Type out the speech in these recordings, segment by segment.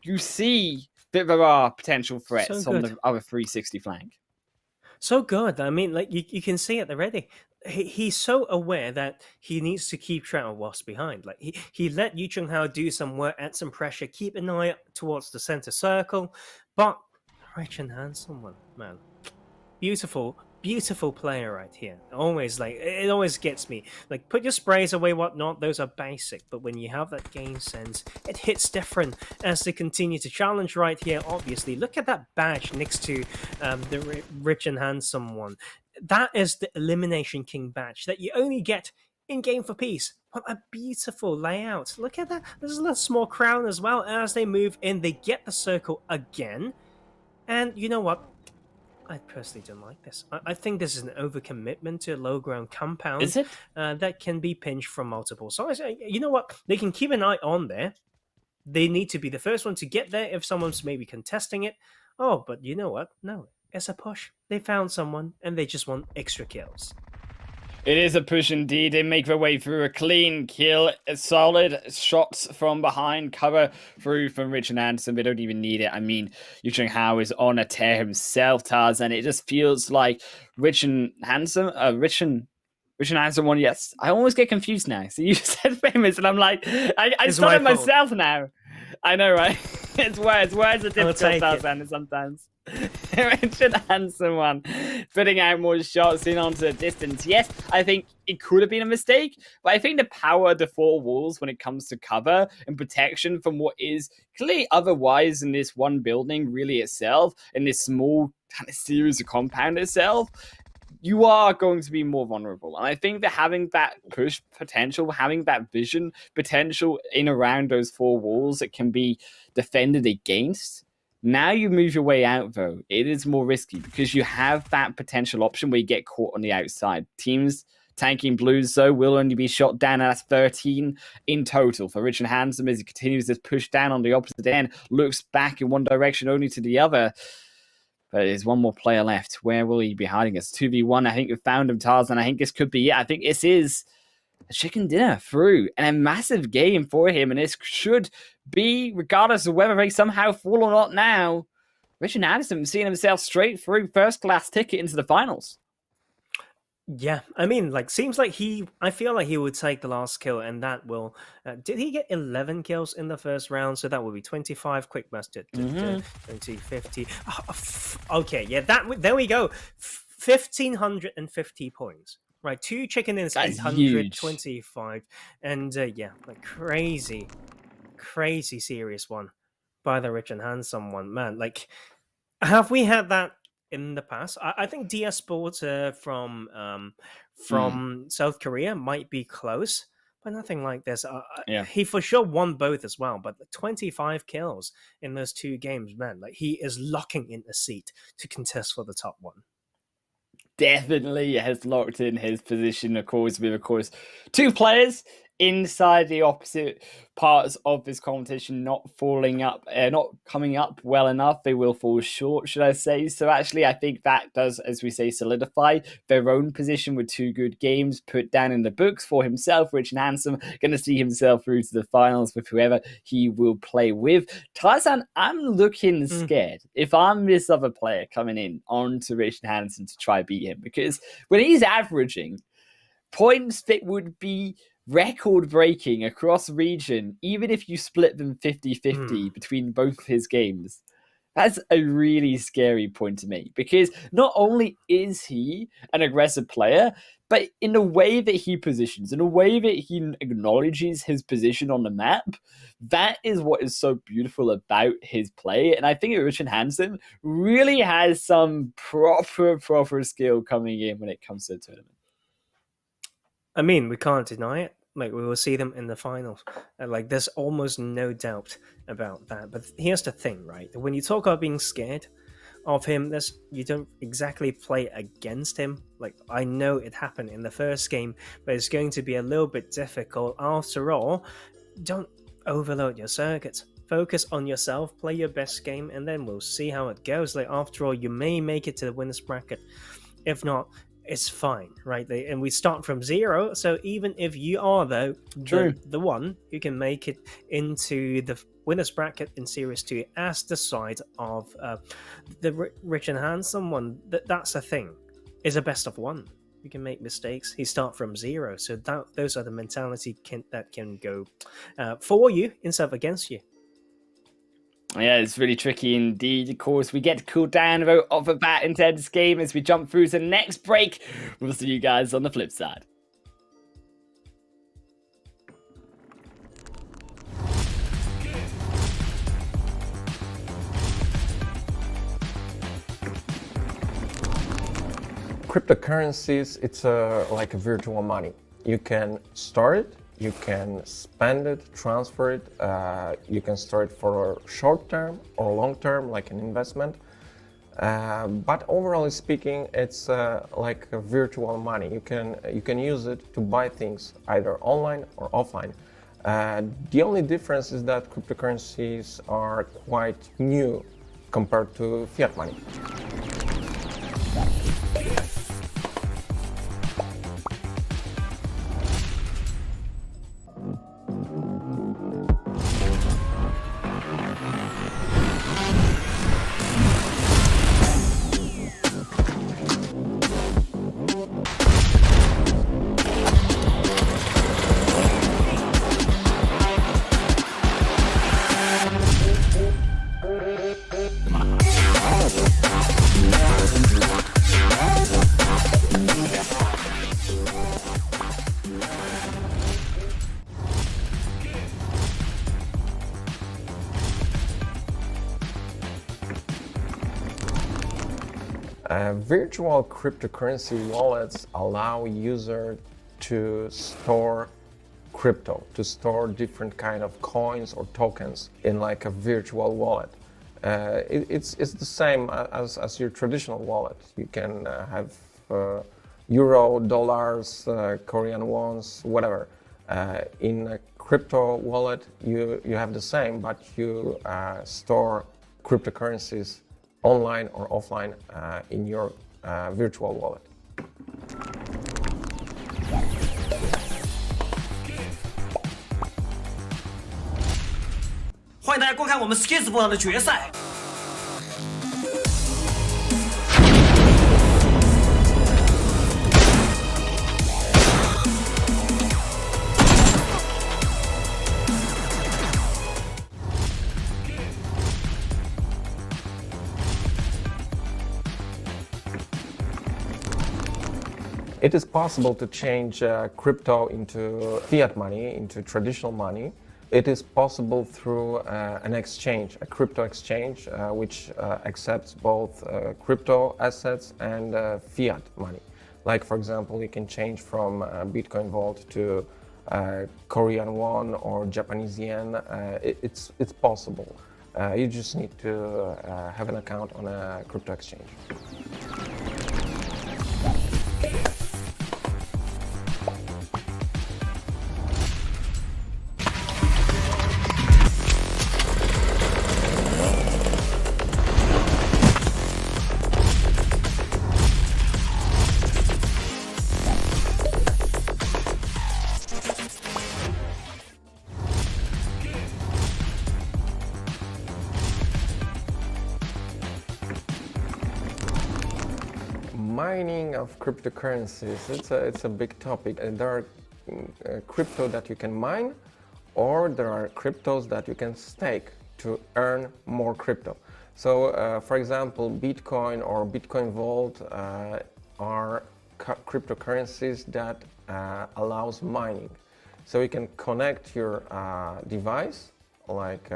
you see that there are potential threats So on good. the other 360 flank. So good. I mean, like you can see it already. He's so aware that he needs to keep track of what's behind. Like he let Yu Chung Hao do some work, add some pressure, keep an eye towards the center circle. But rich and handsome one, man. Beautiful, beautiful player right here. Always like it always gets me. Like put your sprays away, whatnot. Those are basic, but when you have that game sense, it hits different as they continue to challenge right here. Obviously, look at that badge next to the rich and handsome one. That is the Elimination King badge that you only get in Game for Peace. What a beautiful layout! Look at that. There's a little small crown as well. As they move in, they get the circle again. And you know what? I personally don't like this. I think this is an overcommitment to a low ground compound. Is it? That can be pinched from multiple sides. You know what? They can keep an eye on there. They need to be the first one to get there if someone's maybe contesting it. Oh, but you know what? No, it's a push. They found someone and they just want extra kills. It is a push indeed. They make their way through a clean kill. Solid shots from behind. Cover through from Rich and Anderson. They don't even need it. I mean, Yu Chung Hao is on a tear himself, Tarzan. It just feels like Rich and Handsome one, yes. I always get confused now. So you said famous, and I'm like, I started myself now. I know, right? It's words. Words are difficult, Tarzan, sometimes. Richard Hansen one, putting out more shots in onto the distance. Yes, I think it could have been a mistake, but I think the power of the four walls when it comes to cover and protection from what is clearly otherwise in this one building really itself, in this small kind of series of compound itself, you are going to be more vulnerable. And I think that having that push potential, having that vision potential in around those four walls that can be defended against, now you move your way out, though. It is more risky because you have that potential option where you get caught on the outside. Teams tanking blues, though, will only be shot down, and that's 13 in total for Richard Handsome as he continues this push down on the opposite end, looks back in one direction, only to the other. But there's one more player left. Where will he be hiding us? 2v1. I think we found him, Tarzan. I think this could be it. I think this is a chicken dinner through and a massive game for him. And this should be, regardless of whether they somehow fall or not now, Richard Anderson seeing himself straight through first class ticket into the finals. Yeah, I mean, like, seems like I feel like he would take the last kill, and that will. Did he get 11 kills in the first round? So that would be 25. Quick math, 20, 50. Okay, yeah, there we go. 1,550 points. Right, 2 chicken dinners, 825. And yeah, like crazy serious one by the rich and handsome one. Man, like, have we had that in the past? I think DS Sports from South Korea might be close, but nothing like this. Yeah. He for sure won both as well, but 25 kills in those 2 games, man. Like, he is locking in a seat to contest for the top one. Definitely has locked in his position, of course, with, of course, 2 players inside the opposite parts of this competition not coming up well enough. They will fall short, should I say. So actually, I think that does, as we say, solidify their own position with 2 good games put down in the books for himself. Rich and Handsome going to see himself through to the finals with whoever he will play with. Tarzan, I'm looking scared if I'm this other player coming in onto Rich and Handsome to try beat him, because when he's averaging points that would be record-breaking across region, even if you split them 50-50 between both his games, that's a really scary point to me, because not only is he an aggressive player, but in the way that he positions, in a way that he acknowledges his position on the map, that is what is so beautiful about his play. And I think Richard Hansen really has some proper skill coming in when it comes to the tournament. I mean, we can't deny it. Like, we will see them in the finals. Like, there's almost no doubt about that. But here's the thing, right? When you talk about being scared of him, you don't exactly play against him. Like, I know it happened in the first game, but it's going to be a little bit difficult. After all, don't overload your circuits. Focus on yourself, play your best game, and then we'll see how it goes. Like, after all, you may make it to the winner's bracket. If not, it's fine, right? And we start from zero. So even if you are the one who can make it into the winners bracket in Series 2 as the side of the rich and handsome one, that's a thing. Is a best of one. You can make mistakes. You start from zero. So those are the mentality that can go for you instead of against you. Yeah, it's really tricky indeed. Of course, we get to cool down about off a bat into this game as we jump through to the next break. We'll see you guys on the flip side. Cryptocurrencies, it's like a virtual money. You can store it, you can spend it, transfer it, you can store it for short term or long term, like an investment. But overall speaking, it's like a virtual money. You can use it to buy things either online or offline. The only difference is that cryptocurrencies are quite new compared to fiat money. Virtual cryptocurrency wallets allow users to store crypto, to store different kind of coins or tokens in like a virtual wallet. It's the same as your traditional wallet. You can have euro, dollars, Korean wons, whatever. In a crypto wallet, you have the same, but you store cryptocurrencies online or offline in your virtual wallet. 欢迎大家观看我们 SkillzVault 的决赛。It is possible to change crypto into fiat money, into traditional money. It is possible through an exchange, a crypto exchange, which accepts both crypto assets and fiat money. Like, for example, you can change from Bitcoin Vault to Korean won or Japanese yen. It's possible. You just need to have an account on a crypto exchange. Mining of cryptocurrencies, it's a big topic. There are crypto that you can mine, or there are cryptos that you can stake to earn more crypto. So, for example, Bitcoin or Bitcoin Vault are cryptocurrencies that allows mining. So you can connect your device, like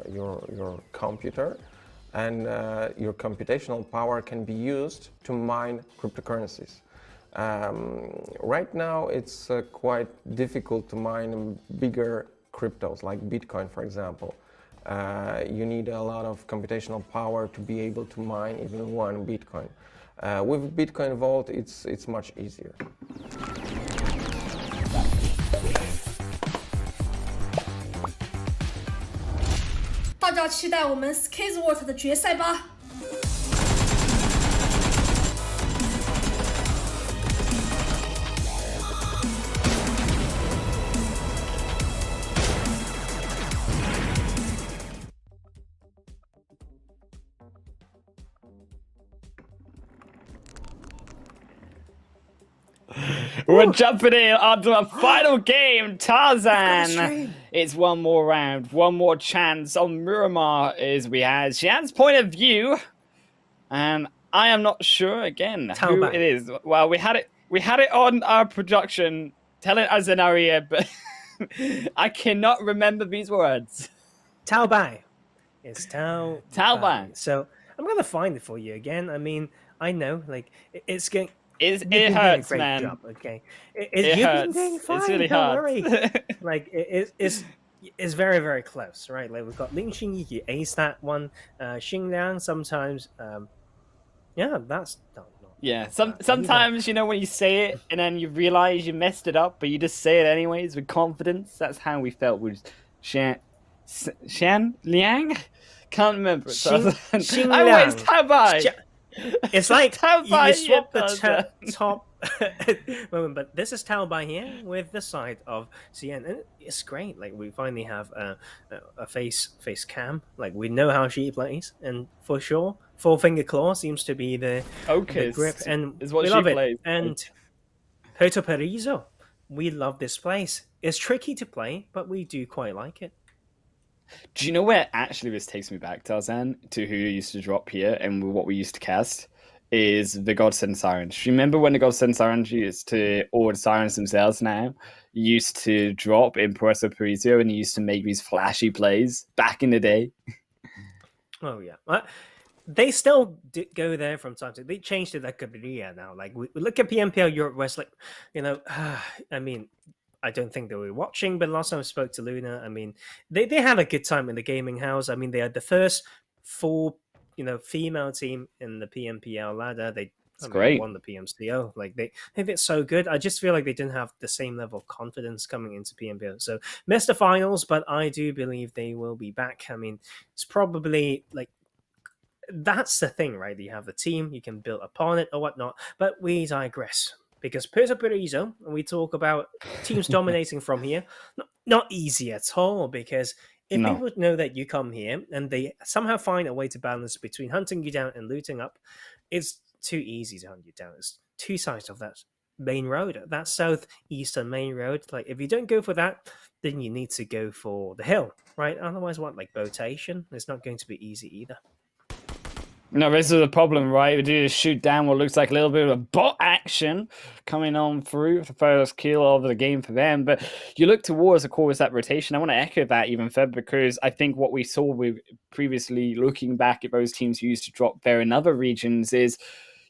your computer, and your computational power can be used to mine cryptocurrencies. Right now, it's quite difficult to mine bigger cryptos, like Bitcoin, for example. You need a lot of computational power to be able to mine even one Bitcoin. With Bitcoin Vault, it's much easier. 大家期待我们 SkillzVault 的决赛吧！ We're jumping in onto a final game. Tarzan. stream. It's one more round, one more chance on Miramar as we had Xian's point of view. And I am not sure again Tao who Bai. it is. Well, we had it on our production. Tell it as an aria, but I cannot remember these words. Tao Bai. It's Tao Bai. So I'm gonna find it for you again. I mean, I know, like it's going. It You've been doing a hurts, great man. job, okay? It You've hurts. been doing fine. It's really don't hard. worry. Like it's very very close, right? Like we've got Lin Xingyi, you ace that one. Xing Liang sometimes. Yeah, that's not Yeah, either. sometimes you know when you say it and then you realize you messed it up, but you just say it anyways with confidence. That's how we felt with Shan Liang. Can't remember. Xing I Liang. was Tao Bai. It's like Tao Bai, you swap yeah, the top moment, but this is Tao Bai here with the side of CN, and it's great. Like we finally have a face cam. Like we know how she plays, and for sure, Four Finger Claw seems to be the grip, and is what we she love plays. it. And Puerto Perizo, we love this place. It's tricky to play, but we do quite like it. Do you know where actually this takes me back, Tarzan, to who used to drop here and what we used to cast? Is the Godsend Sirens. Do you remember when the Godsend Sirens used to, or the Sirens themselves now, used to drop in Puerto Perizo and used to make these flashy plays back in the day? Oh yeah. They still go there from time to time. They changed to the Cabrilla now. Like we look at PMPL Europe West, like I mean, I don't think they were watching, but last time I spoke to Luna, I mean, they had a good time in the gaming house. I mean, they had the first full, female team in the PMPL ladder. They great. Won the PMCO. Like they did so good. I just feel like they didn't have the same level of confidence coming into PMPL. So missed the finals, but I do believe they will be back. I mean, it's probably like that's the thing, right? You have the team, you can build upon it or whatnot, but we digress. Because Puerto Perizo, and we talk about teams dominating from here, not easy at all, because if people know that you come here and they somehow find a way to balance between hunting you down and looting up, it's too easy to hunt you down. It's two sides of that main road, that southeastern main road. Like, if you don't go for that, then you need to go for the hill, right? Otherwise, like botation? It's not going to be easy either. No, this is the problem, right? We do shoot down what looks like a little bit of a bot action coming on through the first kill of the game for them. But you look towards, of course, that rotation. I want to echo that even further, because I think what we saw with previously looking back at those teams who used to drop there in other regions is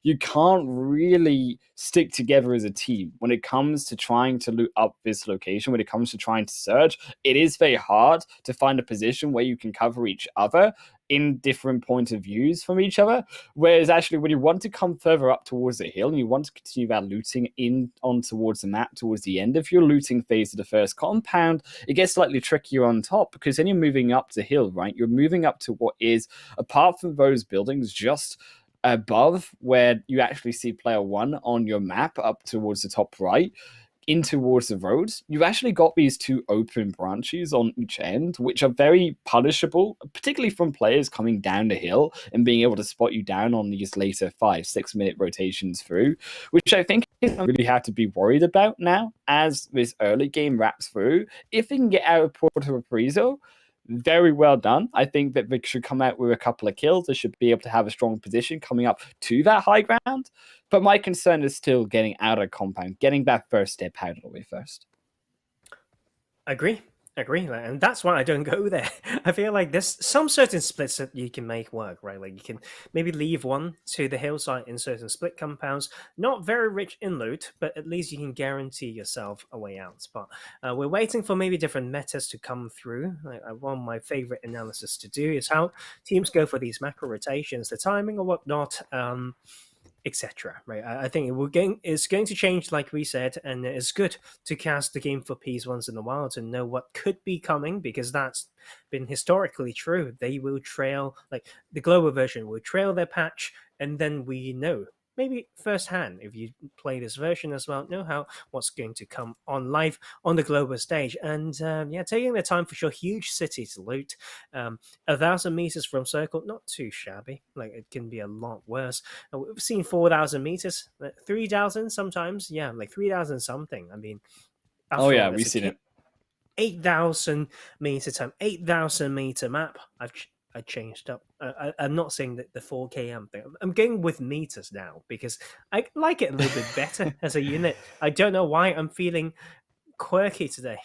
you can't really stick together as a team when it comes to trying to loot up this location, when it comes to trying to search. It is very hard to find a position where you can cover each other in different points of views from each other. Whereas actually when you want to come further up towards the hill and you want to continue that looting in on towards the map, towards the end of your looting phase of the first compound, it gets slightly trickier on top, because then you're moving up the hill, right? You're moving up to what is, apart from those buildings, just above where you actually see player one on your map up towards the top right, in towards the roads, you've actually got these two open branches on each end, which are very punishable, particularly from players coming down the hill and being able to spot you down on these later 5-6 minute rotations through, which I think is really have to be worried about now as this early game wraps through. If they can get out of Puerto Perizo, very well done. I think that they should come out with a couple of kills. They should be able to have a strong position coming up to that high ground. But my concern is still getting out of compound, getting that first step out of the way first. Agree, and that's why I don't go there. I feel like there's some certain splits that you can make work, right? Like you can maybe leave one to the hillside in certain split compounds, not very rich in loot, but at least you can guarantee yourself a way out. But we're waiting for maybe different metas to come through. One of my favorite analysis to do is how teams go for these macro rotations, the timing or whatnot, etc. Right? I think it's going to change, like we said, and it's good to cast the game for peace once in a while to know what could be coming, because that's been historically true. They will trail, like the global version will trail their patch, and then we know maybe firsthand, if you play this version as well, know what's going to come on live on the global stage. And yeah, taking the time for sure, huge city to loot. 1,000 meters from circle, not too shabby. Like, it can be a lot worse. We've seen 4,000 meters, 3,000 sometimes. Yeah, like 3,000 something. I mean, Oh yeah, we've seen it. 8,000 meter time, 8,000 meter map. I changed up. I'm not saying that the 4km thing. I'm going with meters now because I like it a little bit better as a unit. I don't know why I'm feeling quirky today.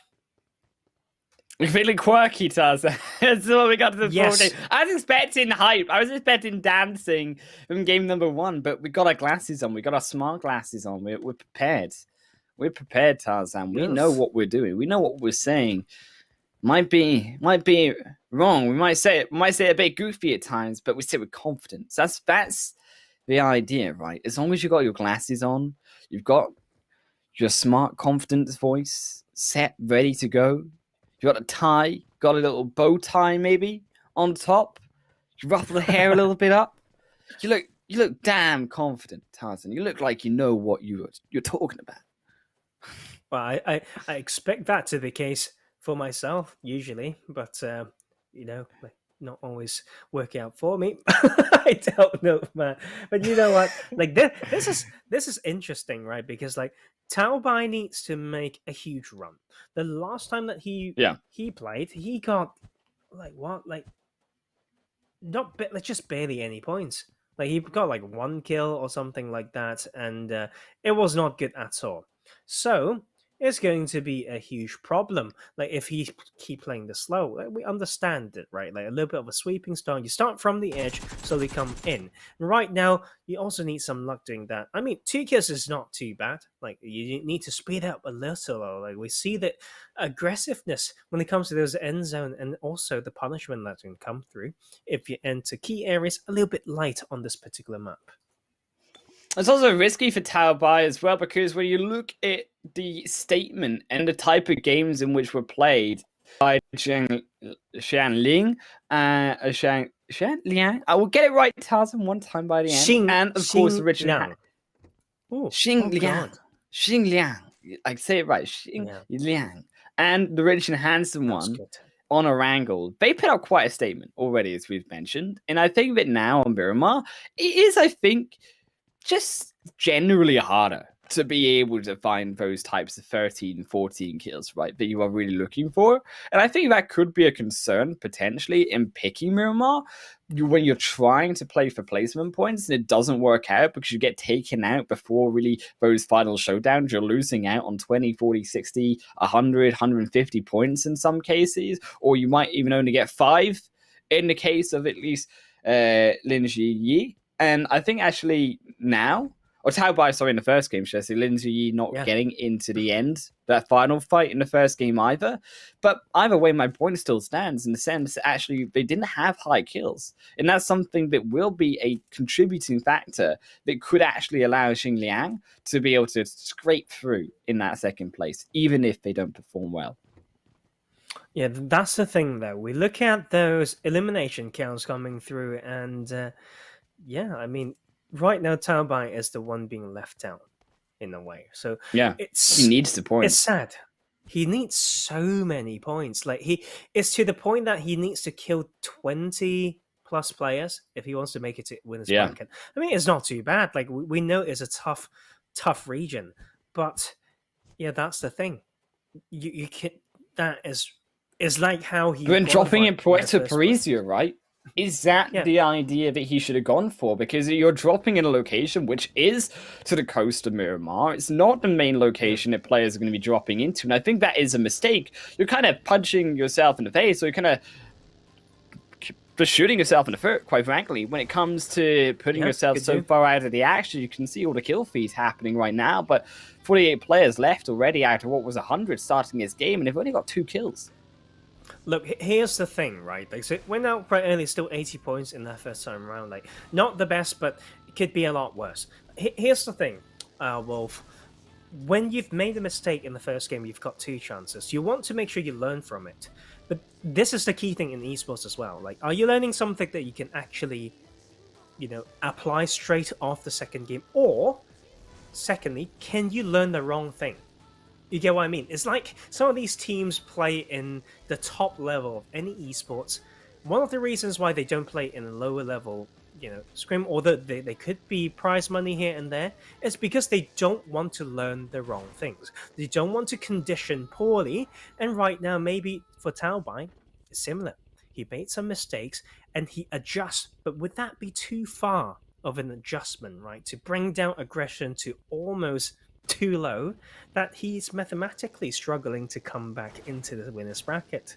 You're feeling quirky, Taz. That's what we got to the 4K. I was expecting hype. I was expecting dancing from game number 1, but we got our glasses on. We got our smart glasses on. We're prepared. We're prepared, Tarzan. We know what we're doing. We know what we're saying. Might be wrong. We might say it a bit goofy at times, but we say it with confidence. That's the idea, right? As long as you've got your glasses on, you've got your smart confidence voice set, ready to go. You got a tie, got a little bow tie maybe on top. You ruffle the hair a little bit up. You look damn confident, Tarzan. You look like you know what you're talking about. Well, I expect that to be the case for myself usually, but like, not always work out for me. I don't know, man. But you know what? Like, this is interesting, right? Because like Tao Bai needs to make a huge run. The last time that he played, he got just barely any points. Like, he got like 1 kill or something like that, and it was not good at all. So it's going to be a huge problem. Like, if he keep playing this slow, we understand it, right? Like, a little bit of a sweeping start. You start from the edge, slowly come in. And right now, you also need some luck doing that. I mean, 2 kills is not too bad. Like, you need to speed up a little. Like, we see that aggressiveness when it comes to those end zone, and also the punishment that can come through if you enter key areas a little bit light on this particular map. It's also risky for Tao Bai as well, because when you look at the statement and the type of games in which were played by Xian Liang, I will get it right, Tarzan, one time by the end. And of course, Richard Xing Liang. I say it right, Xing Liang. And the Rich and Handsome one on Orangle. They put out quite a statement already, as we've mentioned. And I think that now on Miramar, it is, I think, just generally harder to be able to find those types of 13, 14 kills, right, that you are really looking for. And I think that could be a concern, potentially, in picking Miramar when you're trying to play for placement points and it doesn't work out because you get taken out before really those final showdowns. You're losing out on 20, 40, 60, 100, 150 points in some cases, or you might even only get 5 in the case of at least Lin Yi. And I think actually now, or Tao Bai, sorry, in the first game, should I say, Lindsay Yi not getting into the end, that final fight in the first game either. But either way, my point still stands in the sense that actually they didn't have high kills. And that's something that will be a contributing factor that could actually allow Xing Liang to be able to scrape through in that second place, even if they don't perform well. Yeah, that's the thing, though. We look at those elimination counts coming through, and I mean, right now Tao Bai is the one being left out in a way. So he needs the points. It's sad. He needs so many points. Like, it's to the point that he needs to kill 20 plus players if he wants to make it to win his bracket. I mean, it's not too bad. Like, we know it's a tough region, but yeah, that's the thing. You can, that is like how he. When dropping in Puerto Parisia, right? Is that the idea that he should have gone for? Because you're dropping in a location which is to the coast of Miramar. It's not the main location that players are going to be dropping into. And I think that is a mistake. You're kind of punching yourself in the face. So you're kind of just shooting yourself in the foot, quite frankly. When it comes to putting yourself so far out of the action, you can see all the kill feeds happening right now. But 48 players left already out of what was 100 starting this game. And they've only got 2 kills. Look, here's the thing, right? Like, so it went out quite early, still 80 points in that first time around. Like, not the best, but it could be a lot worse. Here's the thing, Wolf. When you've made a mistake in the first game, you've got 2 chances. You want to make sure you learn from it. But this is the key thing in esports as well. Like, are you learning something that you can actually apply straight off the second game? Or, secondly, can you learn the wrong thing? You get what I mean? It's like some of these teams play in the top level of any esports. One of the reasons why they don't play in a lower level, scrim, although they could be prize money here and there, is because they don't want to learn the wrong things. They don't want to condition poorly. And right now, maybe for Taobai, it's similar. He made some mistakes and he adjusts, but would that be too far of an adjustment, right? To bring down aggression to almost too low that he's mathematically struggling to come back into the winner's bracket.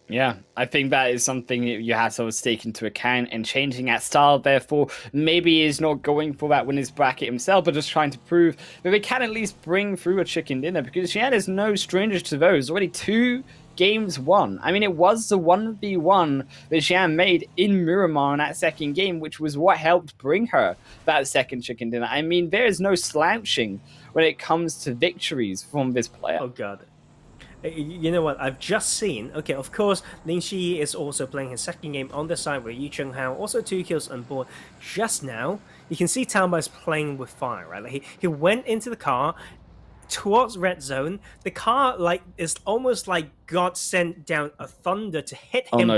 Yeah, I think that is something that you have to always take into account, and changing that style, therefore, maybe he's not going for that winner's bracket himself, but just trying to prove that they can at least bring through a chicken dinner, because Xian is no stranger to those. Already 2 games won. I mean, it was the 1v1 that Xian made in Miramar in that second game, which was what helped bring her that second chicken dinner. I mean, there is no slouching when it comes to victories from this player. Oh god. You know what? I've just seen. Okay, of course, Lin Shi is also playing his second game on the side with Yu Cheng-hao, also 2 kills on board. Just now, you can see Taobai's playing with fire, right? Like he went into the car towards red zone. The car is almost like God sent down a thunder to hit him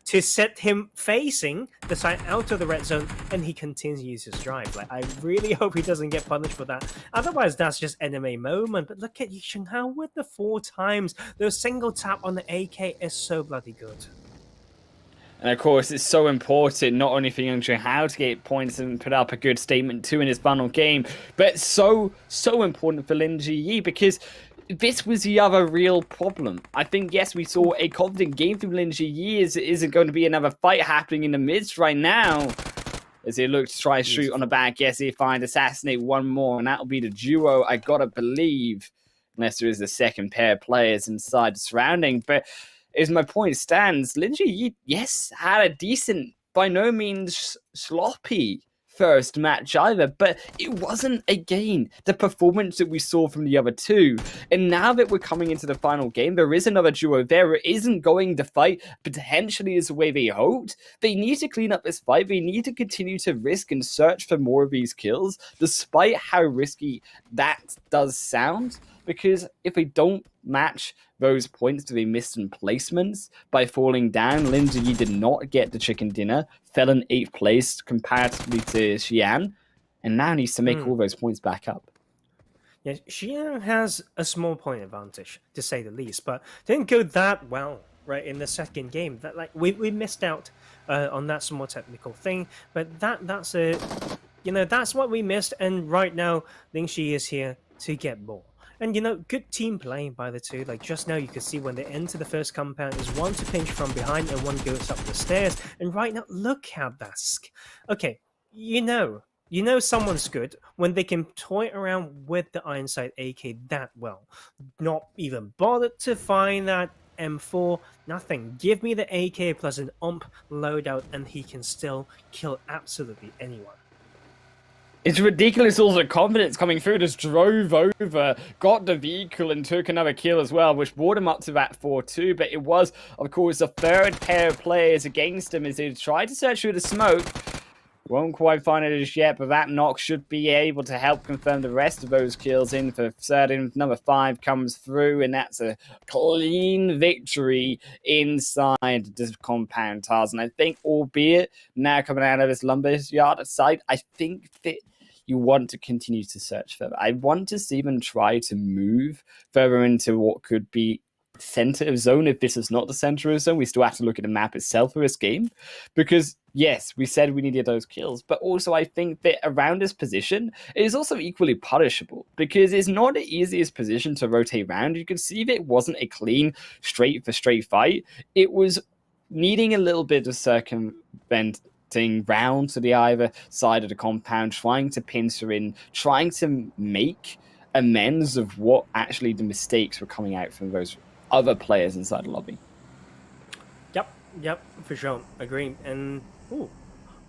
to set him facing the side out of the red zone, and he continues his drive. Like, I really hope he doesn't get punished for that. Otherwise, that's just anime moment. But look at Yu Cheng-hao with the 4 times. The single tap on the AK is so bloody good. And of course, it's so important not only for Yu Cheng-hao to get points and put up a good statement too in his final game, but so important for Lin Ji, because this was the other real problem. I think, yes, we saw a confident game from Lin Ji. Isn't going to be another fight happening in the midst right now. As he looks to try to shoot on the back, yes, he finds assassinate one more, and that'll be the duo, I gotta believe, unless there is a second pair of players inside the surrounding. But as my point stands, Lin Ji, yes, had a decent, by no means sloppy first match either, but it wasn't, again, the performance that we saw from the other 2. And now that we're coming into the final game, there is another duo there. It isn't going to fight potentially as the way they hoped. They need to clean up this fight. They need to continue to risk and search for more of these kills, despite how risky that does sound. Because if they don't match those points that they missed in placements by falling down, Lin Ji did not get the chicken dinner, fell in 8th place comparatively to Xian, and now needs to make all those points back up. Yeah, Xian has a small point advantage, to say the least, but didn't go that well right in the second game. That we missed out on that small technical thing, but that's a that's what we missed, and right now Ling Shi is here to get more. And, good team play by the 2. Like, just now you could see when they enter the first compound, there's one to pinch from behind and one goes up the stairs. And right now, look at that. Okay, you know someone's good when they can toy around with the Iron Sight AK that well. Not even bothered to find that M4, nothing. Give me the AK plus an UMP loadout and he can still kill absolutely anyone. It's ridiculous all the confidence coming through. Just drove over, got the vehicle, and took another kill as well, which brought him up to that 4-2. But it was, of course, a third pair of players against him as they tried to search through the smoke. Won't quite find it as yet, but that knock should be able to help confirm the rest of those kills in for certain. Number 5 comes through, and that's a clean victory inside the compound tiles. And I think, albeit now coming out of this lumberyard site, I think that you want to continue to search further. I want to see them try to move further into what could be center of zone. If this is not the center of zone, we still have to look at the map itself for this game, because yes, we said we needed those kills, but also I think that around this position it is also equally punishable, because it's not the easiest position to rotate around. You can see that it wasn't a clean straight fight. It was needing a little bit of circumventing round to the either side of the compound, trying to pincer in, trying to make amends of what actually the mistakes were coming out from those other players inside the lobby. Yep, for sure. Agree. And oh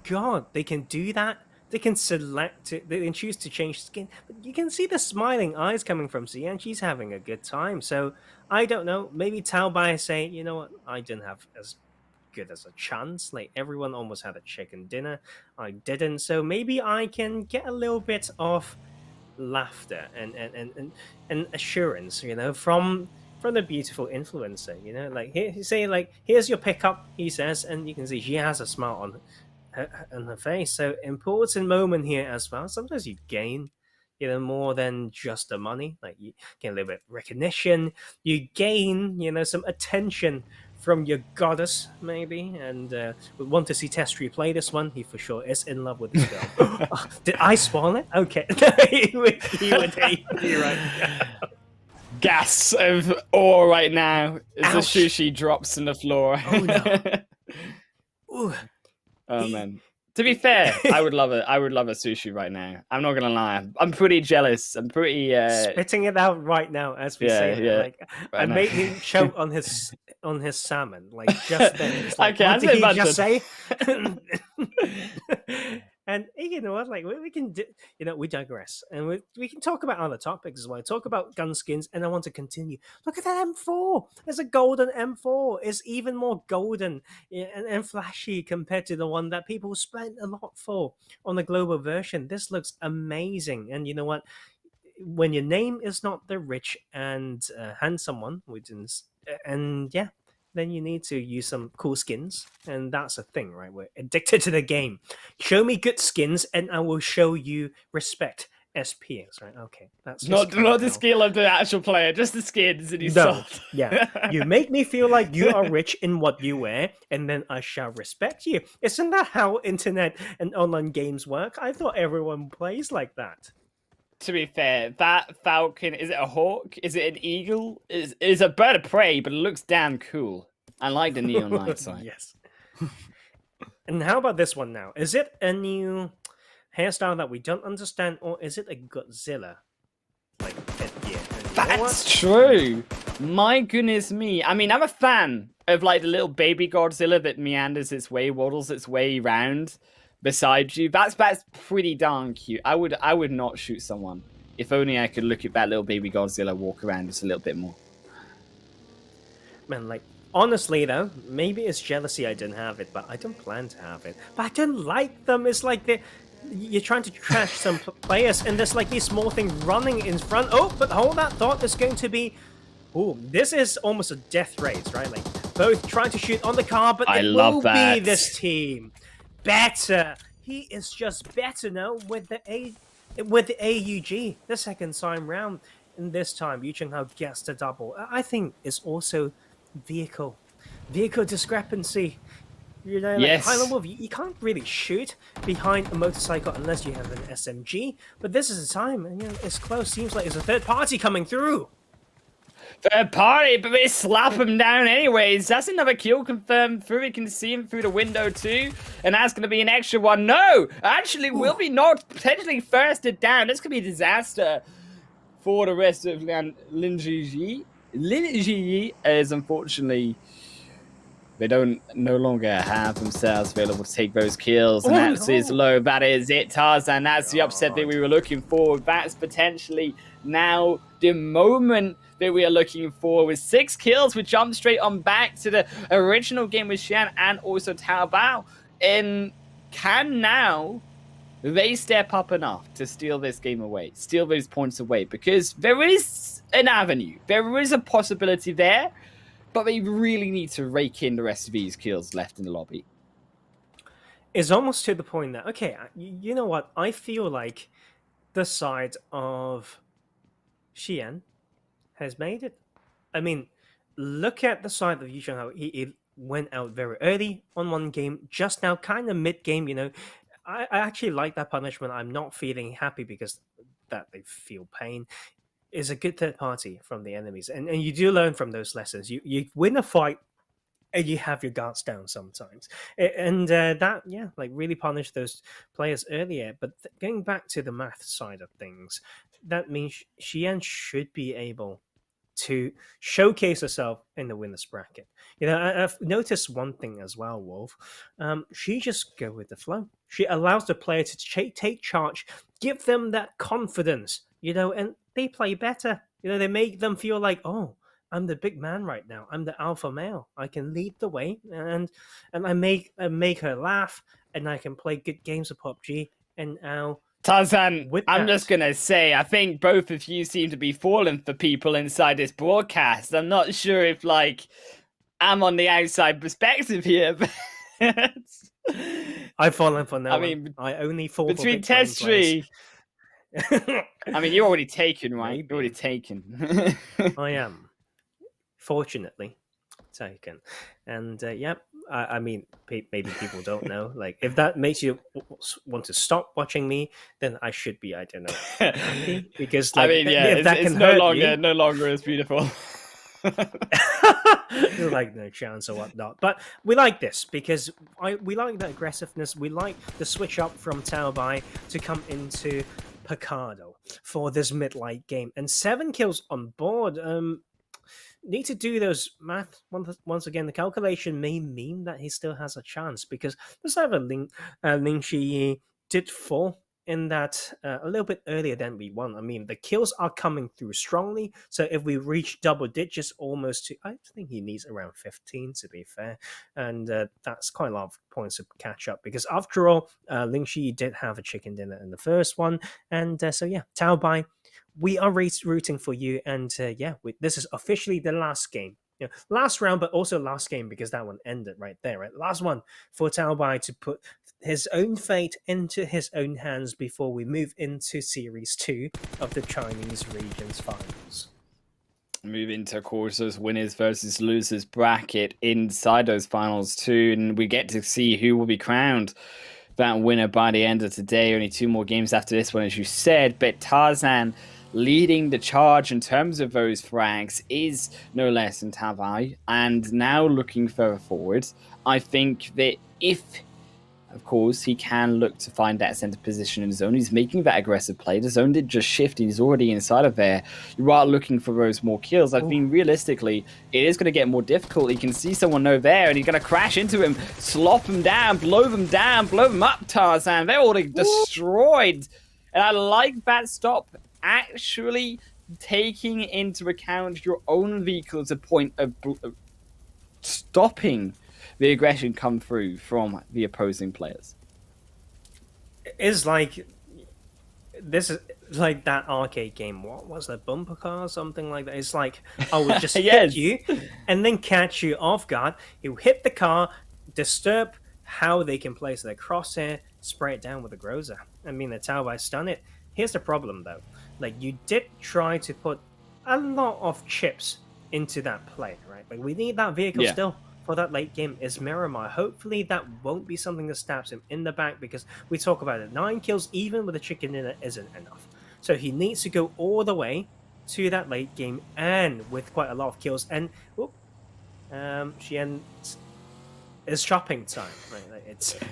god, they can do that. They can select it. They can choose to change skin. But you can see the smiling eyes coming from Xian. She's having a good time. So I don't know. Maybe Taobai say, you know what, I didn't have as good as a chance. Like everyone almost had a chicken dinner. I didn't, so maybe I can get a little bit of laughter and assurance, from the beautiful influencer. Like here's your pickup, he says, and you can see she has a smile on her face. So important moment here as well. Sometimes you gain more than just the money. Like you get a little bit of recognition, you gain some attention from your goddess, maybe, and would want to see Testry play this one. He for sure is in love with this girl. Oh, did I spoil it? Okay. he would hate me right now. Gasps of awe right now as the Ouch. sushi drops on the floor. Oh no. Ooh. Oh man. To be fair, I would love it. I would love a sushi right now. I'm not gonna lie. I'm pretty jealous. I'm pretty spitting it out right now as we say it. yeah. Like I made him choke on his salmon. Like just then. It's like, Okay, what did he imagine. just say? And you know what? Like we can do, we digress, and we can talk about other topics as well. Talk about gun skins, and I want to continue. Look at that M4. There's a golden M4. It's even more golden and flashy compared to the one that people spent a lot for on the global version. This looks amazing, and you know what? When your name is not the rich and handsome one, then you need to use some cool skins, and that's a thing, right? We're addicted to the game. Show me good skins, and I will show you respect as peers, right? Okay, that's not the skill of the actual player, just the skins and his no, sold. Yeah, you make me feel like you are rich in what you wear, and then I shall respect you. Isn't that how internet and online games work? I thought everyone plays like that. To be fair, that falcon, is it a hawk? Is it an eagle? It's a bird of prey, but it looks damn cool. I like the neon light side. Yes. And how about this one now? Is it a new hairstyle that we don't understand, or is it a Godzilla? Like, yeah. That's true. My goodness me. I mean, I'm a fan of like the little baby Godzilla that meanders its way, waddles its way around beside you. That's pretty darn cute. I would not shoot someone if only I could look at that little baby Godzilla walk around just a little bit more. Man, like honestly though, maybe it's jealousy I didn't have it, but I don't plan to have it. But I don't like them. It's like you're trying to trash some players, and there's like these small thing running in front. Oh, but hold that thought. There's going to be. Oh, this is almost a death race, right? Like both trying to shoot on the car, but it will be this team. Better. He is just better now with the AUG, the second time round. And this time, Yu Cheng-hao gets the double. I think it's also vehicle discrepancy. Like yes. Highland Wolf, you can't really shoot behind a motorcycle unless you have an SMG. But this is the time, and it's close. Seems like there's a third party coming through. Third party, but they slap him down anyways. That's another kill confirmed through. We can see him through the window too. And that's going to be an extra one. No! Actually, will be not potentially firsted down. This could be a disaster for the rest of Linji. Linji is unfortunately... They no longer have themselves available to take those kills. And that's his low. That is it, Tarzan. That's the upset that we were looking for. That's potentially now the moment that we are looking for. With 6 kills, we jump straight on back to the original game with Xian and also Tao Bao. And can now they step up enough to steal this game away, steal those points away? Because there is an avenue. There is a possibility there. But they really need to rake in the rest of these kills left in the lobby. It's almost to the point that, okay, you know what? I feel like the side of Xian has made it. I mean, look at the side of Yu Cheng-hao. He went out very early on one game, just now kind of mid-game, I actually like that punishment. I'm not feeling happy because that they feel pain. Is a good third party from the enemies, and you do learn from those lessons. You win a fight, and you have your guards down sometimes, and that really punish those players earlier. But going back to the math side of things, that means Xian should be able to showcase herself in the winners bracket. I've noticed one thing as well, Wolf. She just go with the flow. She allows the player to take charge, give them that confidence, and they play better. They make them feel like, oh, I'm the big man right now. I'm the alpha male. I can lead the way, and I make her laugh, and I can play good games of PUBG. And now, Tarzan, with I'm that- just going to say, I think both of you seem to be falling for people inside this broadcast. I'm not sure if, like, I'm on the outside perspective here, but... I've fallen for no I one. mean, I only fall between for big brain test 3... I mean, you're already taken, right? Maybe. You're already taken. I am, fortunately, taken. And yeah, I mean, maybe people don't know. Like, if that makes you want to stop watching me, then I should be, I don't know, happy, because like, I mean, yeah, if that it's can no hurt longer you, no longer as beautiful. you're like no chance or whatnot. But we like this because we like the aggressiveness. We like the switch up from Taobai to come into Picardo for this mid-light game, and 7 kills on board. Need to do those math once again. The calculation may mean that he still has a chance, because the server Ling Shi did fall in that a little bit earlier than we want. I mean, the kills are coming through strongly, so if we reach double digits, almost to, I think he needs around 15 to be fair, and that's quite a lot of points to catch up, because after all, Ling Shi did have a chicken dinner in the first one, and so yeah, Tao Bai, we are rooting for you, and yeah, this is officially the last game. You know, last round, but also last game, because that one ended right there, right? Last one for Tao Bai to put his own fate into his own hands before we move into Series 2 of the Chinese Regions Finals. Move into, of course, those winners versus losers bracket inside those finals too, and we get to see who will be crowned that winner by the end of today. Only 2 more games after this one, as you said, but Tarzan leading the charge in terms of those frags is no less than Tao Bai. And now looking further forward, I think that if, of course, he can look to find that center position in the zone, he's making that aggressive play. The zone did just shift, he's already inside of there. You are looking for those more kills. I think realistically, it is going to get more difficult. You can see someone over there, and he's going to crash into him, slop him down, blow them up, Tarzan. They're already destroyed. And I like that stop, actually taking into account your own vehicle as a point of stopping the aggression come through from the opposing players. It's like, this is like that arcade game. What was that, bumper car or something like that? It's like, I will just hit you and then catch you off guard. You hit the car, disturb how they can place their crosshair, spray it down with a Groza. I mean, that's how I stun it. Here's the problem though. Like, you did try to put a lot of chips into that play, right? Like, we need that vehicle still for that late game. Is Miramar. Hopefully that won't be something that stabs him in the back, because we talk about it. 9 kills, even with a chicken dinner, isn't enough. So he needs to go all the way to that late game, and with quite a lot of kills. And she ends. It's shopping time, right? Like,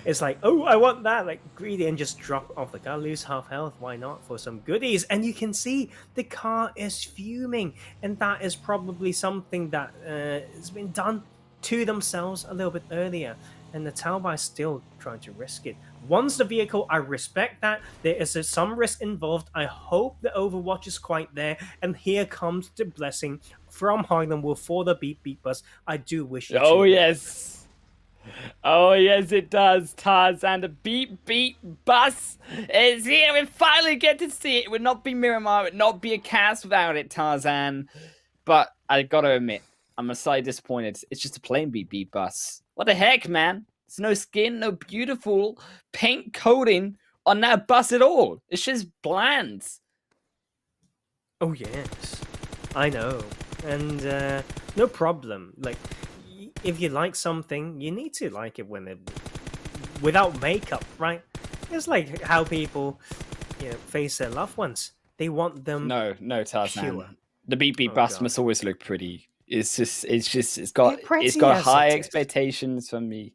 it's like, oh, I want that, like, greedy, and just drop off the car, lose half health, why not, for some goodies? And you can see the car is fuming, and that is probably something that has been done to themselves a little bit earlier, and the Tao Bai still trying to risk it. Once the vehicle, I respect that there is some risk involved. I hope the Overwatch is quite there, and here comes the blessing from Harlem Wolf for the beep bus. I do wish you Oh yes, it does, Tarzan. The beep bus is here. We finally get to see it. It would not be Miramar. It would not be a cast without it, Tarzan. But I gotta admit, I'm slightly disappointed. It's just a plain beep bus. What the heck, man? There's no skin, no beautiful paint coating on that bus at all. It's just bland. Oh yes, I know, and no problem. Like, if you like something, you need to like it when without makeup, right? It's like how people, face their loved ones. They want them. No, Tarzan. Pure. The beep bus must always look pretty. It's got high expectations from me.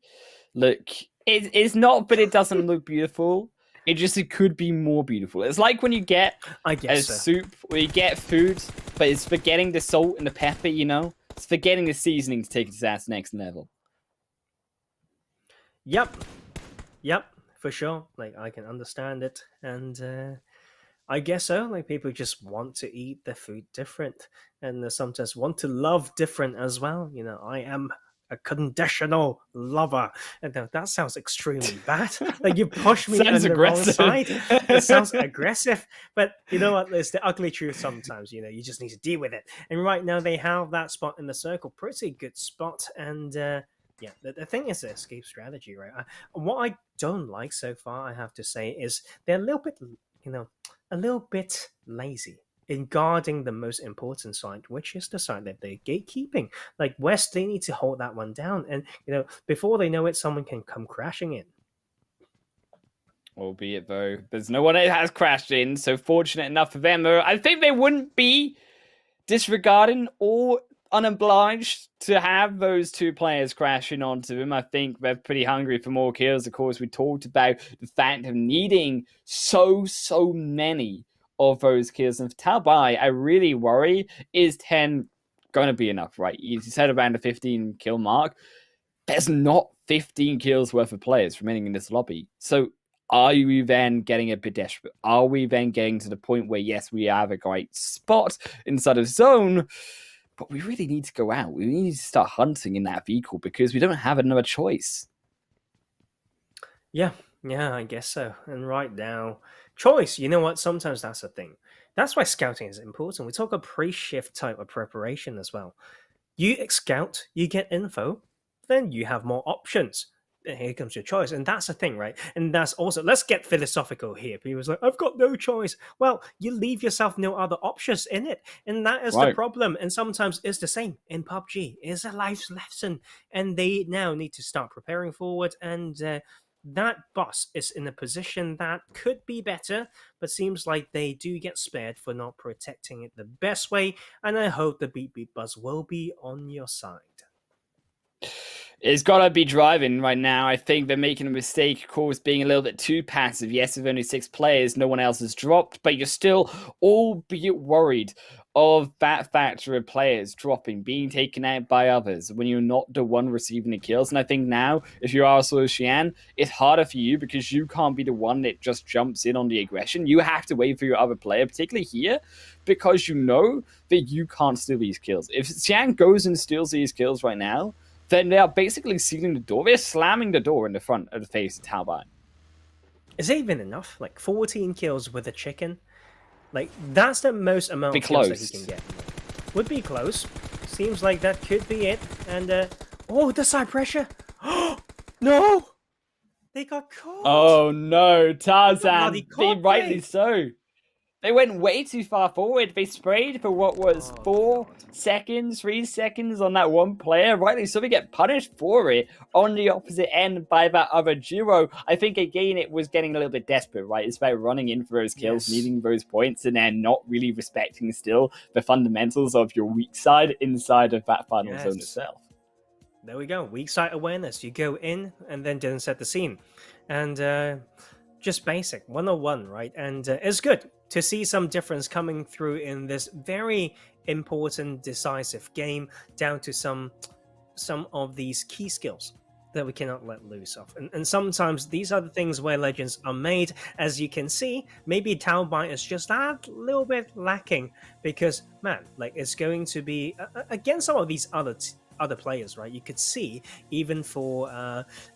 Look, it's not, but it doesn't look beautiful. It could be more beautiful. It's like when you get soup or you get food, but it's forgetting the salt and the pepper, It's forgetting the seasoning to take it to that next level. Yep, for sure. Like, I can understand it, and I guess so. Like people just want to eat their food different, and they sometimes want to love different as well. I am a conditional lover, and that sounds extremely bad. Like you push me Sounds on the wrong aggressive. side. It sounds aggressive, but you know what? It's the ugly truth. Sometimes you just need to deal with it. And right now they have that spot in the circle, pretty good spot, and. Yeah, the thing is the escape strategy, right? What I don't like so far, I have to say, is they're a little bit, a little bit lazy in guarding the most important side, which is the side that they're gatekeeping. Like West, they need to hold that one down, and before they know it, someone can come crashing in. Albeit though, there's no one that has crashed in, so fortunate enough for them. I think they wouldn't be disregarding or unobliged to have those two players crashing onto him. I think they're pretty hungry for more kills. Of course, we talked about the fact of needing so many of those kills. And for Taobai, I really worry, is 10 going to be enough, right? You said around the 15 kill mark. There's not 15 kills worth of players remaining in this lobby. So are we then getting a bit desperate? Are we then getting to the point where, yes, we have a great spot inside of zone, but we really need to go out. We need to start hunting in that vehicle because we don't have another choice. Yeah, I guess so. And right now, choice, you know what? Sometimes that's a thing. That's why scouting is important. We talk a pre-shift type of preparation as well. You scout, you get info, then you have more options. Here comes your choice, and that's the thing, right? And that's also, let's get philosophical here. People's like, I've got no choice. Well, you leave yourself no other options in it, and that is the problem. And sometimes it's the same in PUBG. It's a life lesson, and they now need to start preparing forward. And that boss is in a position that could be better, but seems like they do get spared for not protecting it the best way. And I hope the Beat Buzz will be on your side. It's got to be driving right now. I think they're making a mistake, of course, being a little bit too passive. Yes, with only 6 players, no one else has dropped, but you're still albeit worried of that factor of players dropping, being taken out by others when you're not the one receiving the kills. And I think now, if you are also Xian, it's harder for you because you can't be the one that just jumps in on the aggression. You have to wait for your other player, particularly here, because you know that you can't steal these kills. If Xian goes and steals these kills right now, then they are basically sealing the door. They're slamming the door in the front of the face of Taobai. Is it even enough? Like 14 kills with a chicken? Like, that's the most amount of kills that he can get. Would be close. Seems like that could be it. And, oh, the side pressure! No! They got caught! Oh no, Tarzan! Rightly so. They went way too far forward. They sprayed for what was 3 seconds on that one player. Rightly so, they get punished for it on the opposite end by that other duo. I think, again, it was getting a little bit desperate, right? It's about running in for those kills, needing those points, and then not really respecting still the fundamentals of your weak side inside of that final zone itself. There we go. Weak side awareness. You go in and then don't set the scene. And just basic 101, right? And it's good to see some difference coming through in this very important, decisive game, down to some of these key skills that we cannot let loose of. And sometimes these are the things where legends are made. As you can see, maybe Taobai is just that little bit lacking because, man, like it's going to be against some of these other players, right? You could see even for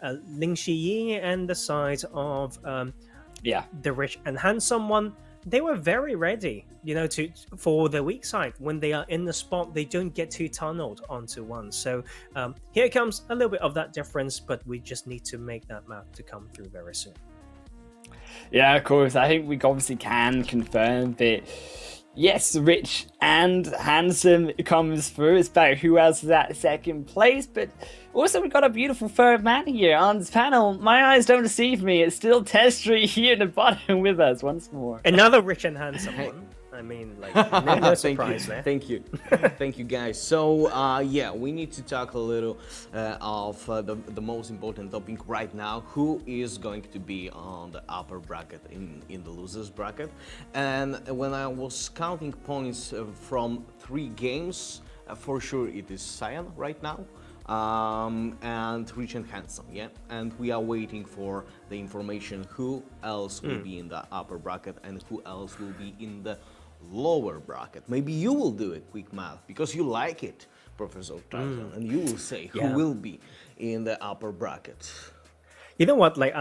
Ling Shiyi and the side of the rich and handsome one, they were very ready, for the weak side. When they are in the spot, they don't get too tunneled onto one. So here comes a little bit of that difference, but we just need to make that map to come through very soon. Yeah, of course. I think we obviously can confirm that, yes, rich and handsome comes through. It's about who has that second place, but also we got a beautiful third man here on this panel. My eyes don't deceive me. It's still Testry here in the bottom with us once more. Another rich and handsome one. I mean, like, no surprise there. Thank you. Thank you, guys. So, we need to talk a little of the most important topic right now. Who is going to be on the upper bracket in the losers bracket? And when I was counting points from 3 games, for sure it is Cyan right now. and Rich and Handsome, yeah? And we are waiting for the information who else will be in the upper bracket and who else will be in the lower bracket. Maybe you will do a quick math because you like it, Professor Tyson, and you will say who will be in the upper bracket. You know what? Like,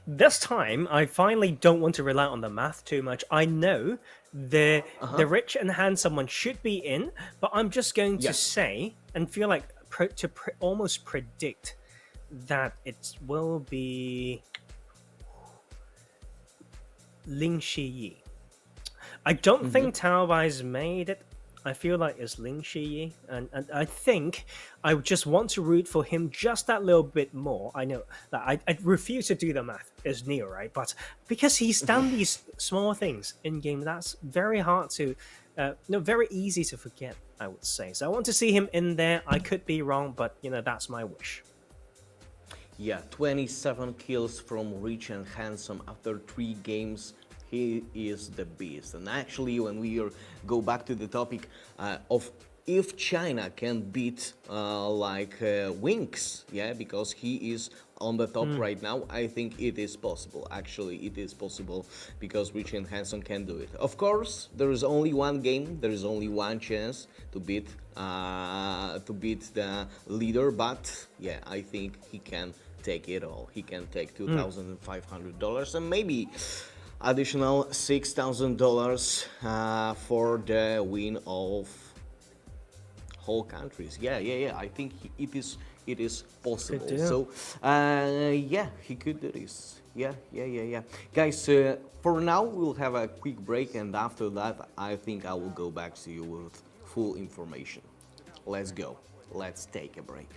this time, I finally don't want to rely on the math too much. I know the Rich and Handsome one should be in, but I'm just going to say and feel like almost predict that it will be Ling Shiyi. I don't think Tao Bai's made it. I feel like it's Ling Shiyi, and I think I just want to root for him just that little bit more. I know that I refuse to do the math. It's Neo, right? But because he's done these small things in game, that's very hard to, very easy to forget, I would say. So I want to see him in there. I could be wrong, but that's my wish. Yeah, 27 kills from Rich and Handsome after 3 games. He is the beast. And actually, when we go back to the topic of if China can beat Winx, yeah, because he is on the top right now, I think it is possible. Actually, it is possible because Rich and Handsome can do it. Of course, there is only one game, there is only one chance to beat the leader, but yeah, I think he can take it all. He can take $2,500 and maybe additional $6,000 for the win of whole countries. Yeah. I think it is possible. So yeah, he could do this. Yeah. Guys, for now we'll have a quick break, and after that I think I will go back to you with full information. Let's go. Let's take a break.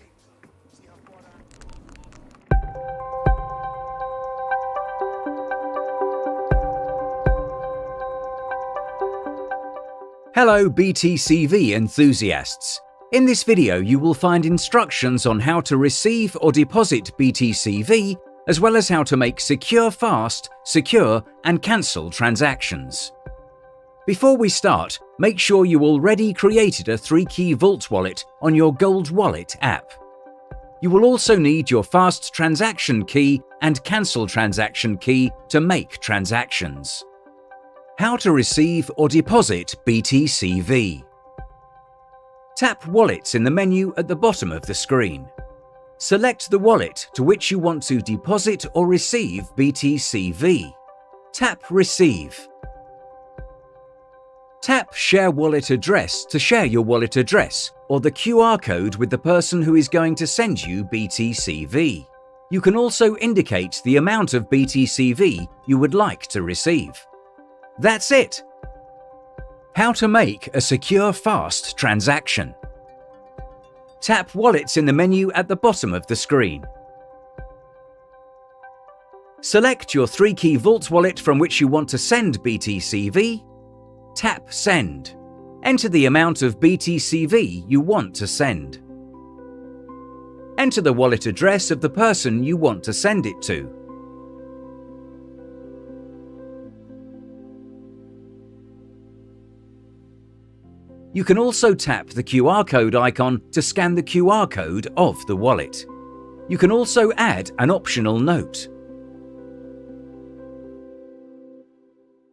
Hello BTCV enthusiasts. In this video you will find instructions on how to receive or deposit BTCV, as well as how to make secure fast, secure and cancel transactions. Before we start, make sure you already created a 3-key Vault wallet on your Gold Wallet app. You will also need your fast transaction key and cancel transaction key to make transactions. How to receive or deposit BTCV. Tap Wallets in the menu at the bottom of the screen. Select the wallet to which you want to deposit or receive BTCV. Tap Receive. Tap Share Wallet Address to share your wallet address or the QR code with the person who is going to send you BTCV. You can also indicate the amount of BTCV you would like to receive. That's it! How to make a secure fast transaction. Tap Wallets in the menu at the bottom of the screen. Select your 3-key Vault wallet from which you want to send BTCV. Tap Send. Enter the amount of BTCV you want to send. Enter the wallet address of the person you want to send it to. You can also tap the QR code icon to scan the QR code of the wallet. You can also add an optional note.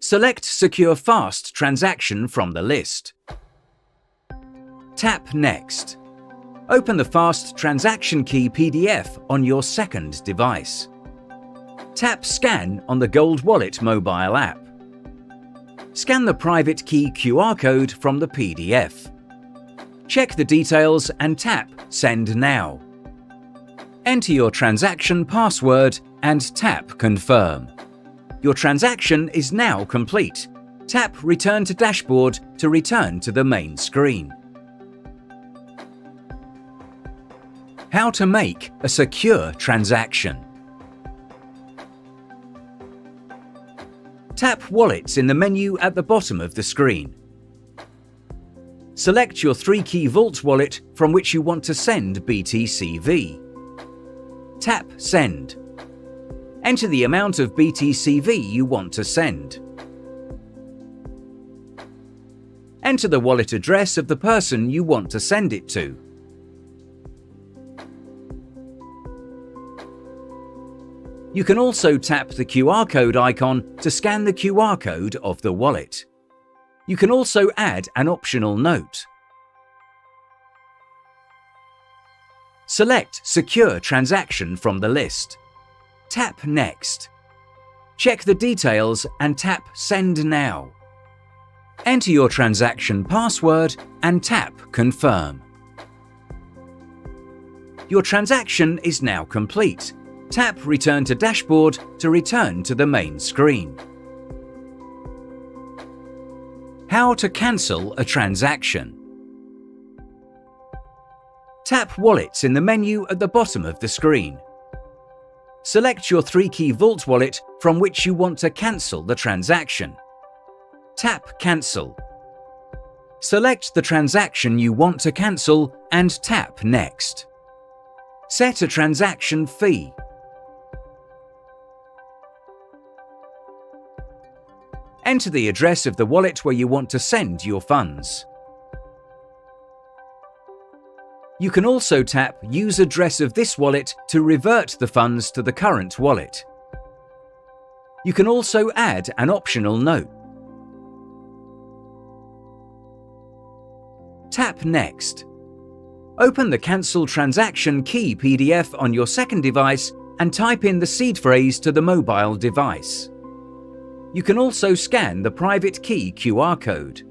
Select Secure Fast Transaction from the list. Tap Next. Open the Fast Transaction Key PDF on your second device. Tap Scan on the Gold Wallet mobile app. Scan the private key QR code from the PDF. Check the details and tap Send Now. Enter your transaction password and tap Confirm. Your transaction is now complete. Tap Return to Dashboard to return to the main screen. How to make a secure transaction. Tap Wallets in the menu at the bottom of the screen. Select your 3-key Vault wallet from which you want to send BTCV. Tap Send. Enter the amount of BTCV you want to send. Enter the wallet address of the person you want to send it to. You can also tap the QR code icon to scan the QR code of the wallet. You can also add an optional note. Select Secure Transaction from the list. Tap Next. Check the details and tap Send Now. Enter your transaction password and tap Confirm. Your transaction is now complete. Tap Return to Dashboard to return to the main screen. How to cancel a transaction. Tap Wallets in the menu at the bottom of the screen. Select your 3-key Vault wallet from which you want to cancel the transaction. Tap Cancel. Select the transaction you want to cancel and tap Next. Set a transaction fee. Enter the address of the wallet where you want to send your funds. You can also tap Use address of this wallet to revert the funds to the current wallet. You can also add an optional note. Tap Next. Open the Cancel Transaction Key PDF on your second device and type in the seed phrase to the mobile device. You can also scan the private key QR code.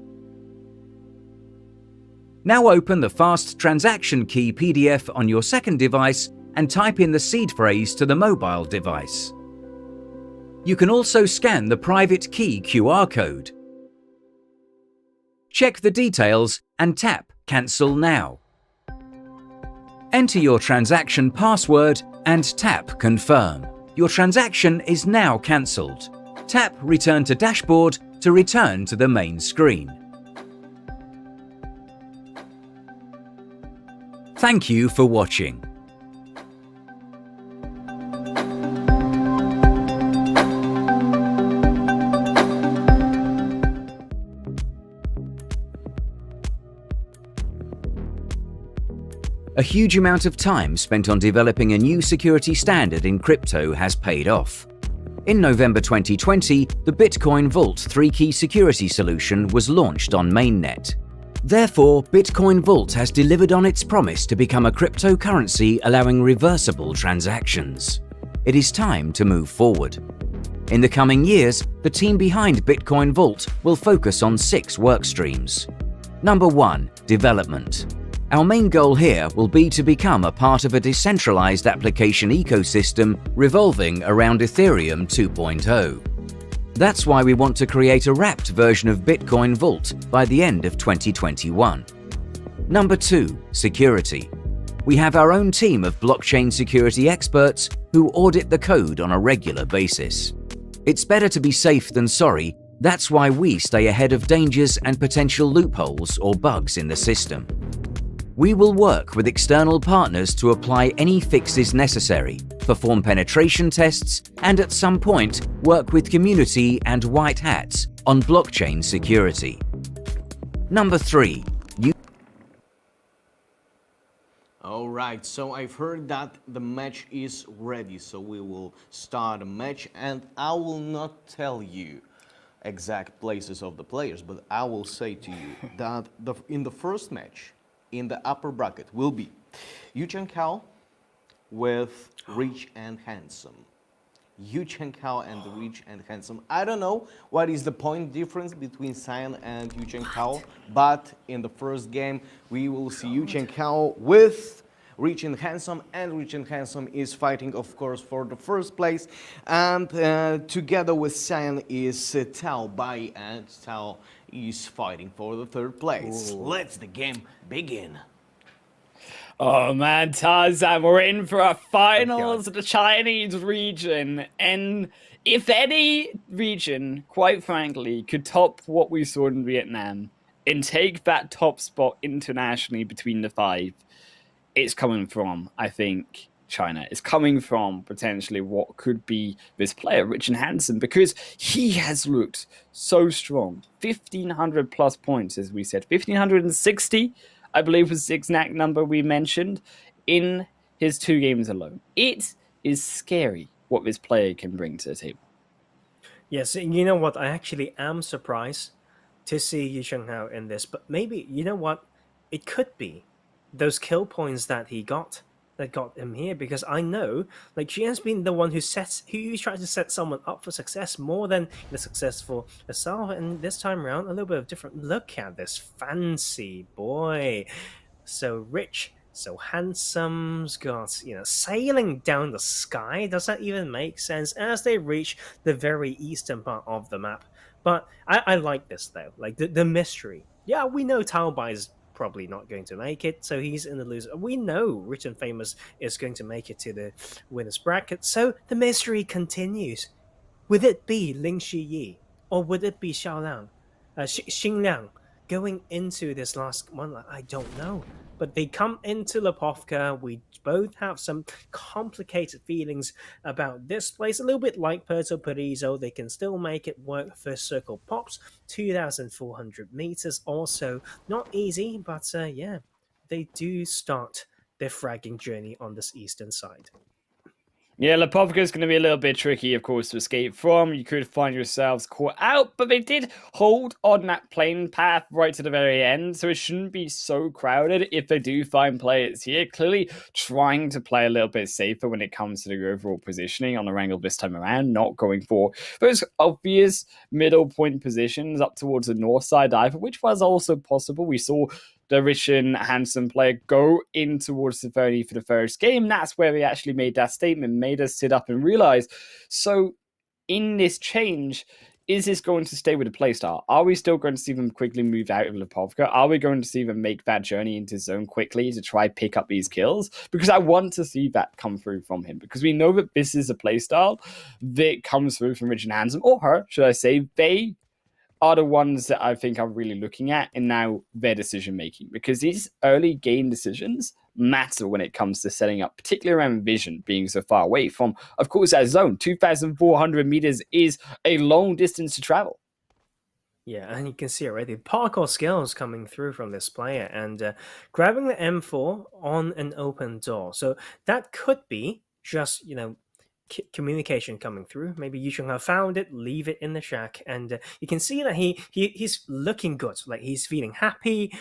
Now open the Fast Transaction Key PDF on your second device and type in the seed phrase to the mobile device. You can also scan the private key QR code. Check the details and tap Cancel Now. Enter your transaction password and tap Confirm. Your transaction is now cancelled. Tap Return to Dashboard to return to the main screen. Thank you for watching. A huge amount of time spent on developing a new security standard in crypto has paid off. In November 2020, the Bitcoin Vault 3-key security solution was launched on mainnet. Therefore, Bitcoin Vault has delivered on its promise to become a cryptocurrency allowing reversible transactions. It is time to move forward. In the coming years, the team behind Bitcoin Vault will focus on 6 work streams. Number 1. Development. Our main goal here will be to become a part of a decentralized application ecosystem revolving around Ethereum 2.0. That's why we want to create a wrapped version of Bitcoin Vault by the end of 2021. Number 2. Security. We have our own team of blockchain security experts who audit the code on a regular basis. It's better to be safe than sorry. That's why we stay ahead of dangers and potential loopholes or bugs in the system. We will work with external partners to apply any fixes necessary, perform penetration tests, and at some point work with community and white hats on blockchain security. Number 3. Alright, so I've heard that the match is ready, so we will start a match, and I will not tell you exact places of the players, but I will say to you that in the first match, in the upper bracket will be Yu Chengkao with Rich and Handsome. Yu Chengkao and Rich and Handsome. I don't know what is the point difference between Cyan and Yu Chengkao, but in the first game we will see Yu Chengkao with Rich and Handsome, and Rich and Handsome is fighting, of course, for the first place, and together with Cyan is Tao Bai, and Tao is fighting for the third place. Ooh. Let's the game begin. Oh man, Tarzan, we're in for our finals of the Chinese region, and if any region, quite frankly, could top what we saw in Vietnam and take that top spot internationally between the 5, it's coming from, I think, China. It's coming from potentially what could be this player, Rich and Handsome, because he has looked so strong. 1,500 plus points, as we said. 1,560, I believe, was the exact number we mentioned in his 2 games alone. It is scary what this player can bring to the table. Yes, and you know what? I actually am surprised to see Yu Chunghao in this, but maybe you know what? It could be those kill points that he got that got him here, because I know like she has been the one who tries to set someone up for success more than the success for herself. And this time around, a little bit of different look at this fancy boy, so rich, so handsome, got, sailing down the sky. Does that even make sense as they reach the very eastern part of the map? But I like this though, like the mystery. Yeah, we know Taobai is probably not going to make it, so he's in the loser. We know Rich and Famous is going to make it to the winners bracket, so the mystery continues. Would it be Ling Shiyi or would it be Xing Liang going into this last one? I don't know. But they come into Lipovka. We both have some complicated feelings about this place. A little bit like Puerto Paraiso. They can still make it work. First circle pops. 2,400 meters. Also not easy, but yeah, they do start their fragging journey on this eastern side. Yeah, Lipovka is going to be a little bit tricky, of course, to escape from. You could find yourselves caught out, but they did hold on that plane path right to the very end, so it shouldn't be so crowded if they do find players here. Clearly trying to play a little bit safer when it comes to the overall positioning on the wrangle this time around, not going for those obvious middle point positions up towards the north side either, which was also possible. We saw the rich and handsome player go in towards the 30 for the first game. That's where they actually made that statement, made us sit up and realize. So in this change, is this going to stay with the playstyle? Are we still going to see them quickly move out of Lipovka? Are we going to see them make that journey into zone quickly to try pick up these kills? Because I want to see that come through from him, because we know that this is a playstyle that comes through from Rich and Handsome, or her, should I say. They are the ones that I think I'm really looking at, and now their decision making, because these early game decisions matter when it comes to setting up, particularly around vision being so far away from, of course, that zone. 2,400 meters is a long distance to travel. Yeah, and you can see already parkour skills coming through from this player, and grabbing the M4 on an open door. So that could be just, communication coming through. Maybe Yu Chunghao found it, leave it in the shack, and you can see that he's looking good. Like he's feeling happy.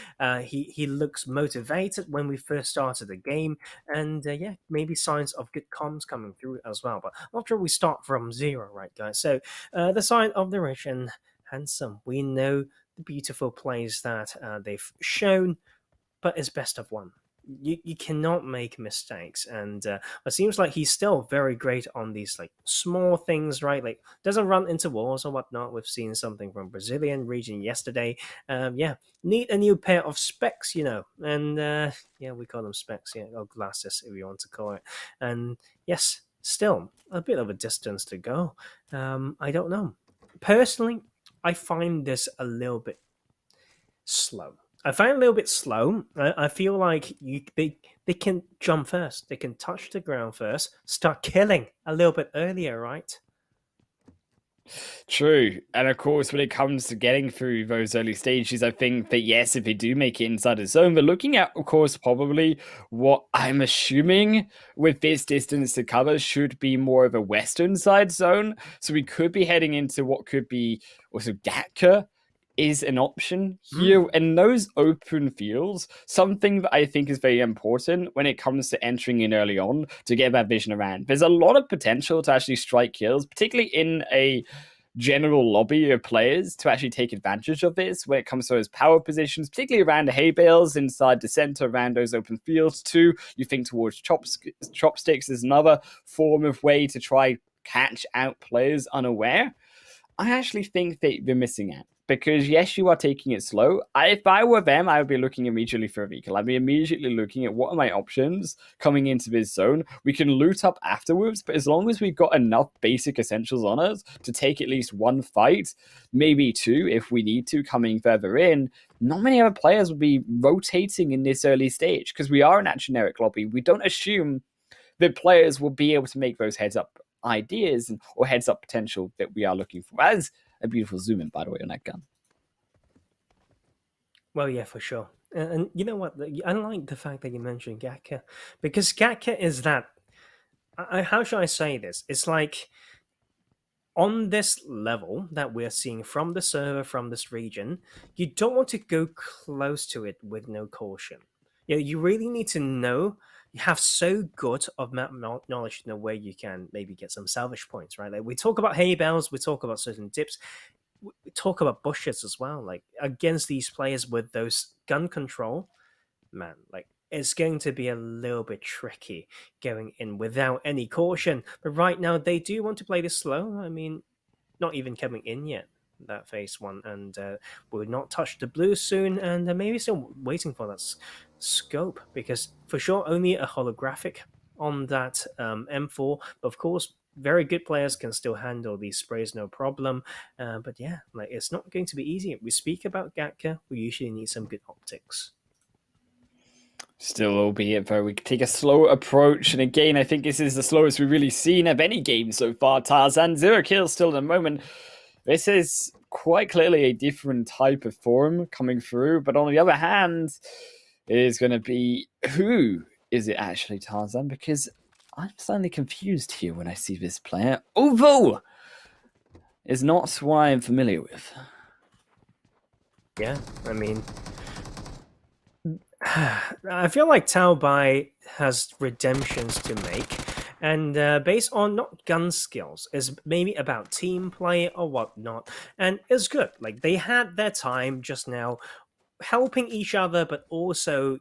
He looks motivated when we first started the game, and yeah, maybe signs of good comms coming through as well. But after we start from zero, right, guys? So the side of the rich and handsome, we know the beautiful plays that they've shown, but it's best of one. You cannot make mistakes, and it seems like he's still very great on these like small things, right? Like doesn't run into walls or whatnot. We've seen something from Brazilian region yesterday. Yeah, need a new pair of specs, and yeah, we call them specs, yeah, or glasses if you want to call it. And yes, still a bit of a distance to go. I don't know. Personally, I find this a little bit slow. I find it a little bit slow. I feel like they can jump first. They can touch the ground first, start killing a little bit earlier, right? True. And of course, when it comes to getting through those early stages, I think that yes, if they do make it inside the zone, they're looking at, of course, probably what I'm assuming with this distance to cover should be more of a western side zone. So we could be heading into what could be also Gatka is an option here. And those open fields, something that I think is very important when it comes to entering in early on to get that vision around. There's a lot of potential to actually strike kills, particularly in a general lobby of players, to actually take advantage of this when it comes to those power positions, particularly around the hay bales inside the center, around those open fields too. You think towards chopsticks is another form of way to try catch out players unaware. I actually think that they're missing out. Because yes, you are taking it slow. If I were them, I would be looking immediately for a vehicle. I'd be immediately looking at what are my options coming into this zone. We can loot up afterwards, but as long as we've got enough basic essentials on us to take at least one fight, maybe two if we need to, coming further in, not many other players will be rotating in this early stage because we are in that generic lobby. We don't assume that players will be able to make those heads up ideas or heads up potential that we are looking for. As a beautiful zoom in, by the way, on that gun. Well, yeah, for sure. And you know what? I like the fact that you mentioned Gatka, because Gatka is that how should I say this? It's like on this level that we're seeing from the server from this region, you don't want to go close to it with no caution. You really need to know. You have so good of map knowledge to know where you can maybe get some salvage points, right? Like we talk about hay bales, we talk about certain dips, we talk about bushes as well. Like against these players with those gun control, man, like it's going to be a little bit tricky going in without any caution. But right now, they do want to play this slow. I mean, not even coming in yet, that phase one, and will not touch the blue soon, and maybe still waiting for that scope, because for sure, only a holographic on that M4. But of course, very good players can still handle these sprays no problem. But yeah, like it's not going to be easy. We speak about Gatka, we usually need some good optics. Still, albeit though, we take a slow approach, and again, I think this is the slowest we've really seen of any game so far. Tarzan, 0 kills still at the moment. This is quite clearly a different type of form coming through, but on the other hand, it is going to be, who is it actually, Tarzan? Because I'm slightly confused here when I see this player. Although, is not what I'm familiar with. Yeah, I mean, I feel like Tao Bai has redemptions to make, and based on not gun skills, is maybe about team play or whatnot, and it's good. Like they had their time just now, helping each other, but also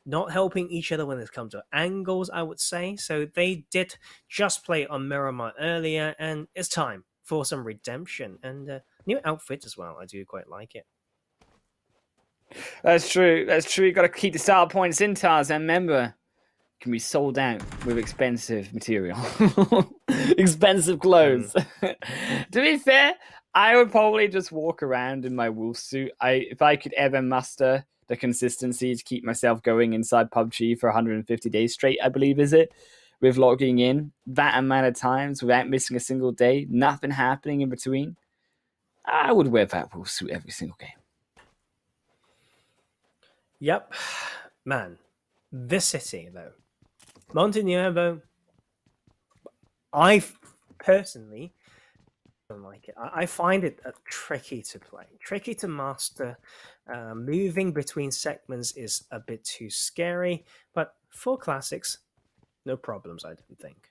not helping each other when it comes to angles. I would say so. They did just play on Miramar earlier, and it's time for some redemption and new outfit as well. I do quite like it. That's true. That's true. You got to keep the style points in, Tarzan. Remember, can be sold out with expensive material, expensive clothes. To be fair, I would probably just walk around in my wolf suit. If I could ever muster the consistency to keep myself going inside PUBG for 150 days straight, I believe is it, with logging in that amount of times without missing a single day, nothing happening in between, I would wear that wolf suit every single game. Yep, man. This city, though, Monte Nuevo, I personally don't like it. I find it tricky to play, tricky to master. Moving between segments is a bit too scary, but for classics, no problems, I don't think.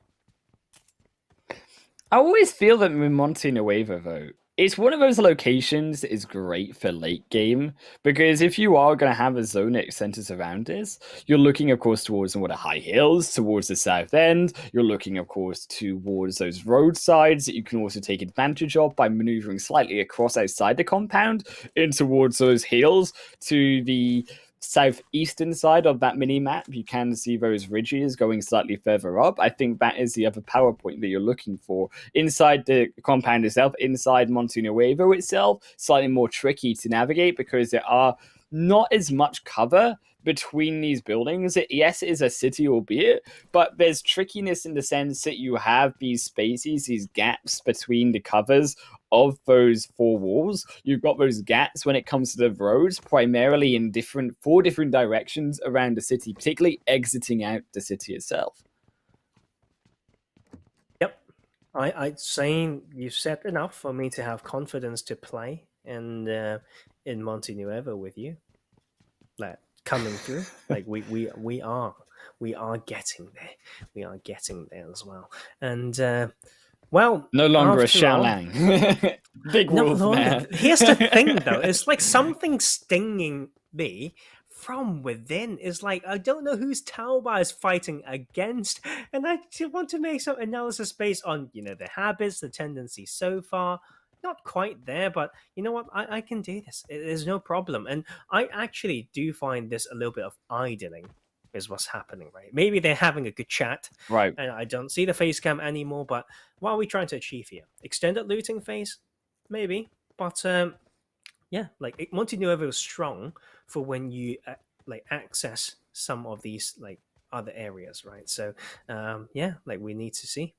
I always feel that Monte Nuevo, though, it's one of those locations that is great for late game, because if you are going to have a zone that centers around this, you're looking, of course, towards some of the high hills, towards the south end. You're looking, of course, towards those roadsides that you can also take advantage of by maneuvering slightly across outside the compound in towards those hills to the southeastern side of that mini map. You can see those ridges going slightly further up. I think that is the other power point that you're looking for. Inside the compound itself, inside Monte Nuevo itself, slightly more tricky to navigate because there are not as much cover between these buildings. Yes, it is a city, albeit, but there's trickiness in the sense that you have these spaces, these gaps between the covers of those four walls. You've got those gaps when it comes to the roads, primarily in four different directions around the city, particularly exiting out the city itself. Yep, I'd say you said enough for me to have confidence to play and in Monte Nuevo with you. Like coming through, like we are getting there. We are getting there as well, and. Well, no longer a Xiaolang. Big wolf man. Here's the thing, though. It's like something stinging me from within. It's like, I don't know who's Taoba is fighting against. And I want to make some analysis based on, the habits, the tendencies so far. Not quite there, but you know what? I can do this. There's no problem. And I actually do find this a little bit of idling. Is what's happening, right? Maybe they're having a good chat, right? And I don't see the face cam anymore. But what are we trying to achieve here? Extended looting phase, maybe. But yeah, like Monte Nuevo is strong for when you access some of these other areas, right? So yeah, we need to see.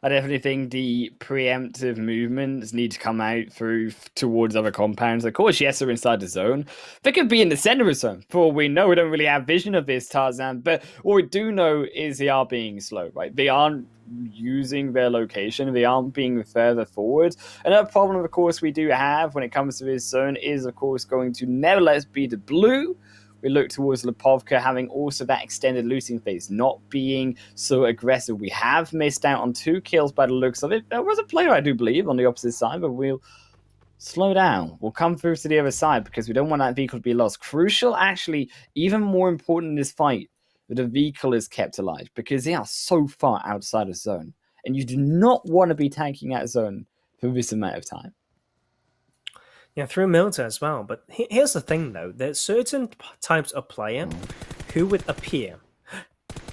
I definitely think the preemptive movements need to come out through towards other compounds. Of course, yes, they're inside the zone. They could be in the center of the zone. For all we know, we don't really have vision of this, Tarzan. But what we do know is they are being slow, right? They aren't using their location. They aren't being further forward. Another problem, of course, we do have when it comes to this zone is, of course, going to nevertheless be the blue. We look towards Lipovka having also that extended looting phase, not being so aggressive. We have missed out on 2 kills by the looks of it. There was a player, I do believe, on the opposite side, but we'll slow down. We'll come through to the other side because we don't want that vehicle to be lost. Crucial, actually, even more important in this fight, that the vehicle is kept alive because they are so far outside of zone. And you do not want to be tanking out zone for this amount of time. Yeah, through Milta as well. But here's the thing, though. There's certain types of player who would appear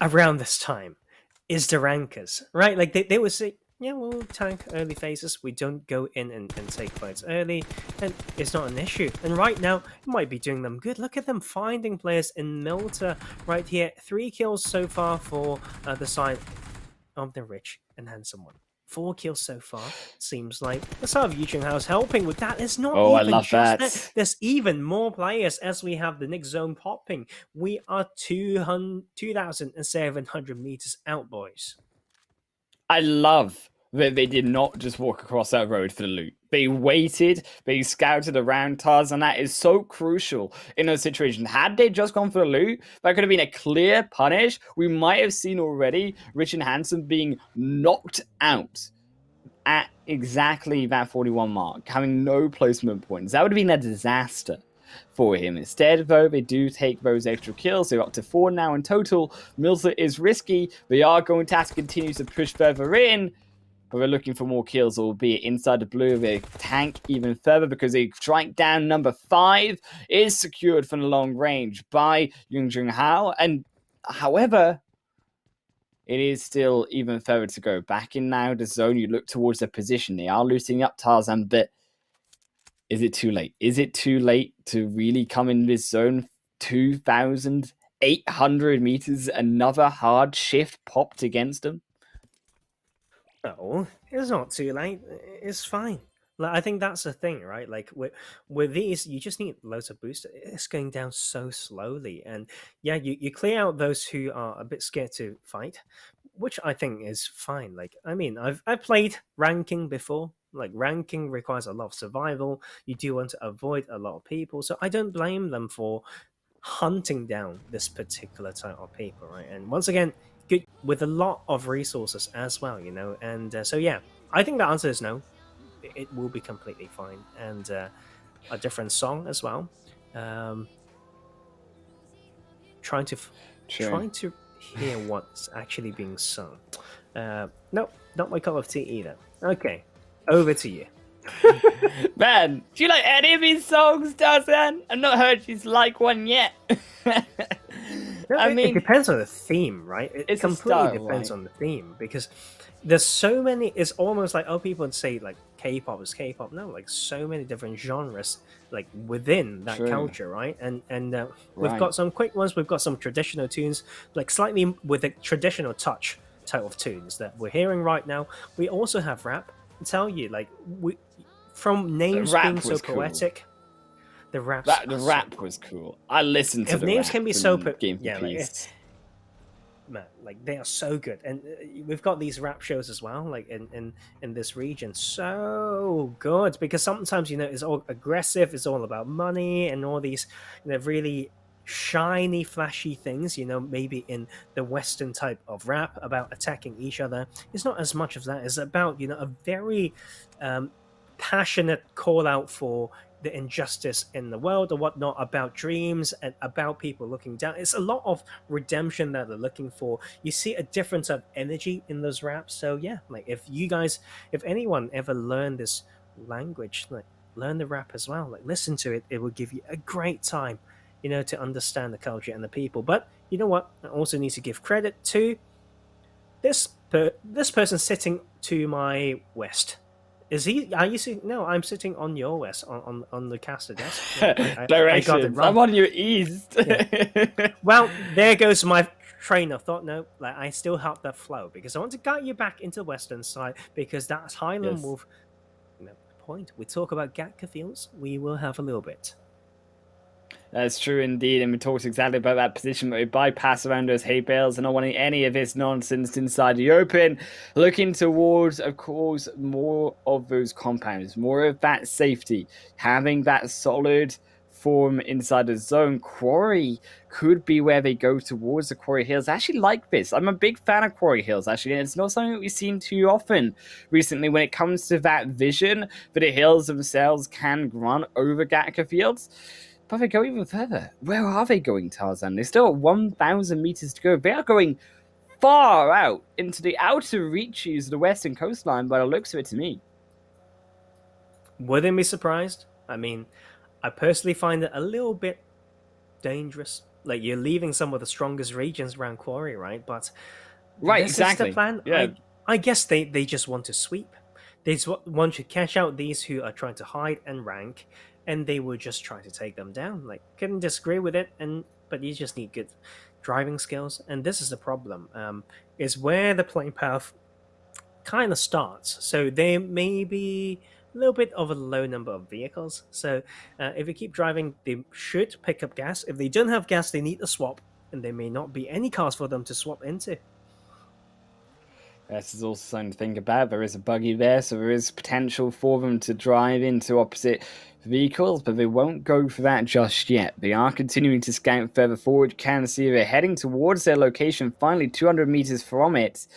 around this time is the rankers, right? Like, they would say, yeah, we'll tank early phases. We don't go in and take fights early, and it's not an issue. And right now, it might be doing them good. Look at them finding players in Milta right here. 3 kills so far for the side of the rich and handsome one. 4 kills so far. Seems like the side of Yu House helping with that. It's not even I love just that. There's even more players as we have the next zone popping. We are 2,700 meters out, boys. I love that they did not just walk across that road for the loot. They waited, they scouted around Tars, and that is so crucial in those situations. Had they just gone for the loot, that could have been a clear punish. We might have seen already Rich and Handsome being knocked out at exactly that 41 mark, having no placement points. That would have been a disaster for him. Instead, though, they do take those extra kills. They're up to 4 now in total. Milza is risky. They are going to have to continue to push further in, but we're looking for more kills, albeit inside the blue. They tank even further because they strike down number 5 is secured from the long range by Yung Hao. And however, it is still even further to go. Back in now the zone, you look towards their position. They are loosening up Tarzan, but is it too late? Is it too late to really come in this zone? 2,800 meters, another hard shift popped against them. No, it's not too late. It's fine. Like, I think that's the thing, right? Like with these, you just need loads of boost. It's going down so slowly, and yeah, you clear out those who are a bit scared to fight, which I think is fine. Like, I mean, I've played ranking before. Like, ranking requires a lot of survival. You do want to avoid a lot of people, so I don't blame them for hunting down this particular type of people, right? And once again, good with a lot of resources as well, you know. And so yeah, I think the answer is no. It will be completely fine. And a different song as well. Trying to hear what's actually being sung. No, not my cup of tea either. Okay, over to you. Man, do you like any of his songs, Tarzan? I've not heard you like one yet. It depends on the theme, right? It completely depends on the theme, because there's so many. It's almost like, people would say like K-pop is K-pop. No, like so many different genres like within that culture, right? And we've got some quick ones. We've got some traditional tunes, like slightly with a traditional touch type of tunes that we're hearing right now. We also have rap. I tell you, like from names being so poetic. The rap was cool. I listened to the names rap can be so man, like they are so good, and we've got these rap shows as well, like in this region, so good, because sometimes, you know, it's all aggressive, it's all about money and all these, you know, really shiny flashy things, you know, maybe in the Western type of rap about attacking each other. It's not as much of that. It's about, you know, a very passionate call out for the injustice in the world or whatnot, about dreams and about people looking down. It's a lot of redemption that they're looking for. You see a difference of energy in those raps. So yeah, like if anyone ever learned this language, like learn the rap as well, like listen to it. It will give you a great time, you know, to understand the culture and the people. But you know what? I also need to give credit to this person sitting to my west. Is he? Are you sitting? No, I'm sitting on your west, on the caster desk. Directions. I'm on your east. Yeah. Well, there goes my train of thought. No, like I still have that flow because I want to guide you back into the western side because that's Highland Yes. Wolf. Point. We talk about Gatka fields, we will have a little bit. That's true indeed, and we talked exactly about that position, but we bypass around those hay bales and not wanting any of this nonsense inside the open. Looking towards, of course, more of those compounds, more of that safety, having that solid form inside the zone. Quarry could be where they go towards the Quarry Hills. I actually like this. I'm a big fan of Quarry Hills, actually, and it's not something that we've seen too often recently when it comes to that vision that the hills themselves can run over Gatka fields. But they go even further. Where are they going, Tarzan? They're still at 1,000 meters to go. They are going far out into the outer reaches of the western coastline by the looks of it to me. Wouldn't be surprised. I mean, I personally find it a little bit dangerous. Like, you're leaving some of the strongest regions around Quarry, right? But Right, this exactly. is the plan. Yeah. I guess they just want to sweep. They just want to catch out these who are trying to hide and rank, and they will just try to take them down. Like, couldn't disagree with it, but you just need good driving skills, and this is the problem. Is where the playing path kind of starts. So there may be a little bit of a low number of vehicles. So if you keep driving, they should pick up gas. If they don't have gas, they need to swap, and there may not be any cars for them to swap into. This is also something to think about. There is a buggy there, so there is potential for them to drive into opposite vehicles, but they won't go for that just yet. They are continuing to scout further forward. You can see they're heading towards their location, finally 200 meters from it.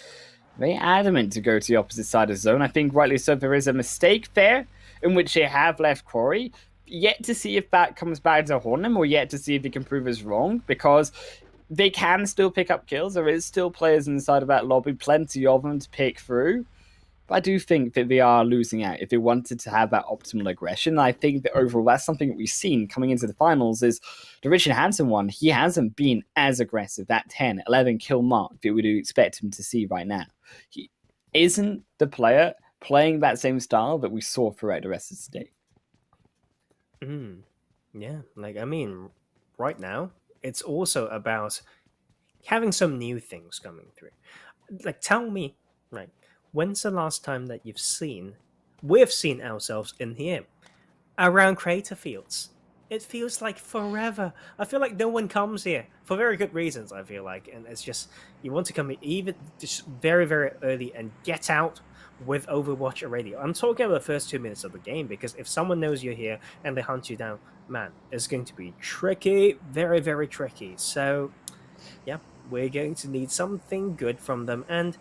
They're adamant to go to the opposite side of the zone. I think rightly so. There is a mistake there in which they have left Quarry. Yet to see if that comes back to haunt them, or yet to see if they can prove us wrong, because they can still pick up kills. There is still players inside of that lobby, plenty of them to pick through. But I do think that they are losing out if they wanted to have that optimal aggression. I think that overall, that's something that we've seen coming into the finals is the Richard Hansen one. He hasn't been as aggressive, that 10, 11 kill mark that we would expect him to see right now. He isn't the player playing that same style that we saw throughout the rest of the day. Yeah, like, I mean, right now, it's also about having some new things coming through. Like, tell me, right, when's the last time that we've seen ourselves in here around crater fields? It feels like forever. I feel like no one comes here for very good reasons, I feel like. And it's just, you want to come in even just very, very early and get out with Overwatch already. I'm talking about the first 2 minutes of the game, because if someone knows you're here and they hunt you down, man, it's going to be tricky, very, very tricky. So, yeah, we're going to need something good from them. And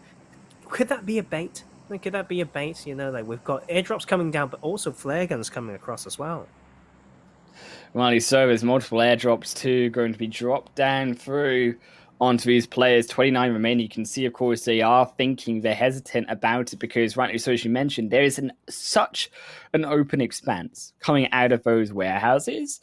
could that be a bait? Like, could that be a bait? You know, like, we've got airdrops coming down, but also flare guns coming across as well. Rightly so, there's multiple airdrops too going to be dropped down through onto these players. 29 remain. You can see, of course, they are thinking, they're hesitant about it because, rightly so, as you mentioned, there is such an open expanse coming out of those warehouses.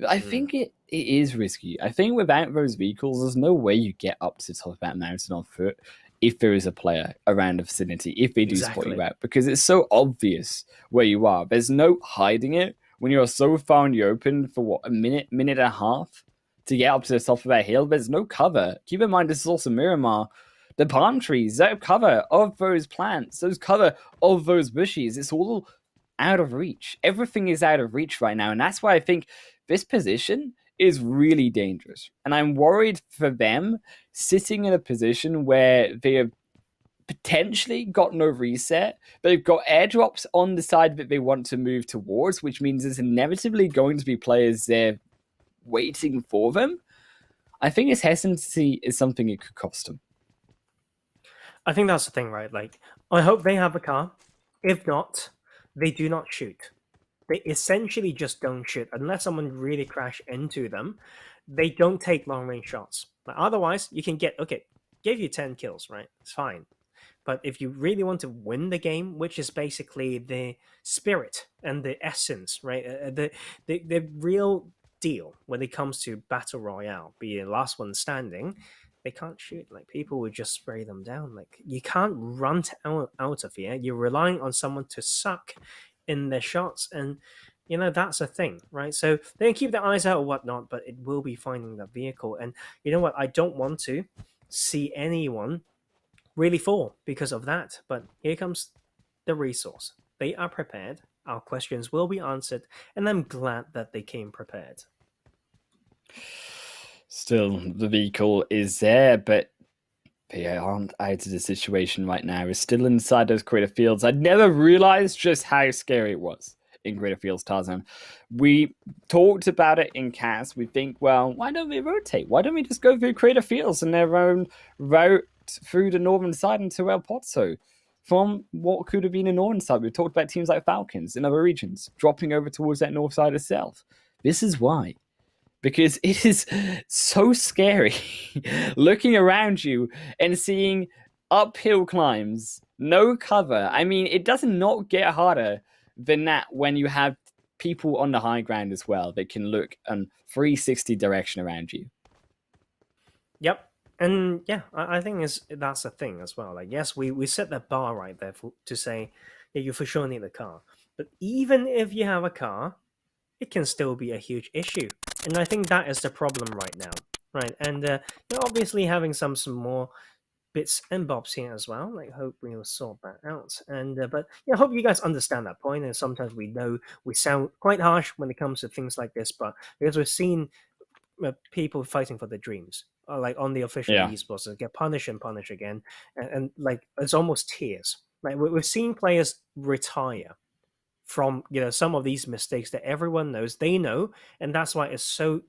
I think it is risky. I think without those vehicles, there's no way you get up to the top of that mountain on foot if there is a player around the vicinity, if they do spot you out, because it's so obvious where you are. There's no hiding it when you're so far in the open for, what, a minute and a half to get up to the top of that hill. There's no cover. Keep in mind, this is also Miramar. The palm trees, that cover of those plants, those cover of those bushes, it's all out of reach. Everything is out of reach right now, and that's why I think this position is really dangerous. And I'm worried for them sitting in a position where they have potentially got no reset. They've got airdrops on the side that they want to move towards, which means there's inevitably going to be players there waiting for them. I think this hesitancy is something it could cost them. I think that's the thing, right? Like, I hope they have a car. If not, they do not shoot. They essentially just don't shoot unless someone really crash into them. They don't take long range shots. Like, otherwise, you can give you 10 kills, right? It's fine. But if you really want to win the game, which is basically the spirit and the essence, right? The real deal when it comes to battle royale, be the last one standing, they can't shoot. Like, people would just spray them down. Like, you can't run out of here. You're relying on someone to suck in their shots, and you know that's a thing, right? So they can keep their eyes out or whatnot, but it will be finding that vehicle. And you know what? I don't want to see anyone really fall because of that. But here comes the resource. They are prepared. Our questions will be answered, and I'm glad that they came prepared. Still, the vehicle is there, but they aren't out of the situation right now. It's still inside those crater fields. I never realized just how scary it was in Greater Fields, Tarzan. We talked about it in CAS. We think, well, why don't we rotate? Why don't we just go through Crater Fields and their own route through the northern side into El Pozo? From what could have been the northern side, we talked about teams like Falcons in other regions, dropping over towards that north side itself. This is why. Because it is so scary looking around you and seeing uphill climbs, no cover. I mean, it does not get harder than that when you have people on the high ground as well that can look in 360 direction around you. Yep. And yeah, I think that's a thing as well. Like, yes, we set the bar right there to say, yeah, you for sure need a car. But even if you have a car, it can still be a huge issue. And I think that is the problem right now, right? And you're obviously having some more bits and bobs here as well. Like, hope we'll sort that out. And but yeah, I hope you guys understand that point. And sometimes we know we sound quite harsh when it comes to things like this, but because we've seen people fighting for their dreams, like on the official esports, and get punished and punished again, and like it's almost tears. Like we've seen players retire from some of these mistakes that everyone knows they know, and that's why it's so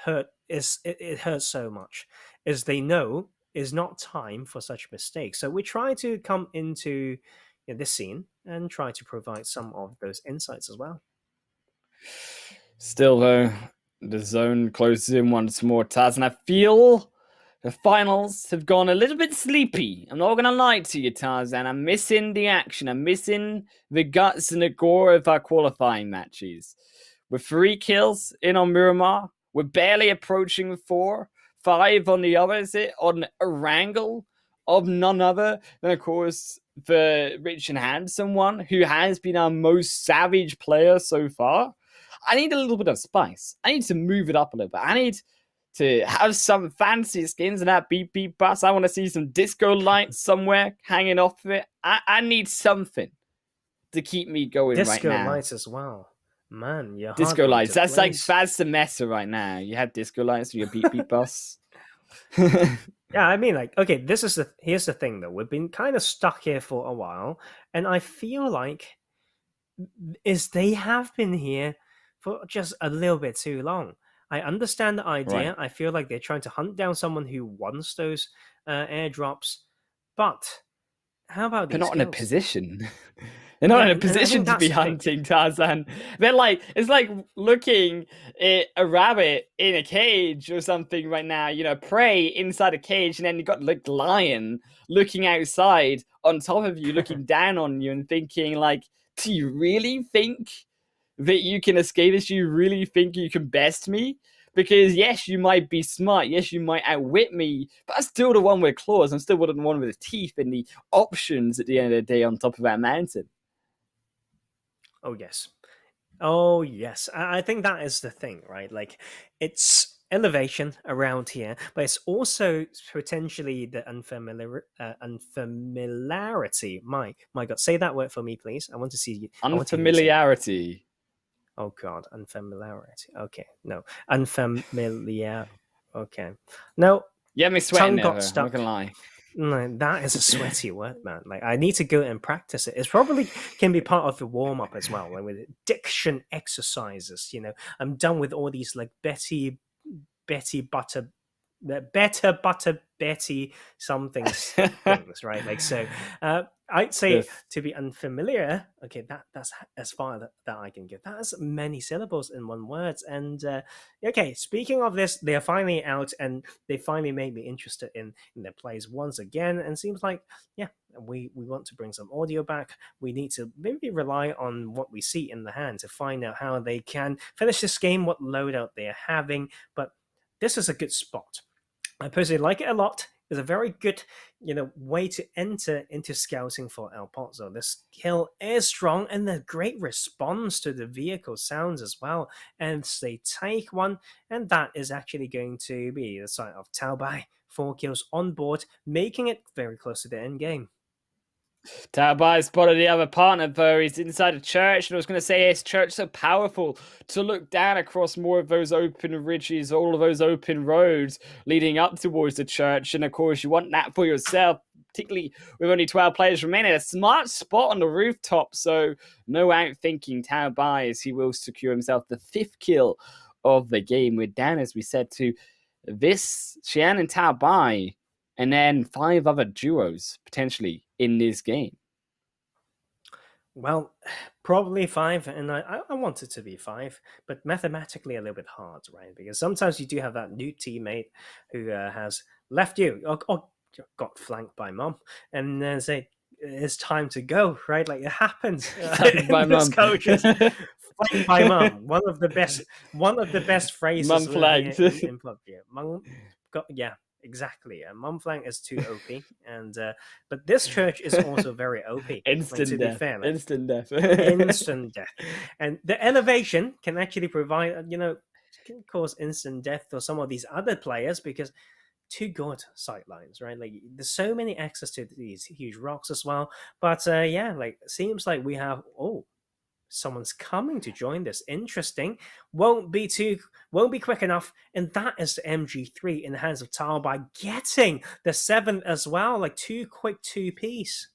it hurts so much, is they know is not time for such mistakes. So we try to come into this scene and try to provide some of those insights as well. Still though, the zone closes in once more, Taz, and I feel the finals have gone a little bit sleepy. I'm not going to lie to you, Tarzan. I'm missing the action. I'm missing the guts and the gore of our qualifying matches. With 3 kills in on Miramar, we're barely approaching 4. 5 on the others, on a wrangle of none other than, of course, the Rich and Handsome one, who has been our most savage player so far. I need a little bit of spice. I need to move it up a little bit. I need to have some fancy skins in that beep beep bus. I want to see some disco lights somewhere hanging off of it. I need something to keep me going right now. Disco lights as well. Man, you're disco lights. That's the meta right now. You have disco lights for your beep beep bus. Yeah, I mean, like, okay, here's the thing though. We've been kind of stuck here for a while, and I feel like they have been here for just a little bit too long. I understand the idea. Right. I feel like they're trying to hunt down someone who wants those airdrops, but how about they're not in a position? They're not in a position to be hunting Tarzan. They're like, it's like looking at a rabbit in a cage or something right now, prey inside a cage, and then you got like lion looking outside on top of you, looking down on you and thinking like, do you really think that you can escape this? You really think you can best me? Because yes, you might be smart. Yes, you might outwit me, but I'm still the one with claws. I'm still the one with the teeth and the options at the end of the day on top of that mountain. Oh, yes. Oh, yes. I think that is the thing, right? Like, it's elevation around here, but it's also potentially the unfamiliarity. My God, say that word for me, please. I want to see you. Unfamiliarity. Oh God, unfamiliarity. Okay, no, unfamiliar. Okay, no. Yeah, me sweating. Tongue got stuck. I'm not gonna lie. No, that is a sweaty word, man. Like, I need to go and practice it. It's probably can be part of the warm up as well, like with diction exercises. I'm done with all these like Betty Butter Betty something things, right? Like, so I'd say to be unfamiliar. Okay, that's as far that I can give. That's many syllables in one word. And okay, speaking of this, they're finally out, and they finally made me interested in their plays once again. And seems like, yeah, we want to bring some audio back. We need to maybe rely on what we see in the hand to find out how they can finish this game, what loadout they're having. But this is a good spot. I personally like it a lot. It's a very good, way to enter into scouting for El Pozo. This kill is strong, and the great response to the vehicle sounds as well. And they take one, and that is actually going to be the site of Taobei 4 kills on board, making it very close to the end game. Tabai spotted the other partner though. He's inside a church, and I was going to say, is church so powerful to look down across more of those open ridges, all of those open roads leading up towards the church, and of course you want that for yourself, particularly with only 12 players remaining. A smart spot on the rooftop, so no outthinking Tabai as he will secure himself the 5th kill of the game. We're down, as we said, to this Xian and Tabai, and then 5 other duos potentially in this game. Well, probably 5, and I want it to be 5, but mathematically a little bit hard, right? Because sometimes you do have that new teammate who has left you or got flanked by mom, and then say it's time to go, right? Like it happens. By mum. Coaches, flanked by mum. One of the best phrases. Mum flanked. in PUBG. Mum, yeah. Exactly. Mum flank is too OP, and but this church is also very OP. Instant death. Instant death. Instant death, and the elevation can actually provide, can cause instant death for some of these other players because too good sightlines, right? Like there's so many access to these huge rocks as well. But seems like we have someone's coming to join this. Interesting. Won't be quick enough. And that is the MG3 in the hands of Tao by getting the 7th as well. Like 2 quick 2-piece.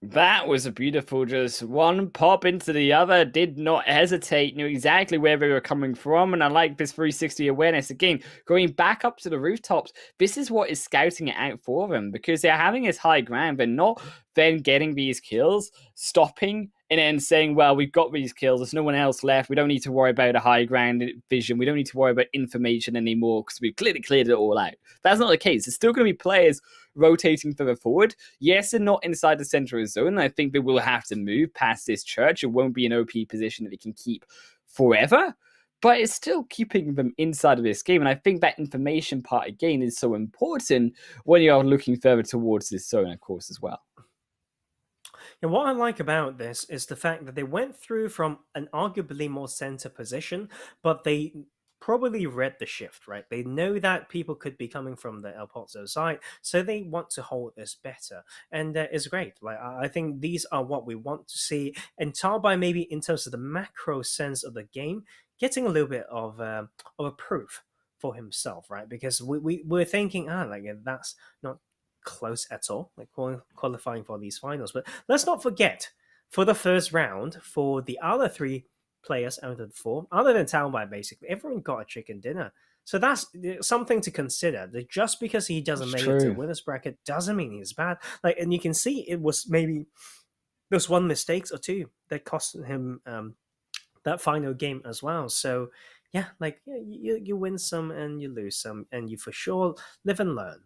That was a beautiful, just one pop into the other, did not hesitate, knew exactly where they were coming from, and I like this 360 awareness. Again, going back up to the rooftops, this is what is scouting it out for them, because they're having this high ground, they're not then getting these kills, stopping, and then saying, well, we've got these kills, there's no one else left, we don't need to worry about a high ground vision, we don't need to worry about information anymore, because we've clearly cleared it all out. That's not the case. There's still going to be players rotating further forward. Yes, they're not inside the center of the zone. I think they will have to move past this church. It won't be an OP position that they can keep forever, but it's still keeping them inside of this game. And I think that information part, again, is so important when you're looking further towards this zone, of course, as well. And what I like about this is the fact that they went through from an arguably more center position, but they probably read the shift, right? They know that people could be coming from the El Pozo side, so they want to hold this better, and it's great. Like I think these are what we want to see, and Tarby maybe in terms of the macro sense of the game, getting a little bit of a proof for himself, right? Because we're thinking, that's not close at all, like qualifying for these finals. But let's not forget, for the first round, for the other 3 players out of the 4, other than Talby, basically, everyone got a chicken dinner. So that's something to consider. That just because he doesn't make it to the winner's bracket doesn't mean he's bad. Like, and you can see it was maybe there's 1 mistake or 2 that cost him that final game as well. So yeah, you win some and you lose some, and you for sure live and learn.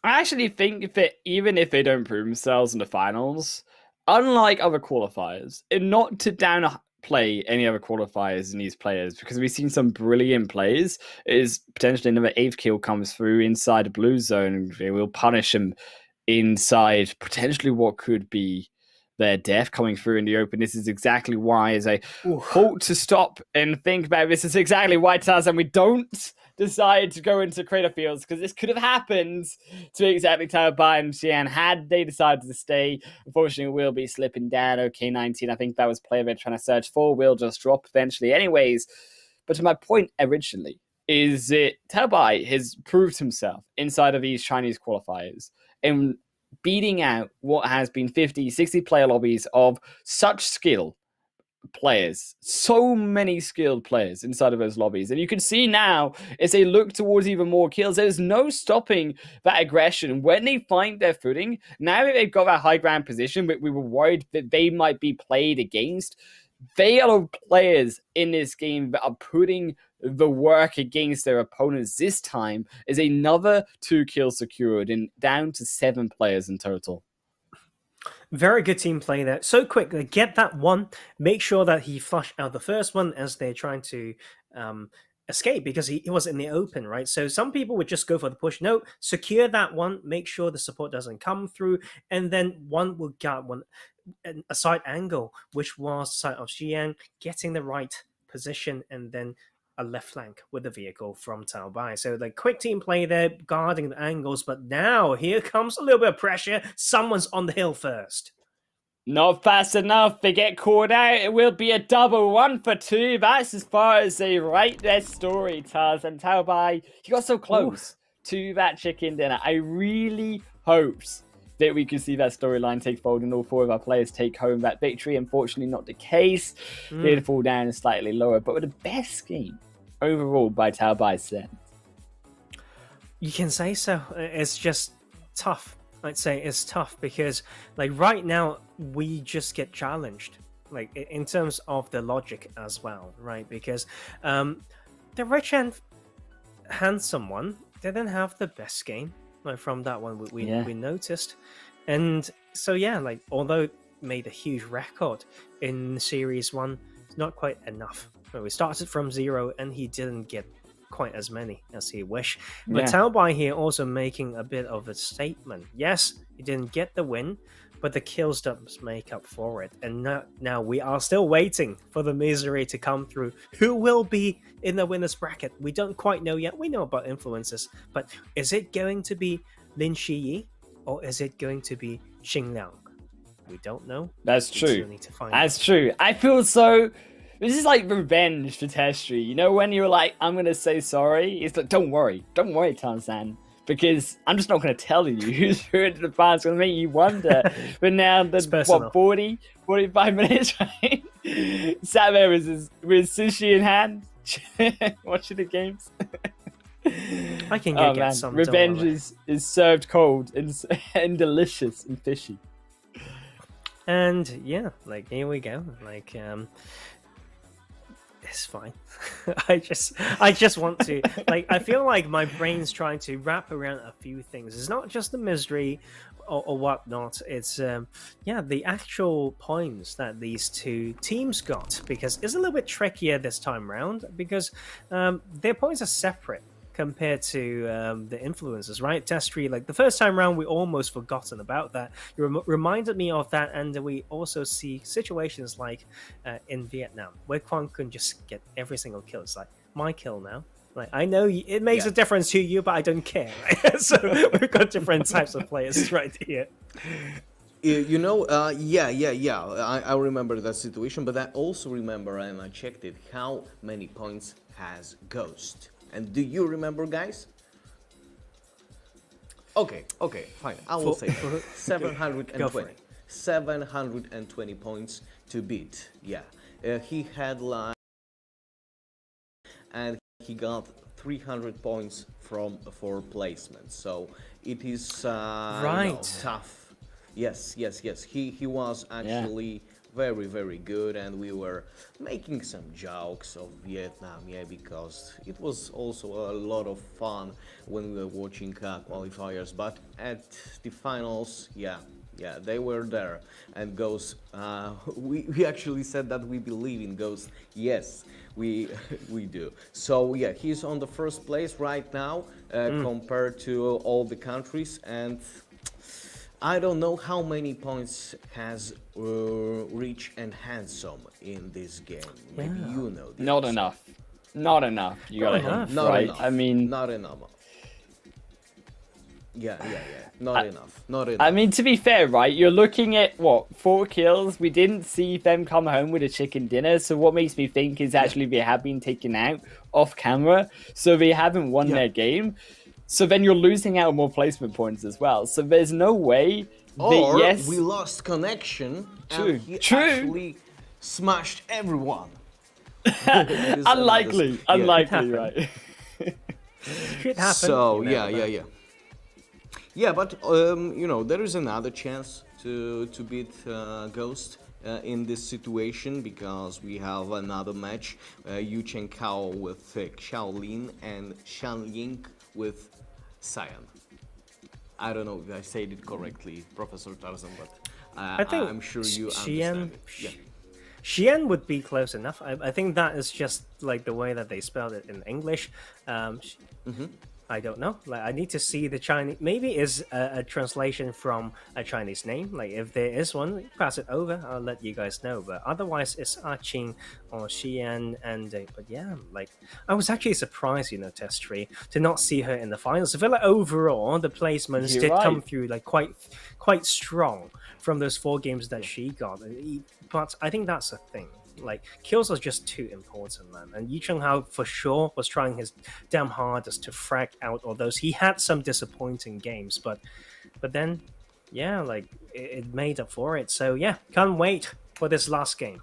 I actually think that even if they don't prove themselves in the finals, unlike other qualifiers, and not to downplay any other qualifiers in these players, because we've seen some brilliant plays, is potentially another 8th kill comes through inside the blue zone. They will punish them inside potentially what could be their death coming through in the open. This is exactly why, as I halt to stop and think about this, is exactly why, Tarzan, we don't decide to go into crater fields, because this could have happened to exactly Taobai and Xian had they decided to stay. Unfortunately, we'll be slipping down. Okay, 19, I think that was player they're trying to search for. We'll just drop eventually anyways. But to my point originally, is that Taobai has proved himself inside of these Chinese qualifiers and beating out what has been 50, 60 player lobbies of such skill players, so many skilled players inside of those lobbies. And you can see now, as they look towards even more kills, there's no stopping that aggression. When they find their footing, now that they've got that high ground position, we were worried that they might be played against. They are players in this game that are putting the work against their opponents. This time is another 2 kills secured and down to 7 players in total. Very good team play there. So quick, get that 1. Make sure that he flushed out the first one as they're trying to escape, because he was in the open, right? So some people would just go for the push. No, secure that 1. Make sure the support doesn't come through, and then 1 will get a side angle, which was the side of Xian getting the right position and then a left flank with the vehicle from Tao Bai. So the quick team play there, guarding the angles, but now here comes a little bit of pressure. Someone's on the hill first. Not fast enough. They get caught out. It will be a double 1 for 2. That's as far as they write their story, Taz. And Tao Bai, he got so close to that chicken dinner. I really hoped that we could see that storyline take fold and all 4 of our players take home that victory. Unfortunately, not the case. They did fall down slightly lower, but with the best game overall by Tao Bai Sen. You can say so. It's just tough. I'd say it's tough because, like, right now we just get challenged, like in terms of the logic as well, right? Because the rich and handsome one didn't have the best game. Like from that one, we noticed, and so yeah, like although it made a huge record in Series 1, it's not quite enough. We started from 0, and he didn't get quite as many as he wished. But Tao Bai here also making a bit of a statement. Yes, he didn't get the win, but the kills does make up for it. And now we are still waiting for the misery to come through. Who will be in the winner's bracket? We don't quite know yet. We know about influencers, but is it going to be Lin Shiyi or is it going to be Xing Liang? We don't know. That's We true. still need to find That's out. true. I feel so... This is like revenge for Testry. You know when you're like, I'm going to say sorry? It's like, don't worry, Tan-san. Because I'm just not going to tell you who's through into the final. It's going to make you wonder. But now, what, 40, 45 minutes, right? Sat there with sushi in hand, watching the games. I can get some. Revenge is served cold and delicious and fishy. And yeah, like here we go. Like it's fine. I just want to like I feel like my brain's trying to wrap around a few things. It's not just the misery or whatnot. It's the actual points that these 2 teams got, because it's a little bit trickier this time round because their points are separate compared to the influencers, right? Testry, like the first time round, we almost forgotten about that. You reminded me of that, and we also see situations like in Vietnam, where Quan Kun just get every single kill. It's like, my kill now. Like, I know it makes a difference to you, but I don't care. Right? So we've got different types of players right here. You know, I remember that situation, but I also remember, and I checked it, how many points has Ghost. And do you remember, guys? Okay, fine. I will say 720. 720 points to beat. Yeah, he had like, and he got 300 points for placement. So it is tough. Yes. He was actually very good, and we were making some jokes of Vietnam, because it was also a lot of fun when we were watching qualifiers, but at the finals, they were there. And Ghost, we actually said that we believe in Ghost. Yes, we do. So yeah, he's on the first place right now compared to all the countries, and I don't know how many points has Rich and Handsome in this game. Maybe you know. Not enough. You got it right. Enough. I mean, not enough. Yeah. Not enough. I mean, to be fair, right? You're looking at 4 kills. We didn't see them come home with a chicken dinner. So what makes me think is actually they have been taken out off camera, so they haven't won their game. So then you're losing out on more placement points as well. So there's no way that, we lost connection. True. And he actually smashed everyone. Unlikely, right? Shit happens. So yeah. But there is another chance to beat Ghost in this situation, because we have another match. Yu Chen Kao with Xiaolin and Shan Ying with Cyan. I don't know if I said it correctly, Professor Tarzan, but I think I'm sure you understand it. Xian would be close enough. I think that is just like the way that they spelled it in English. I don't know. Like, I need to see the Chinese. Maybe it's a translation from a Chinese name. Like, if there is one, pass it over. I'll let you guys know. But otherwise, it's Qing or Xian. And but yeah, like I was actually surprised, Test Tree, to not see her in the finals. I feel like overall the placements You're did come right. through like quite strong from those 4 games that she got. But I think that's the thing. Like, kills are just too important, man. And Yu Chunghao for sure was trying his damn hardest to frag out all those. He had some disappointing games, but then, yeah, like it made up for it. So yeah, can't wait for this last game.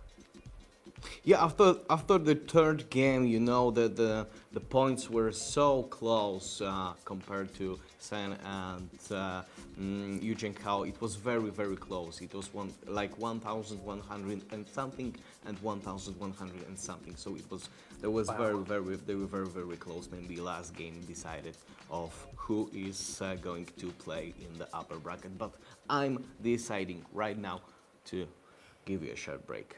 Yeah, after the third game, the points were so close compared to Sen and Yu Zhenghao. It was very, very close. It was 1,100 and something and 1,100 and something. So they were very, very close. Then the last game decided of who is going to play in the upper bracket. But I'm deciding right now to give you a short break.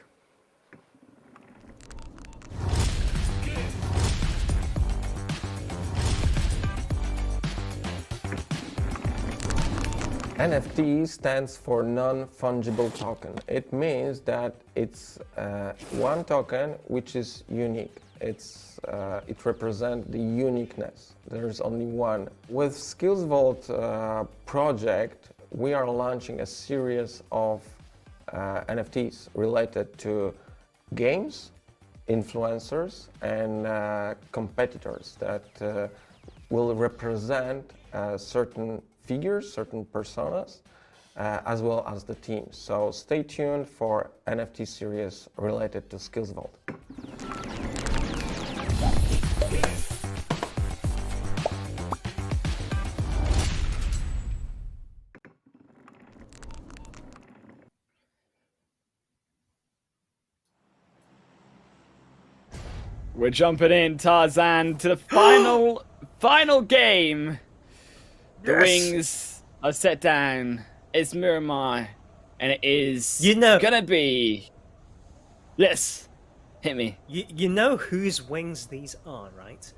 NFT stands for non-fungible token. It means that it's one token which is unique. It represents the uniqueness. There's only one. With SkillzVault project, we are launching a series of NFTs related to games, influencers, and competitors that will represent certain figures, certain personas, as well as the teams. So stay tuned for NFT series related to SkillzVault. We're jumping in, Tarzan, to the final game. The wings are set down. It's Miramar, and it is gonna be. Yes, hit me. You know whose wings these are, right?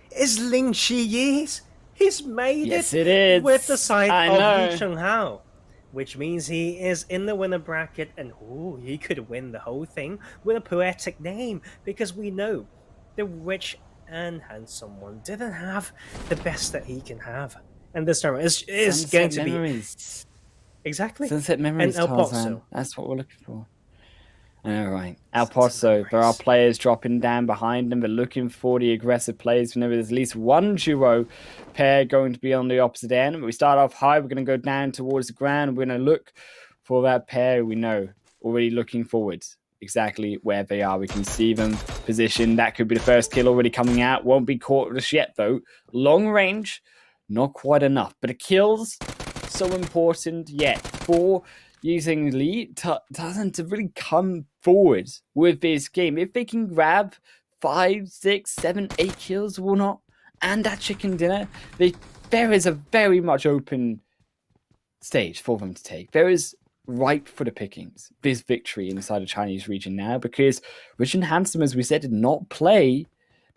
It's Ling Shiyi's. He's made it is. with the side of know. Yu Chunghao, which means he is in the winner bracket, and he could win the whole thing with a poetic name, because we know the rich and handsome one didn't have the best that he can have. And this time is going to memories. be exactly Sunset Memories, and El Tarzan. Pozo. That's what we're looking for. All right, El Pozo. There are players dropping down behind them. They're looking for the aggressive players. We know there's at least one duo pair going to be on the opposite end. But we start off high. We're going to go down towards the ground. We're going to look for that pair. We know already looking forwards exactly where they are. We can see them positioned. That could be the first kill already coming out. Won't be caught just yet though. Long range. Not quite enough, but the kills so important yet for using Lee Tarzan to really come forward with this game. If they can grab 5, 6, 7, 8 kills or not, and that chicken dinner, there is a very much open stage for them to take. There is ripe for the pickings, this victory inside the Chinese region now, because Rich and Handsome, as we said, did not play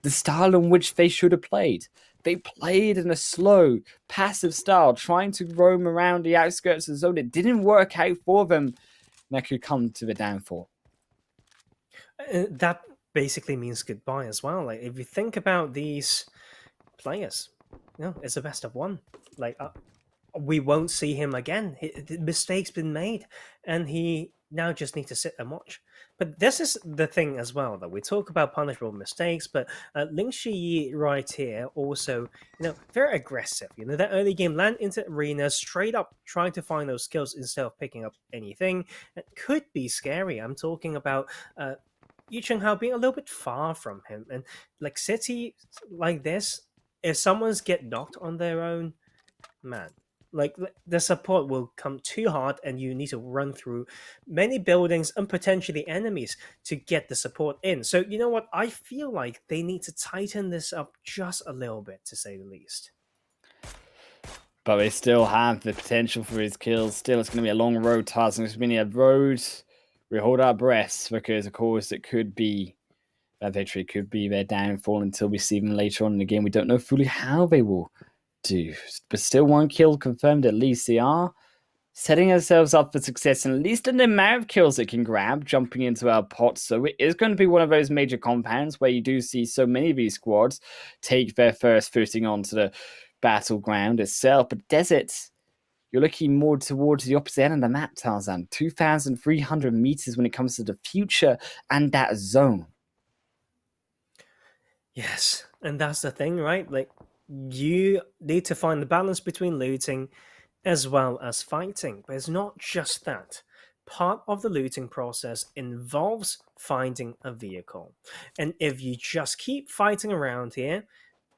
the style in which they should have played. They played in a slow, passive style, trying to roam around the outskirts of the zone. It didn't work out for them. That could come to the downfall. That basically means goodbye as well. Like, if you think about these players, it's the best of one. Like, we won't see him again. The mistake's been made, and he now just needs to sit and watch. But this is the thing as well, that we talk about punishable mistakes, but Ling Shiyi right here also, very aggressive. That early game, land into arena, straight up trying to find those skills instead of picking up anything. It could be scary. I'm talking about Yu Chunghao being a little bit far from him. And like city like this, if someone's get knocked on their own, man, like the support will come too hard, and you need to run through many buildings and potentially enemies to get the support in. So you know what? I feel like they need to tighten this up just a little bit, to say the least. But they still have the potential for his kills. Still, it's going to be a long road, Tarzan. It's going to be a road. We hold our breaths because, of course, it could be that victory could be their downfall until we see them later on in the game. We don't know fully how they will do. But still 1 kill confirmed at least. They are setting ourselves up for success, and at least in the amount of kills it can grab, jumping into our pot. So it is going to be one of those major compounds where you do see so many of these squads take their first footing onto the battleground itself. But deserts, you're looking more towards the opposite end of the map, Tarzan. 2,300 meters when it comes to the future and that zone. Yes, and that's the thing, right? Like, you need to find the balance between looting as well as fighting. But it's not just that. Part of the looting process involves finding a vehicle. And if you just keep fighting around here,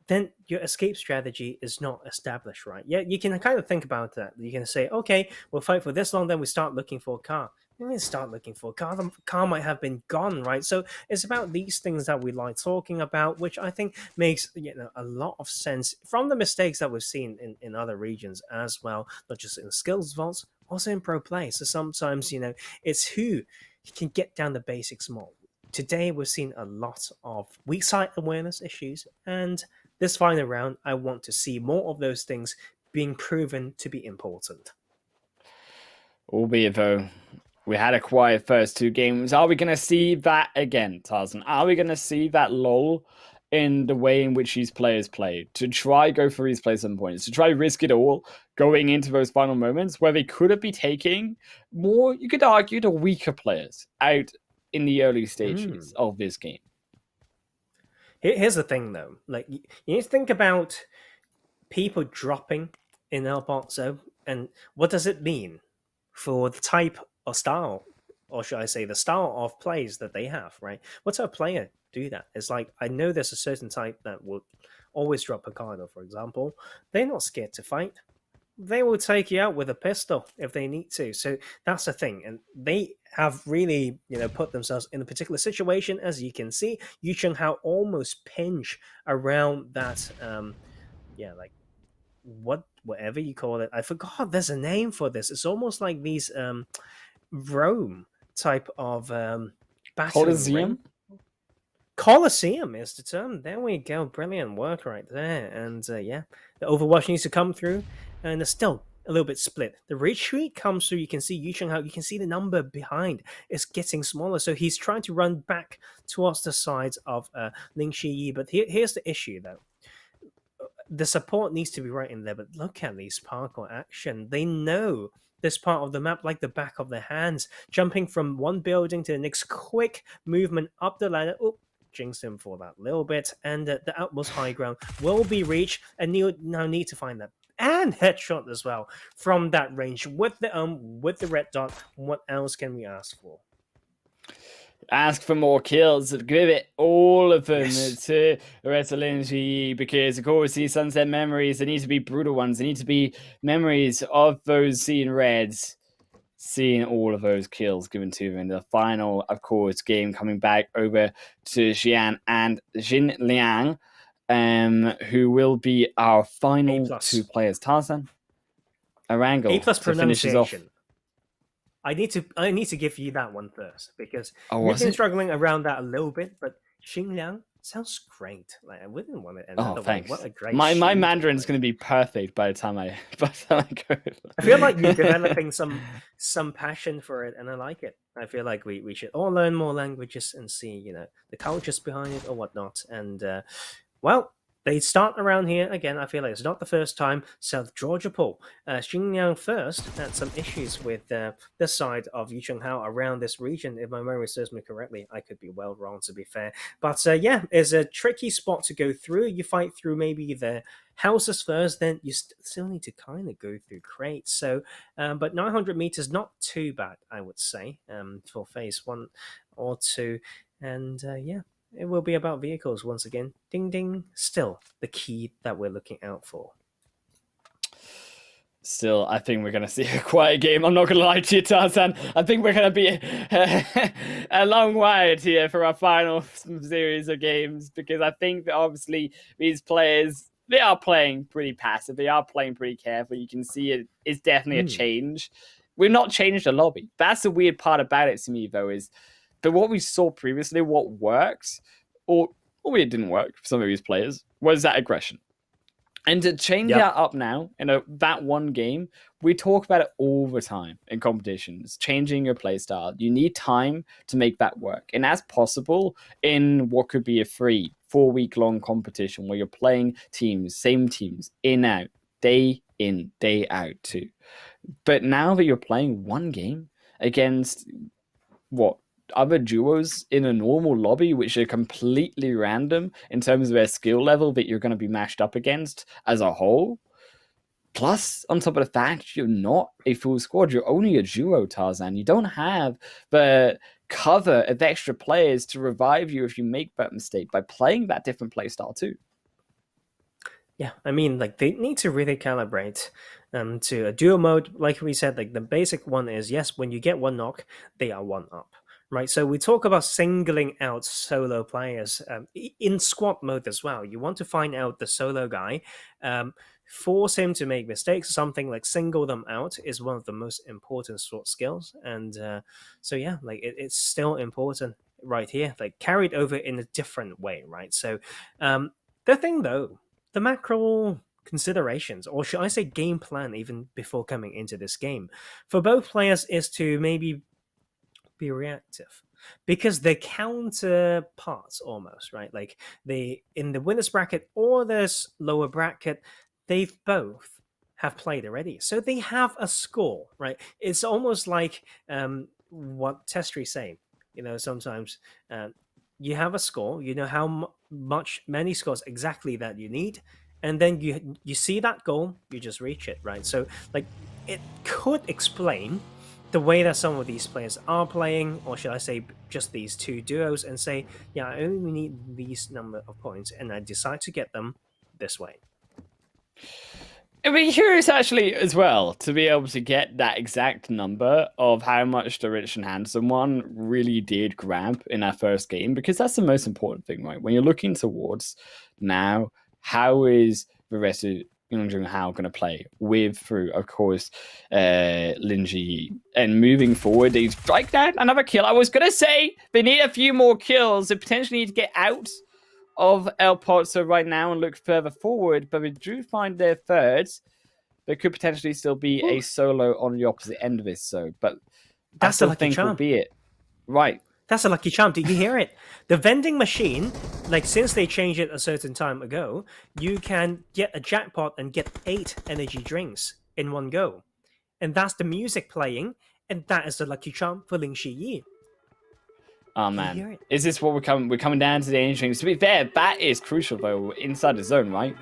then your escape strategy is not established, right? Yeah, you can kind of think about that. You can say, okay, we'll fight for this long, then we start looking for a car. When we start looking for a car, the car might have been gone, right? So it's about these things that we like talking about, which I think makes a lot of sense from the mistakes that we've seen in other regions as well, not just in skills vaults, also in pro play. So sometimes, it's who can get down the basics more. Today, we've seen a lot of weak side awareness issues, and this final round, I want to see more of those things being proven to be important. Albeit, though, we had a quiet first 2 games. Are we going to see that again, Tarzan? Are we going to see that lull in the way in which these players play? To try go for these plays some points, to try risk it all going into those final moments where they could have been taking more, you could argue, the weaker players out in the early stages of this game. Here's the thing, though. Like, you need to think about people dropping in our bot zone, and what does it mean for the type or style, or should I say the style of plays that they have, right? What's a player do that? It's like, I know there's a certain type that will always drop Picardo, for example. They're not scared to fight. They will take you out with a pistol if they need to. So that's the thing. And they have really, put themselves in a particular situation. As you can see, Yu Cheng-hao almost pinch around that, like, whatever you call it. I forgot there's a name for this. It's almost like these Rome type of Colosseum? Colosseum is the term. There we go. Brilliant work right there. And the Overwatch needs to come through. And it's still a little bit split. The retreat comes through. You can see Yu Cheng-hao. You can see the number behind is getting smaller. So he's trying to run back towards the sides of Ling Shiyi. But here's the issue, though. The support needs to be right in there. But look at these parkour action. They know this part of the map like the back of their hands. Jumping from one building to the next. Quick movement up the ladder. Oh, jinxed him for that little bit. And the outmost high ground will be reached. And you now need to find that. And headshot as well from that range with the red dot. What else can we ask for? Ask for more kills. Give it all of them to Resolinji, because of course these sunset memories, they need to be brutal ones. They need to be memories of those seeing reds, seeing all of those kills given to them in the final, of course, game coming back over to Xian and Jin Liang. Who will be our final 2 players? Tarzan, Arango. A+ pronunciation. I need to give you that one first, because you've been struggling around that a little bit, but Xin Liang sounds great. Like, I wouldn't want it another way. Thanks. What a great my Mandarin's going to be perfect by the time I go. I feel like you're developing some passion for it, and I like it. I feel like we should all learn more languages and see, the cultures behind it or whatnot. And well, they start around here again. I feel like it's not the first time. South Georgia Pool. Xinjiang first had some issues with this side of Yu Cheng-hao around this region. If my memory serves me correctly, I could be well wrong, to be fair. But it's a tricky spot to go through. You fight through maybe the houses first, then you still need to kind of go through crates. So, but 900 meters, not too bad, I would say, for phase 1 or 2. And it will be about vehicles once again. Ding ding. Still the key that we're looking out for. Still, I think we're going to see a quiet game. I'm not going to lie to you, Tarzan. I think we're going to be a long wait here for our final series of games, because I think that obviously these players, they are playing pretty passive. They are playing pretty careful. You can see it's definitely a change. We've not changed the lobby. That's the weird part about it to me, though, is but what we saw previously, what worked, or it didn't work for some of these players, was that aggression. And to change Yep. that up now, that one game, we talk about it all the time in competitions, changing your playstyle. You need time to make that work. And that's possible in what could be a 3-4 week long competition where you're playing teams, same teams, in, out, day in, day out too. But now that you're playing one game against other duos in a normal lobby, which are completely random in terms of their skill level that you're going to be matched up against as a whole. Plus, on top of the fact, you're not a full squad. You're only a duo, Tarzan. You don't have the cover of extra players to revive you if you make that mistake by playing that different playstyle too. Yeah, I mean, like, they need to really calibrate to a duo mode. Like we said, like, the basic one is, yes, when you get one knock, they are one up. Right, so we talk about singling out solo players in squad mode as well. You want to find out the solo guy, force him to make mistakes. Something like single them out is one of the most important sort skills. And so yeah, like it's still important right here, like carried over in a different way, right? So the thing though, the macro considerations, or should I say game plan, even before coming into this game, for both players is to maybe be reactive, because they're counterparts almost, right? Like they in the winners bracket or this lower bracket, they've both have played already, so they have a score, right? It's almost like what Testry say, sometimes you have a score, you know how many scores exactly that you need, and then you see that goal, you just reach it, right? So like it could explain the way that some of these players are playing, or should I say just these two duos, and say, yeah, I only need these number of points, and I decide to get them this way. It'd be curious actually as well to be able to get that exact number of how much the Rich and Handsome one really did grab in our first game, because that's the most important thing, right? When you're looking towards now, how is the rest of How going to play through, of course, Lin Ji, and moving forward, they strike down another kill. I was going to say they need a few more kills. They potentially need to get out of El Pozo right now and look further forward, but we do find their third. There could potentially still be a solo on the opposite end of this, but that's I a lucky charm. Will be it. Right. That's a lucky charm. Did you hear it? The vending machine, like since they changed it a certain time ago, you can get a jackpot and get 8 energy drinks in one go. And that's the music playing, and that is the lucky charm for Ling Shiyi. Oh man, is this what we're coming down to the energy drinks? To be fair, that is crucial though inside the zone, right?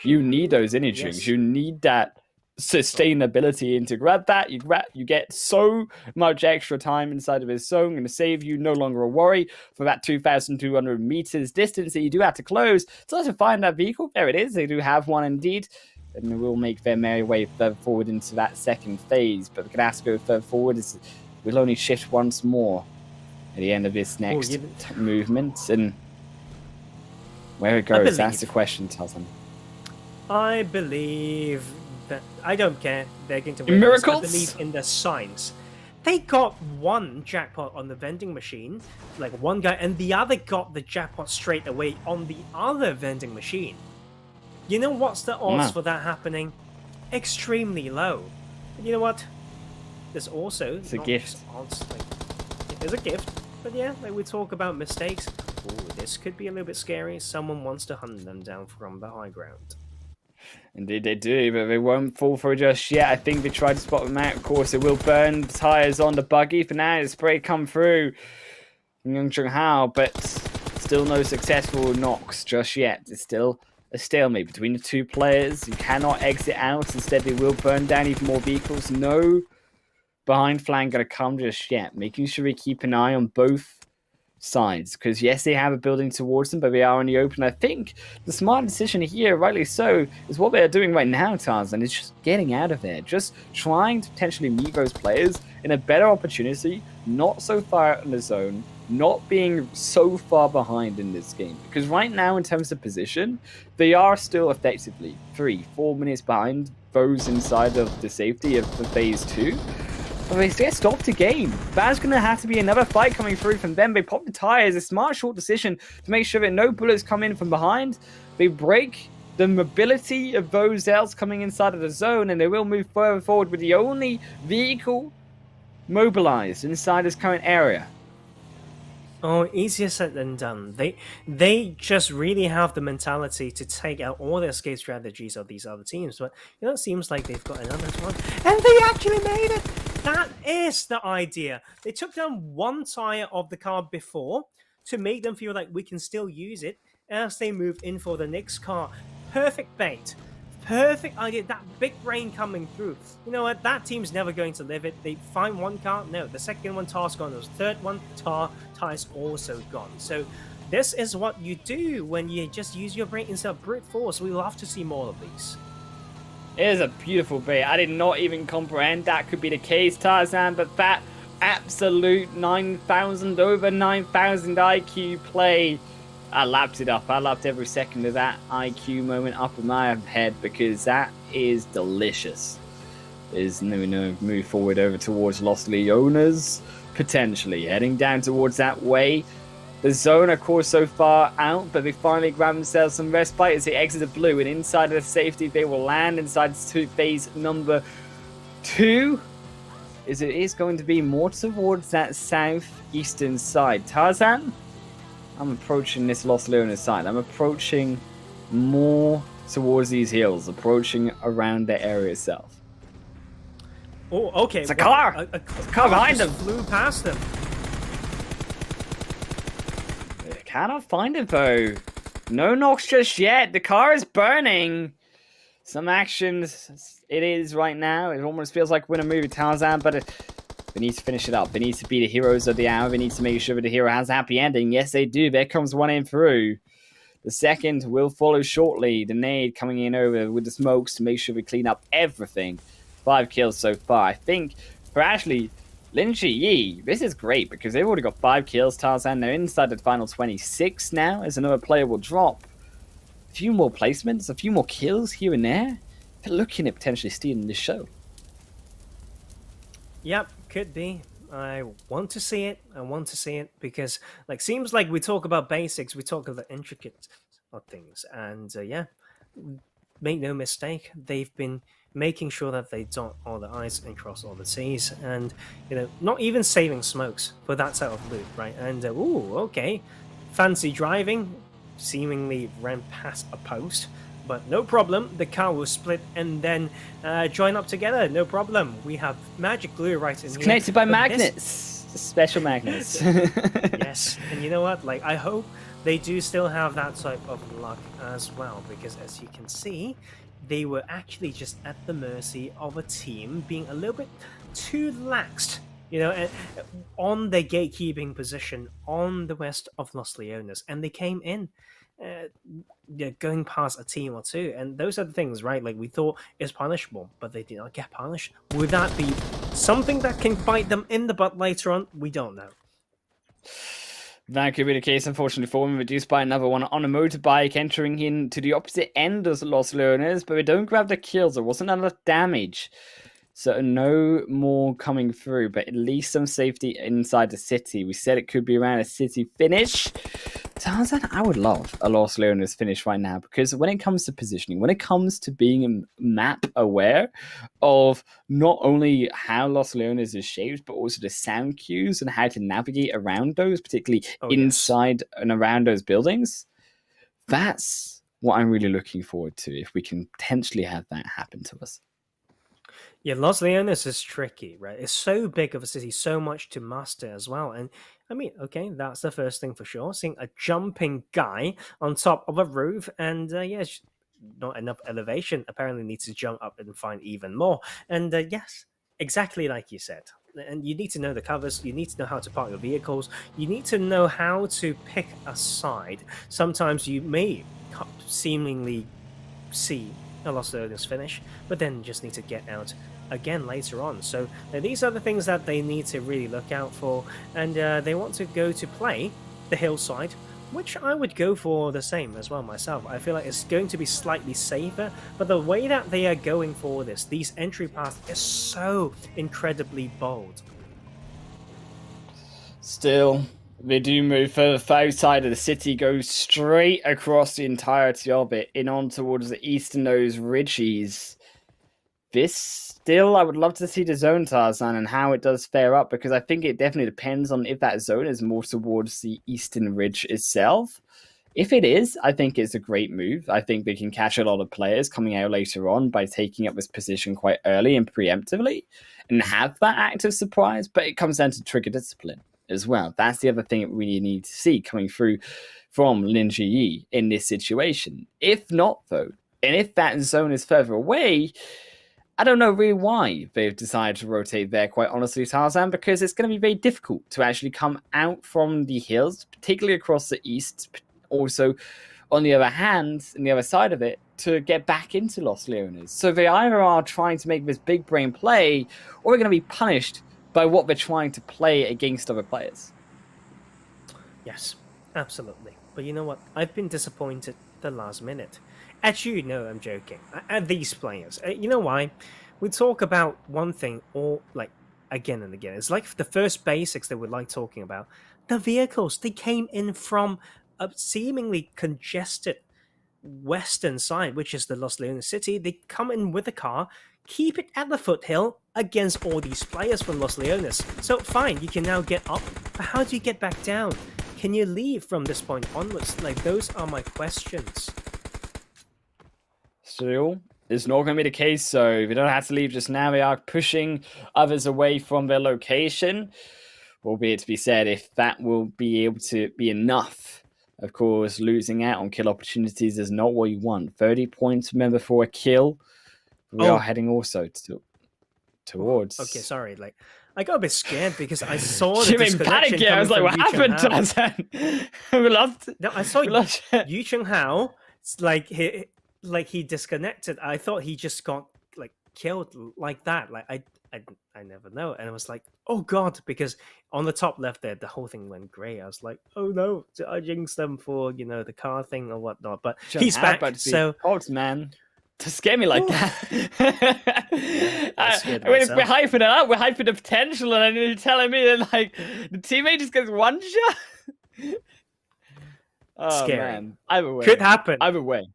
You need those energy drinks. You need that sustainability, and to grab that, you get so much extra time inside of his zone, going to save you no longer a worry for that 2,200 meters distance that you do have to close. So let's find that vehicle. There it is. They do have one indeed, and they will make their merry way further forward into that second phase. But the Canasco further forward will only shift once more at the end of this next movement, and where it goes, that's the question, Tarzan. I believe that I don't care. They're going to win. Miracles? I believe in the signs. They got one jackpot on the vending machine, like one guy, and the other got the jackpot straight away on the other vending machine. You know what's the odds for that happening? Extremely low. But you know what? There's also it's a gift. Odds, it is a gift, but yeah, like we talk about mistakes. Ooh, this could be a little bit scary. Someone wants to hunt them down from the high ground. Indeed they do, but they won't fall for it just yet. I think they tried to spot them out. Of course, it will burn the tyres on the buggy. For now, the spray come through from Young Chung Hao, but still no successful knocks just yet. It's still a stalemate between the two players. You cannot exit out. Instead, they will burn down even more vehicles. No behind flank going to come just yet. Making sure we keep an eye on both sides, because yes, they have a building towards them, but they are in the open. I think the smart decision here, rightly so, is what they're doing right now, Tarzan, is just getting out of there, just trying to potentially meet those players in a better opportunity, not so far out in the zone, not being so far behind in this game, because right now in terms of position, they are still effectively 3-4 minutes behind those inside of the safety of the phase 2. But they get stopped again. That's going to have to be another fight coming through from them. They pop the tires. A smart, short decision to make sure that no bullets come in from behind. They break the mobility of those elves coming inside of the zone, and they will move further forward with the only vehicle mobilized inside this current area. Oh, easier said than done. They just really have the mentality to take out all the escape strategies of these other teams, but it seems like they've got another one, and they actually made it. That is the idea. They took down one tire of the car before to make them feel like we can still use it as they move in for the next car. Perfect bait. Perfect idea. That big brain coming through. You know what? That team's never going to live it. They find one car. No, the second one, tire's gone. The third one, tire's also gone. So this is what you do when you just use your brain instead of brute force. We love to see more of these. It is a beautiful bait. I did not even comprehend that could be the case, Tarzan, but that absolute 9,000, over 9,000 IQ play, I lapped it up. I lapped every second of that IQ moment up in my head because that is delicious. There's no move forward over towards Los Leonas, potentially heading down towards that way. The zone, of course, so far out, but they finally grab themselves some respite as they exit the blue, and inside of the safety, they will land inside phase number 2. It is going to be more towards that southeastern side. Tarzan, I'm approaching this Los Leonas side. I'm approaching more towards these hills, approaching around the area itself. Oh, okay. It's a car! A car behind them! Flew past them. Cannot find it though. No knocks just yet. The car is burning. Some actions it is right now. It almost feels like we're in a movie, Tarzan, but they need to finish it up. They need to be the heroes of the hour. They need to make sure that the hero has a happy ending. Yes, they do. There comes one in through. The second will follow shortly. The nade coming in over with the smokes to make sure we clean up everything. 5 kills so far. I think for Ashley, Lin Yi, this is great because they've already got 5 kills, Tarzan. They're inside the final 26 now as another player will drop. A few more placements, a few more kills here and there. They're looking at potentially stealing this show. Yep, could be. I want to see it. I want to see it because, like, seems like we talk about basics, we talk about the intricate of things, and yeah, make no mistake, they've been making sure that they dot all the I's and cross all the T's, and not even saving smokes for that set of loot, right? And ooh, okay, fancy driving, seemingly ran past a post. But no problem, the car will split and then join up together. No problem. We have magic glue right in here. It's connected by magnets. Special magnets. Yes, and you know what? Like, I hope they do still have that type of luck as well, because as you can see, they were actually just at the mercy of a team being a little bit too laxed, on their gatekeeping position on the west of Los Leonas, and they came in. Going past a team or two, and those are the things, right? Like, we thought is punishable, but they did not get punished. Would that be something that can bite them in the butt later on? We don't know. That could be the case, unfortunately, for them. Reduced by another one on a motorbike, entering into the opposite end of Los Leonas, but we don't grab the kills. There wasn't enough damage. So no more coming through, but at least some safety inside the city. We said it could be around a city finish. Tarzan, I would love a Los Leonas finish right now, because when it comes to positioning, when it comes to being map aware of not only how Los Leonas is shaped, but also the sound cues and how to navigate around those, particularly inside and around those buildings, that's what I'm really looking forward to, if we can potentially have that happen to us. Yeah, Los Leonas is tricky, right? It's so big of a city, so much to master as well. And I mean, okay, that's the first thing for sure. Seeing a jumping guy on top of a roof, and not enough elevation. Apparently needs to jump up and find even more. And yes, exactly like you said. And you need to know the covers, you need to know how to park your vehicles, you need to know how to pick a side. Sometimes you may seemingly see a Los Leonas finish, but then just need to get out again later on. So these are the things that they need to really look out for, and they want to go to play the hillside, which I would go for the same as well myself. I feel like it's going to be slightly safer, but the way that they are going for these entry paths is so incredibly bold. Still, They do move further outside of the city, go straight across the entirety of it, in on towards the eastern those ridges. This still, I would love to see the zone, Tarzan, and how it does fare up, because I think it definitely depends on if that zone is more towards the eastern ridge itself. If it is, I think it's a great move. I think they can catch a lot of players coming out later on by taking up this position quite early and preemptively and have that active surprise, but it comes down to trigger discipline as well. That's the other thing that we need to see coming through from Lin Ji in this situation. If not, though, and if that zone is further away, I don't know really why they've decided to rotate there, quite honestly, Tarzan, because it's going to be very difficult to actually come out from the hills, particularly across the east. Also, on the other hand, on the other side of it, to get back into Los Leones. So they either are trying to make this big brain play, or they're going to be punished by what they're trying to play against other players. Yes, absolutely. But you know what? I've been disappointed the last minute. Actually, no, I'm joking. At these players. You know why? We talk about one thing all like again and again. It's like the first basics that we like talking about. The vehicles, they came in from a seemingly congested western side, which is the Los Leones city. They come in with a car, keep it at the foothill against all these players from Los Leones. So fine, you can now get up, but how do you get back down? Can you leave from this point onwards? Like, those are my questions. Still, it's not going to be the case, so they don't have to leave just now. They are pushing others away from their location. Albeit to be said, if that will be able to be enough. Of course, losing out on kill opportunities is not what you want. 30 points, remember, for a kill. We are heading also towards... Okay, sorry. Like, I got a bit scared because I saw the you mean disconnection panic here? I was like, what happened, Tarzan? We lost... No, I saw Yu Cheng-hao. It's like he disconnected. I thought he just got like killed like that. Like I never know. And I was like, oh god, because on the top left there, the whole thing went grey. I was like, oh no, I jinxed them for, you know, the car thing or whatnot. But he's back. So odds, man. To scare me like that. We're hyping it up. We're hyping the potential, and then you're telling me that like the teammate just gets one shot. Oh Scary. man, either way, Could happen. Either way,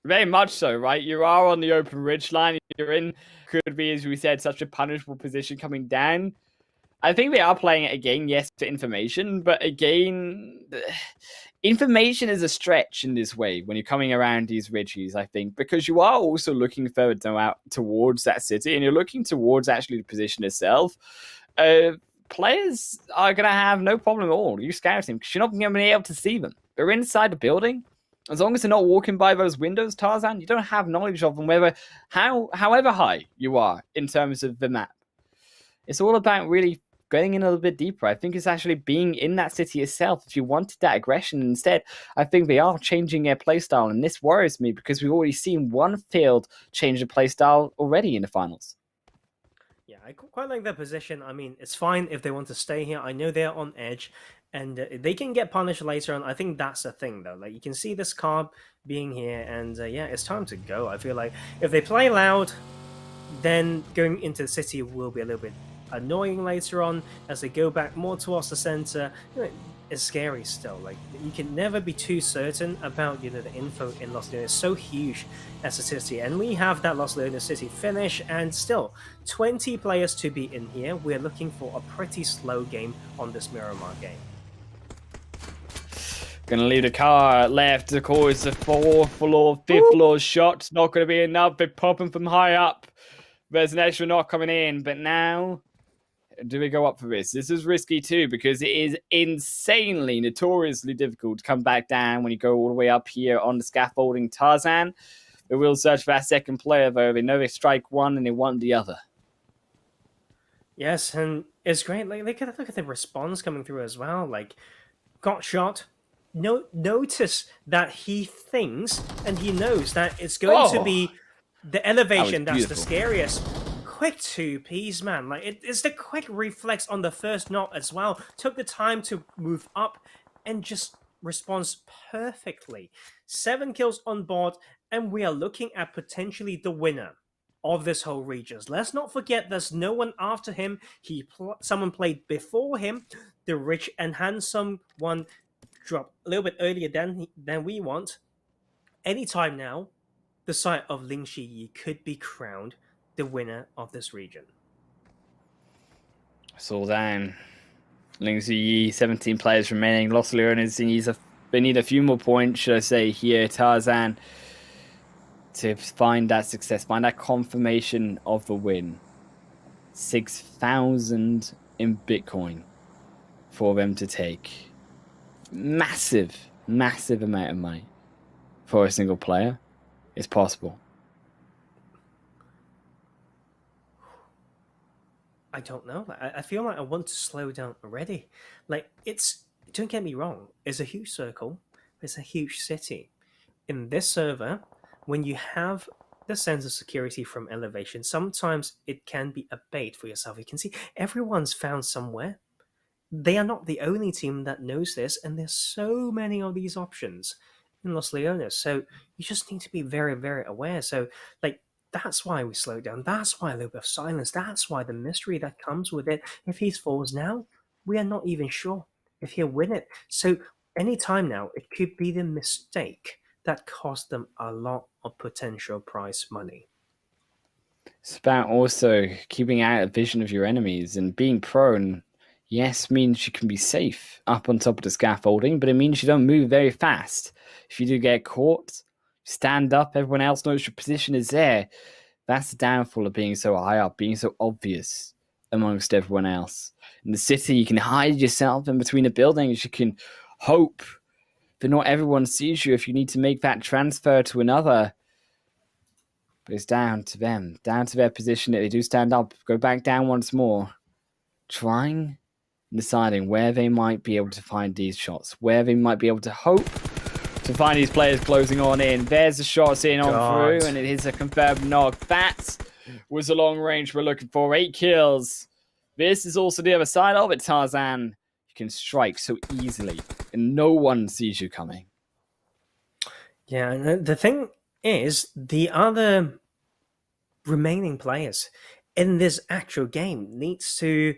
very much so, right? You are on the open ridge line. You're in could be, as we said, such a punishable position coming down. I think they are playing it again, yes, for information, but again, information is a stretch in this way when you're coming around these ridges, I think, because you are also looking further out towards that city, and you're looking towards actually the position itself. Players are going to have no problem at all. You scouting because you're not going to be able to see them. They're inside the building. As long as they're not walking by those windows, Tarzan, you don't have knowledge of them, however high you are in terms of the map. It's all about really going in a little bit deeper. I think it's actually being in that city itself. If you wanted that aggression instead, I think they are changing their playstyle, and this worries me because we've already seen one field change the playstyle already in the finals. Yeah, I quite like their position. I mean, it's fine if they want to stay here. I know they're on edge, and they can get punished later on. I think that's the thing, though. Like, you can see this carb being here, and yeah, it's time to go. I feel like if they play loud, then going into the city will be a little bit annoying later on as they go back more towards the center. You know, it's scary still. Like, you can never be too certain about, you know, the info in Los Leones. It's so huge as a city, and we have that Los Leones city finish, and still 20 players to be in here. We're looking for a pretty slow game on this Miramar game. Gonna leave the car left. Of course, the 4th floor, 5th floor shots not gonna be enough. They're popping from high up. There's an extra knock coming in, but now do we go up for this? This is risky too, because it is insanely, notoriously difficult to come back down when you go all the way up here on the scaffolding. Tarzan, they will search for that second player, though. They know they strike one and they want the other. Yes, and it's great. Like, look at the response coming through as well. Like, got shot. Notice that he thinks and he knows that it's going to be the elevation that's the scariest. Quick 2Ps, man. Like, it's the quick reflex on the first knot as well. Took the time to move up and just responds perfectly. 7 kills on board, and we are looking at potentially the winner of this whole region. Let's not forget there's no one after him. Someone played before him. The rich and handsome one dropped a little bit earlier than we want. Anytime now, the side of Ling Shiyi could be crowned the winner of this region. It's all down. Ling Ziyi, 17 players remaining. Los Leones they need a few more points, should I say, here, Tarzan, to find that success, find that confirmation of the win. 6,000 in Bitcoin for them to take. Massive, massive amount of money for a single player. It's possible. I don't know. I feel like I want to slow down already. Like, don't get me wrong, it's a huge circle, it's a huge city. In this server, when you have the sense of security from elevation, sometimes it can be a bait for yourself. You can see everyone's found somewhere. They are not the only team that knows this, and there's so many of these options in Los Leones. So you just need to be very, very aware. So, like, that's why we slow down. That's why a little bit of silence. That's why the mystery that comes with it. If he falls now, we are not even sure if he'll win it. So anytime now, it could be the mistake that cost them a lot of potential prize money. It's about also keeping out of vision of your enemies and being prone. Yes, means you can be safe up on top of the scaffolding, but it means you don't move very fast. If you do get caught, stand up, everyone else knows your position is there. That's the downfall of being so high up, being so obvious amongst everyone else. In the city, you can hide yourself in between the buildings. You can hope that not everyone sees you if you need to make that transfer to another. But it's down to them, down to their position. If they do stand up, go back down once more, trying and deciding where they might be able to find these shots, where they might be able to hope to find these players closing on in. There's the shots in on through, and it is a confirmed knock. That was the long range we're looking for. 8 kills. This is also the other side of it, Tarzan. You can strike so easily, and no one sees you coming. Yeah, and the thing is, the other remaining players in this actual game needs to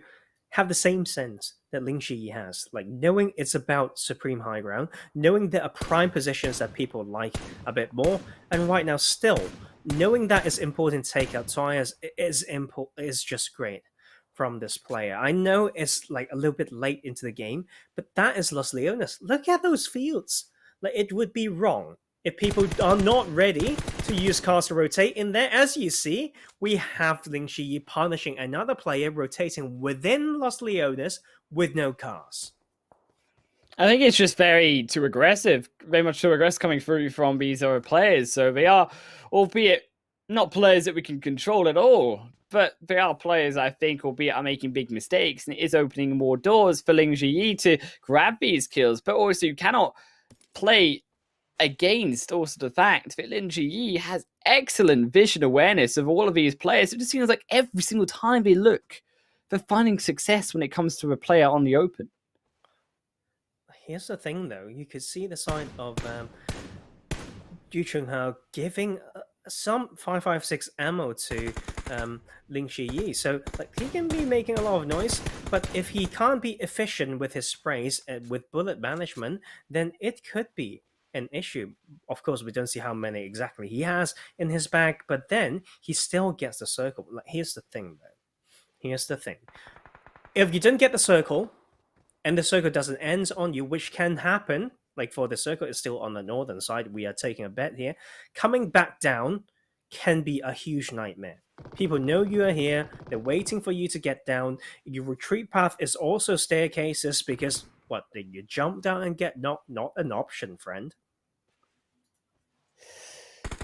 have the same sense that Ling Shiyi has, like knowing it's about supreme high ground, knowing there are prime positions that people like a bit more, and right now still knowing that it's important to take out tires is just great from this player. I know it's like a little bit late into the game, but that is Los Leones. Look at those fields. Like, it would be wrong if people are not ready to use cars to rotate in there. As you see, we have Ling Shiyi punishing another player rotating within Los Leones with no cars. I think it's just very much too aggressive coming through from these other players. So they are, albeit not players that we can control at all, but they are players, I think, albeit are making big mistakes, and it is opening more doors for Ling Shiyi to grab these kills. But also, you cannot play against also the fact that Ling Shiyi has excellent vision awareness of all of these players. It just seems like every single time they look, they're finding success when it comes to a player on the open. Here's the thing, though. You could see the side of Yu Chunghao giving some 5.56 ammo to Ling Shiyi. So, like, he can be making a lot of noise, but if he can't be efficient with his sprays and with bullet management, then it could be an issue. Of course, we don't see how many exactly he has in his bag, but then he still gets the circle. Like, here's the thing, though. Here's the thing. If you don't get the circle, and the circle doesn't end on you, which can happen, like for the circle is still on the northern side, we are taking a bet here, coming back down can be a huge nightmare. People know you are here, they're waiting for you to get down. Your retreat path is also staircases because, what, did you jump down and get knocked? Not an option, friend.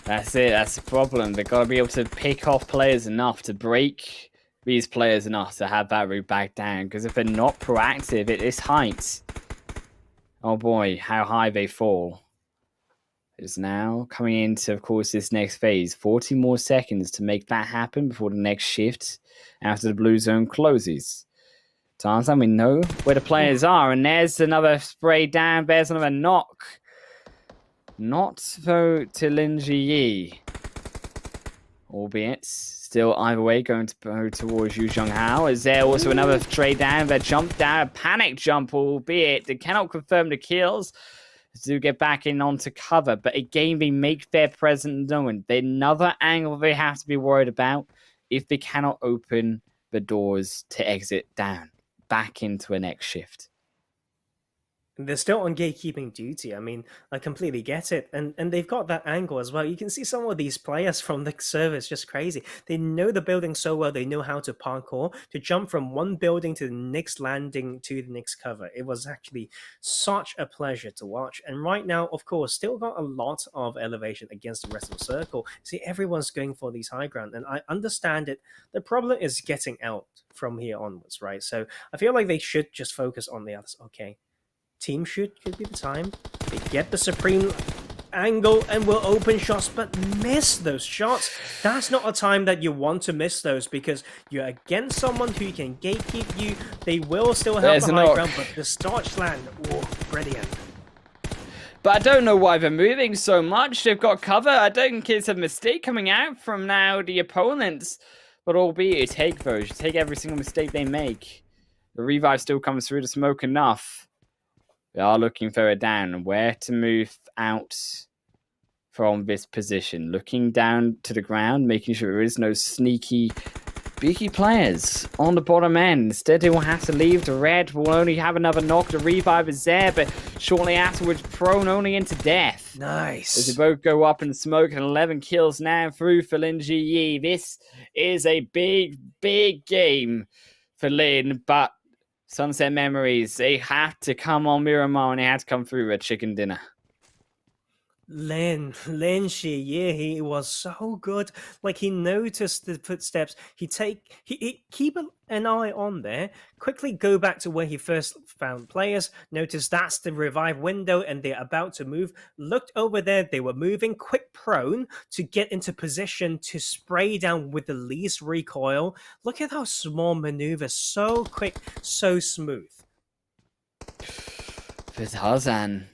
That's it, that's the problem. They've got to be able to pick off players enough to break these players enough to have that route back down, because if they're not proactive at this height, oh boy, how high they fall. It's now coming into, of course, this next phase. 40 more seconds to make that happen before the next shift after the blue zone closes. Tarzan, we know where the players are, and there's another spray down, there's another knock. Not though to Ling Shiyi. albeit still either way going to go towards Yu Zhonghao. Is there also another trade down? They jump down, a panic jump, albeit they cannot confirm the kills. To get back in onto cover, but again they make their presence known. They're another angle they have to be worried about if they cannot open the doors to exit down back into a next shift. They're still on gatekeeping duty. I mean, I completely get it. And they've got that angle as well. You can see some of these players from the server is just crazy. They know the building so well. They know how to parkour, to jump from one building to the next landing to the next cover. It was actually such a pleasure to watch. And right now, of course, still got a lot of elevation against the rest of the circle. See, everyone's going for these high ground. And I understand it. The problem is getting out from here onwards, right? So I feel like they should just focus on the others. Okay. Team shoot could be the time. They get the supreme angle and will open shots, but miss those shots. That's not a time that you want to miss those because you're against someone who can gatekeep you. They will still have the high ground, but the starch land, oh, brilliant. But I don't know why they're moving so much. They've got cover. I don't think it's a mistake coming out from now the opponents. But albeit, you take those. You take every single mistake they make. The revive still comes through the smoke enough. They are looking further down. Where to move out from this position. Looking down to the ground, making sure there is no sneaky, beaky players on the bottom end. Instead, they will have to leave. The red will only have another knock. The revive is there, but shortly afterwards, prone only into death. Nice. As they both go up in smoke, and 11 kills now through for Lin Ji. This is a big, big game for Lin, but Sunset Memories, they have to come on Miramar and they have to come through with chicken dinner. Lin Shi, yeah, he was so good. Like, he noticed the footsteps. He keep an eye on there. Quickly go back to where he first found players. Notice that's the revive window, and they're about to move. Looked over there. They were moving. Quick prone to get into position to spray down with the least recoil. Look at how small maneuver. So quick, so smooth. For Tarzan,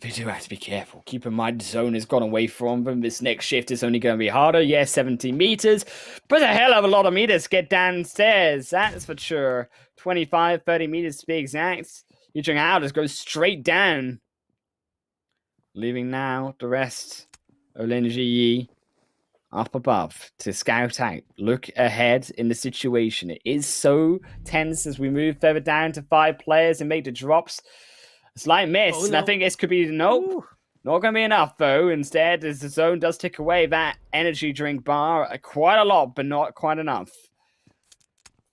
they do have to be careful. Keep in mind, the zone has gone away from them. This next shift is only going to be harder. Yes, 70 meters, but a hell of a lot of meters to get downstairs. That's for sure. 25, 30 meters to be exact. Yu Zhonghao just goes straight down. Leaving now the rest of Lin Ji up above to scout out. Look ahead in the situation. It is so tense as we move further down to 5 players and make the drops. Slight miss, and I think this could be nope. Not going to be enough, though. Instead, as the zone does tick away that energy drink bar quite a lot, but not quite enough.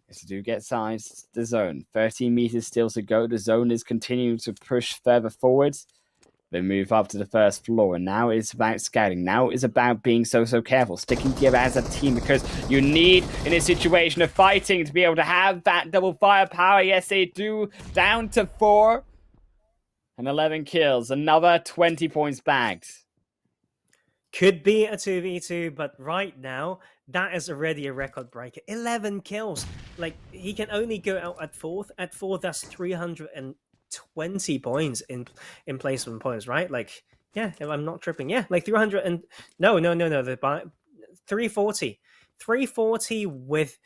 Yes, do get sized the zone. 13 meters still to go. The zone is continuing to push further forward. They move up to the first floor, and now it's about scouting. Now it's about being so careful, sticking together as a team, because you need, in a situation of fighting, to be able to have that double firepower. Yes, they do. Down to 4. And 11 kills. Another 20 points bagged. Could be a 2v2, but right now, that is already a record breaker. 11 kills. Like, he can only go out at 4th. At 4th, that's 320 points in placement points, right? Like, yeah, if I'm not tripping. Yeah, like 300 and... No. 340. 340 with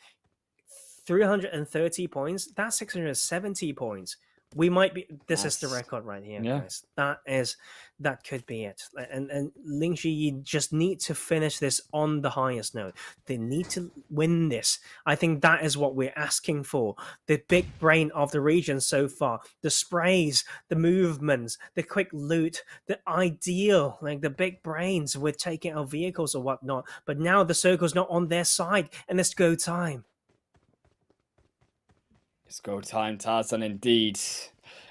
330 points. That's 670 points. We might be. This is the record right here, guys. That could be it. And Lin Ji just need to finish this on the highest note. They need to win this. I think that is what we're asking for. The big brain of the region so far. The sprays, the movements, the quick loot, the ideal, like the big brains with taking out vehicles or whatnot. But now the circle's not on their side, and it's go time. It's go time, Tarzan, indeed.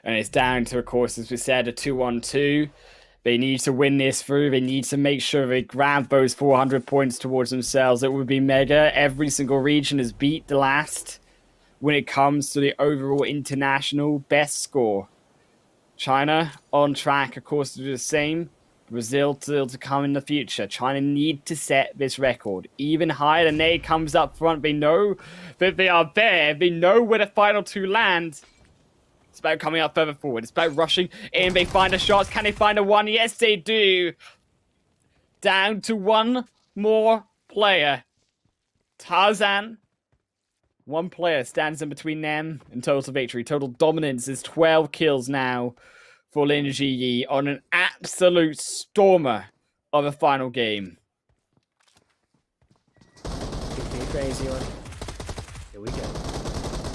And it's down to, of course, as we said, a 2-1-2. They need to win this through. They need to make sure they grab those 400 points towards themselves. It would be mega. Every single region has beat the last when it comes to the overall international best score. China on track, of course, to do the same. Brazil still to come in the future. China need to set this record even higher than they comes up front. They know that they are there. They know where the final 2 land. It's about coming up further forward. It's about rushing in. They find a shot. Can they find a 1? Yes, they do. Down to 1 more player. Tarzan, one player stands in between them and total victory. Total dominance is 12 kills now for Lin Ji on an absolute stormer of a final game. Crazy one. Here we go.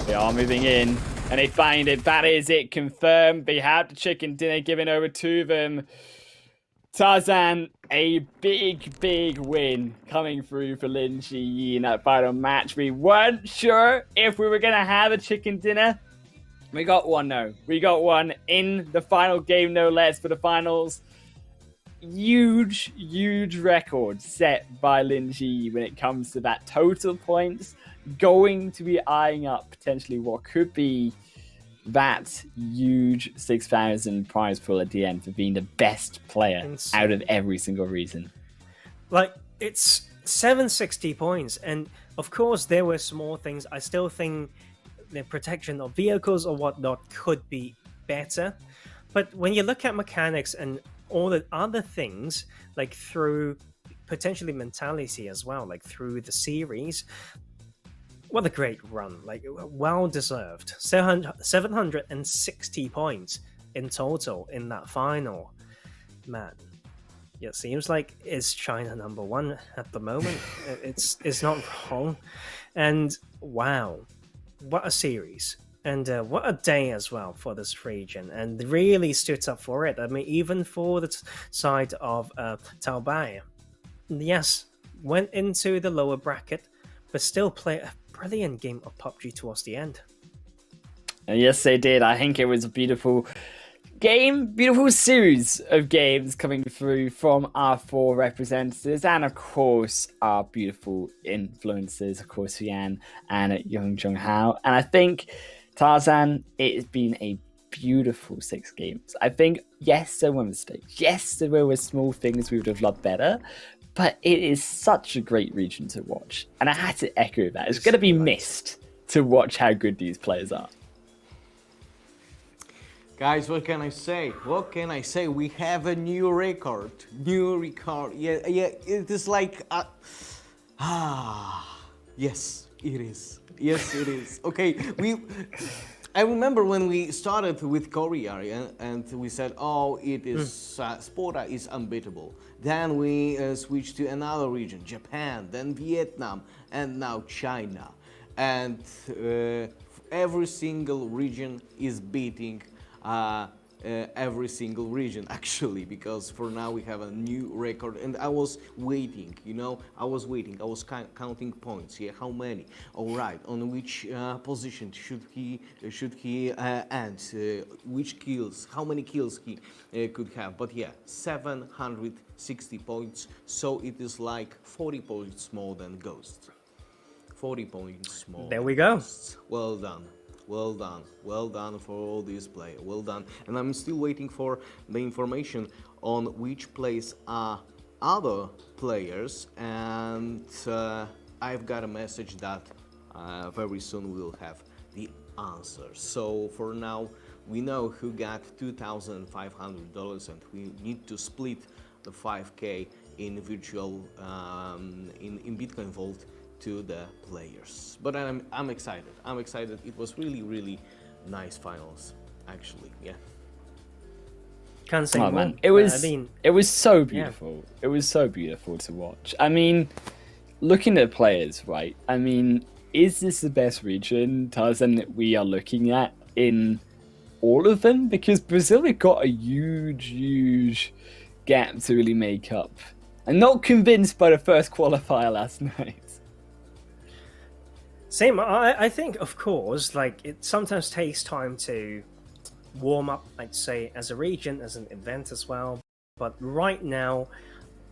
They are moving in, and they find it. That is it, confirmed. They have the chicken dinner given over to them. Tarzan, a big win coming through for Lin Ji in that final match. We weren't sure if we were going to have a chicken dinner. We got one, though. We got one in the final game, no less, for the finals. Huge record set by Lin Ji when it comes to that total points. Going to be eyeing up potentially what could be that huge 6,000 prize pool at the end for being the best player out of every single region. Like, it's 760 points, and of course there were small things. I still think the protection of vehicles or whatnot could be better, but when you look at mechanics and all the other things, like through potentially mentality as well, like through the series, what a great run, like well deserved. 760 points in total in that final. Man, it seems like it's China #1 at the moment. It's not wrong. And wow, what a series. And what a day as well for this region, and really stood up for it. I mean, even for the side of Taobao, yes, went into the lower bracket, but still played a brilliant game of PUBG towards the end. Yes, they did. I think it was a beautiful game, beautiful series of games coming through from our 4 representatives, and of course our beautiful influencers, of course Yan and Young Jung Hao. And I think Tarzan, it has been a beautiful 6 games. I think, yes, there were mistakes. Yes, there were small things we would have loved better, but it is such a great region to watch. And I had to echo that. It's going to be missed to watch how good these players are. Guys, what can I say? What can I say? We have a new record. New record. Yeah, it is like... yes, it is. Yes, it is. Okay, I remember when we started with Korea, and we said, oh, it is Spora is unbeatable. Then we switched to another region, Japan, then Vietnam, and now China. And every single region is beating every single region, actually, because for now we have a new record. And I was waiting, I was counting points. Yeah, how many? All right, on which position should he end? Which kills? How many kills he could have? But yeah, 760 points. So it is like 40 points more than Ghost. 40 points more. There we go. Ghosts. Well done. Well done for all these players, well done. And I'm still waiting for the information on which place are other players, and I've got a message that very soon we'll have the answer. So for now, we know who got $2,500, and we need to split the 5K in virtual, in Bitcoin Vault to the players. But I'm excited. I'm excited. It was really nice finals, actually. Yeah. Can't say more. Man. It was so beautiful. Yeah. It was so beautiful to watch. I mean, looking at players, right? I mean, is this the best region, Tarzan, that we are looking at in all of them? Because Brazil have got a huge gap to really make up. I'm not convinced by the first qualifier last night. Same. I think, of course, like, it sometimes takes time to warm up, I'd say, as a region, as an event as well. But right now,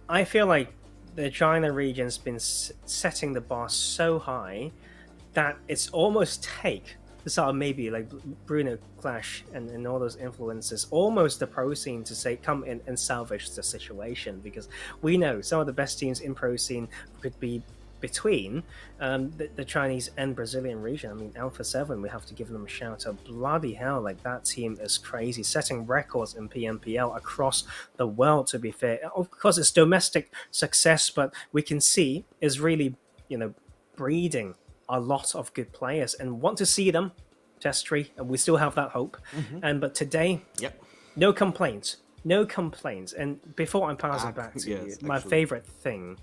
I feel like the China region's been setting the bar so high that it's almost take the sort of maybe like Bruno Clash and all those influences, almost the pro scene to say, come in and salvage the situation, because we know some of the best teams in pro scene could be between the Chinese and Brazilian region. I mean, Alpha 7, we have to give them a shout out. Bloody hell, like that team is crazy, setting records in PNPL across the world, to be fair. Of course, it's domestic success, but we can see is really, breeding a lot of good players and want to see them test 3, and we still have that hope. But today, no complaints. No complaints. And before I pass it back to you, my favorite thing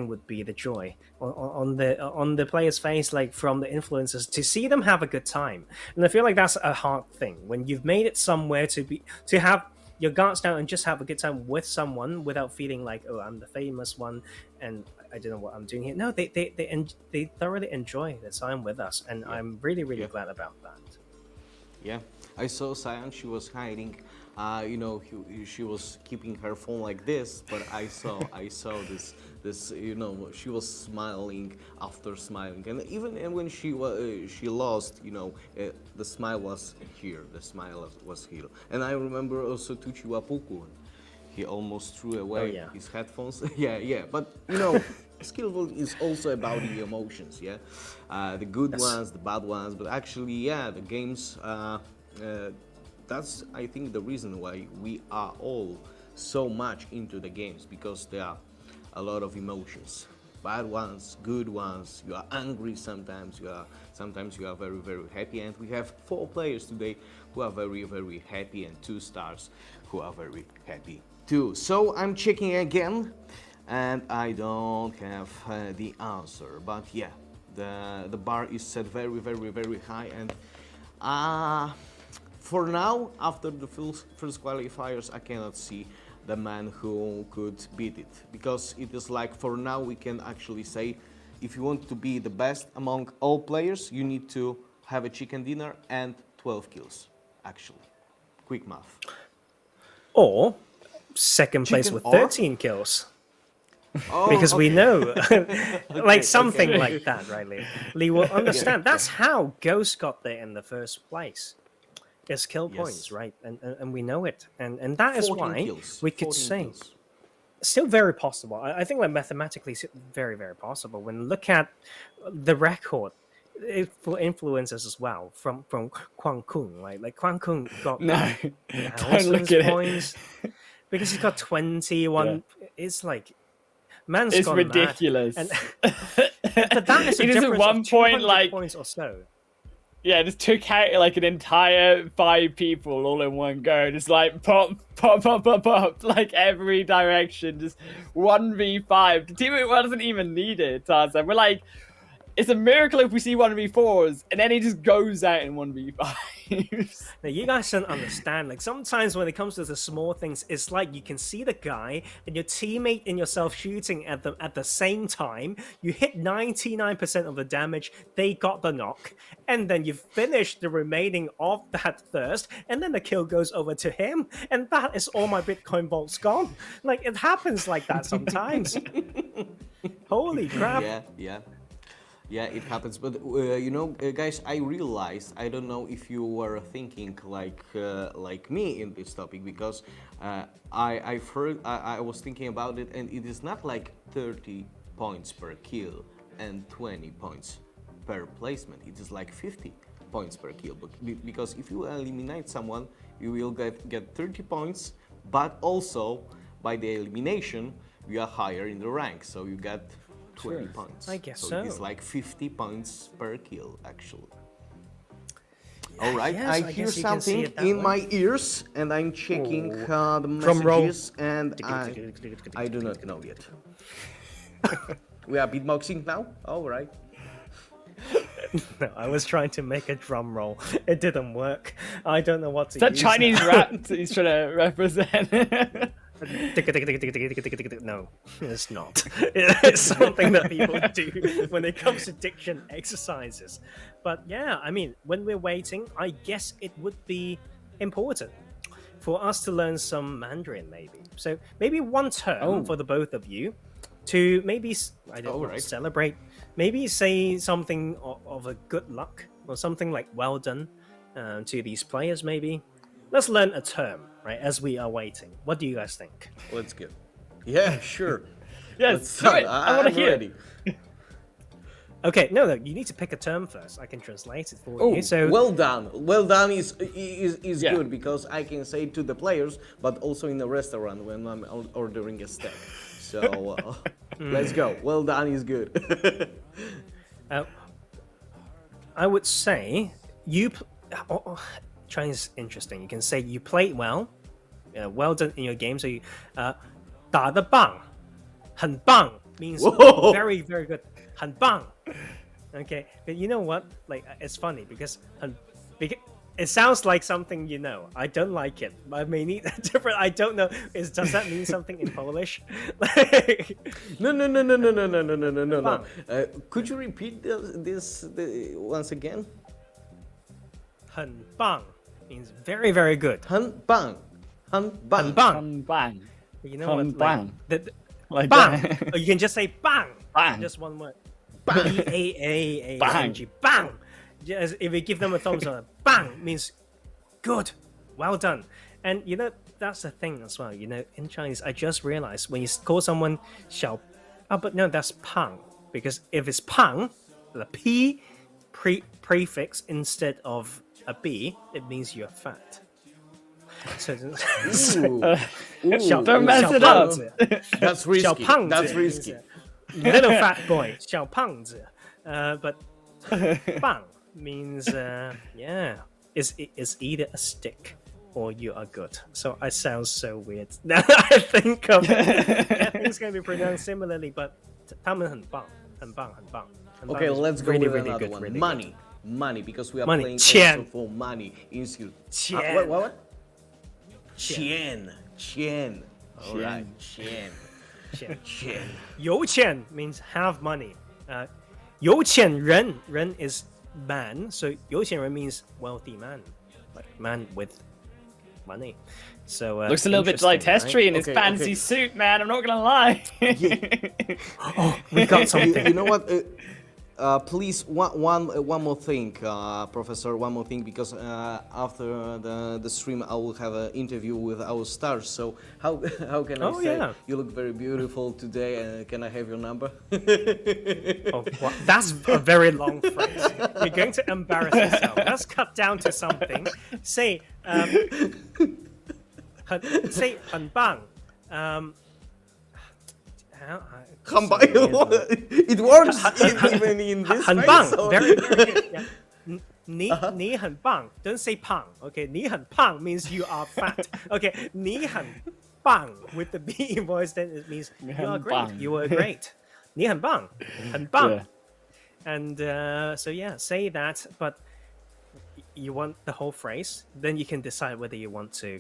would be the joy on the players' face, like from the influencers, to see them have a good time. And I feel like that's a hard thing when you've made it somewhere to have your guards down and just have a good time with someone without feeling like, oh, I'm the famous one and I don't know what I'm doing here. No, they thoroughly enjoy the time with us, and I'm really glad about that. Yeah, I saw Cyan. She was hiding. She was keeping her phone like this, but I saw this. She was smiling after smiling, and even when she lost, the smile was here. The smile was here. And I remember also Tucci Wapuku. He almost threw away his headphones. But SkillzVault is also about the emotions. The good ones, the bad ones, but actually, the games. That's, I think, the reason why we are all so much into the games, because there are a lot of emotions, bad ones, good ones. You are angry sometimes. Sometimes you are very happy, and we have 4 players today who are very happy, and 2 stars who are very happy too. So I'm checking again, and I don't have the answer. But yeah, the bar is set very high, and for now, after the first qualifiers, I cannot see the man who could beat it, because it is like, for now we can actually say, if you want to be the best among all players, you need to have a chicken dinner and 12 kills, actually. Quick math. Or second place with 13 kills. Because we know, like something like that, right, Lee? Lee will understand. That's how Ghost got there in the first place. It's kill points, right? And we know it. And that is why we could say kills. Still very possible. I think like mathematically it's very possible. When look at the record for influencers as well from Kwang Kung, right? Like Kwang Kung got don't look at points because he's got 21. It's like man's it's gone ridiculous. Mad. But that is a He just at difference one of point 200 like points or so. Yeah, just took out like an entire 5 people all in one go. Just like pop, like every direction. Just 1v5. The team wasn't even needed, Tarzan. We're like, it's a miracle if we see 1v4s, and then he just goes out in 1v5s. Now, you guys don't understand. Like, sometimes when it comes to the small things, it's like you can see the guy and your teammate and yourself shooting at them at the same time. You hit 99% of the damage, they got the knock, and then you finish the remaining of that thirst, and then the kill goes over to him, and that is all my Bitcoin vaults gone. Like, it happens like that sometimes. Holy crap. Yeah, it happens, but guys, I realized, I don't know if you were thinking like me in this topic, because I was thinking about it, and it is not like 30 points per kill and 20 points per placement. It is like 50 points per kill, because if you eliminate someone, you will get 30 points, but also by the elimination, you are higher in the rank, so you get 20 points. I guess so. It's like 50 points per kill, actually. All right, yes, I hear something in my ears, and I'm checking the messages, and I do not know yet. We are beatboxing now? All right. No, I was trying to make a drum roll. It didn't work. I don't know what to use. That Chinese rap that he's trying to represent. No, it's not. It's something that people do when it comes to diction exercises. But yeah, I mean, when we're waiting, I guess it would be important for us to learn some Mandarin, maybe. So maybe one term for the both of you to maybe, I don't know, celebrate. Maybe say something of a good luck or something like well done to these players, maybe. Let's learn a term, right, as we are waiting. What do you guys think? Let's go. Yeah, sure. Yes, do it. I want to hear. ready. Okay, no, you need to pick a term first. I can translate it for Oh, you. So well done. Well done is Yeah. good because I can say it to the players, but also in a restaurant when I'm ordering a steak. So let's go. Well done is good. I would say Chinese is interesting. You can say you played well, well done in your game. So you 打得棒，很棒 means Whoa. very very good. 很棒. Okay, but you know what? Like it's funny because it sounds like something you know. I don't like it. I may need a different. I don't know. Does that mean something in Polish? No. Could you repeat this once again? 很棒 means very very good. 很棒，很棒。很棒. Bang, bang. You know what? Bang. Like bang. that. Or you can just say bang. Bang. Just one word. Bang. Bang. Just, if we give them a thumbs up, bang means good, well done. And you know that's the thing as well. You know in Chinese, I just realized when you call someone 小, but no, that's 胖 because if it's 胖, the p prefix instead of a b, it means you're fat. So, Don't mess it up. That's risky. 小胖子 That's risky. Little fat boy, 小胖子. But 棒 means it's either a stick or you are good. So I sound so weird. Now I think of things can be pronounced similarly, but 他们很棒, 很棒, 很棒. 很棒 Okay, is let's go really, with really another good, one. really Money. Money, because we are Money. playing Qian. also for money in skill. Qian. What? Qian. All right, Qian. Qian. Qian. 有钱 means have money. 有钱人 is man, so 有钱人 means wealthy man, like man with money. So Looks a little bit like interesting, Testry in right? his Okay, fancy okay. suit, man. I'm not gonna lie. We got something. You know what? Please, one more thing, Professor. One more thing, because after the stream, I will have an interview with our stars. So how can I say yeah. you look very beautiful today? Can I have your number? Oh, what? That's a very long phrase. You're going to embarrass yourself. Let's cut down to something. Say, say 很棒. It works even in this 很棒, face, so- very, very good. Yeah. 你很棒. Don't say 胖. Okay, 你很胖 means you are fat. Okay, 你很棒 with the B voice, then it means you are great. 很棒. You are great. 你很棒. 很棒. Yeah. And so yeah, say that, but you want the whole phrase, then you can decide whether you want to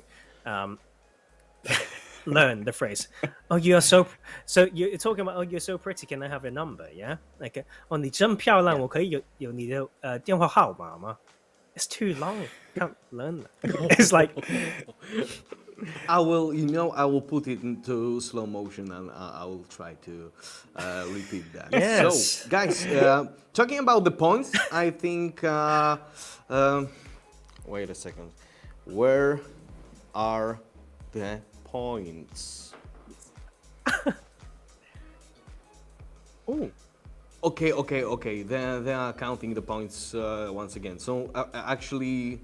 learn the phrase. Oh, you are so you're talking about, oh, you're so pretty, can I have your number? Yeah, like, 哦，你真漂亮，我可以有你的电话号码吗? It's too long, can't learn that. It's like I will put it into slow motion and I will try to repeat that. Yes. So, guys, talking about the points, I think. Wait a second. Where are the points? oh, Okay. They are counting the points once again. So actually,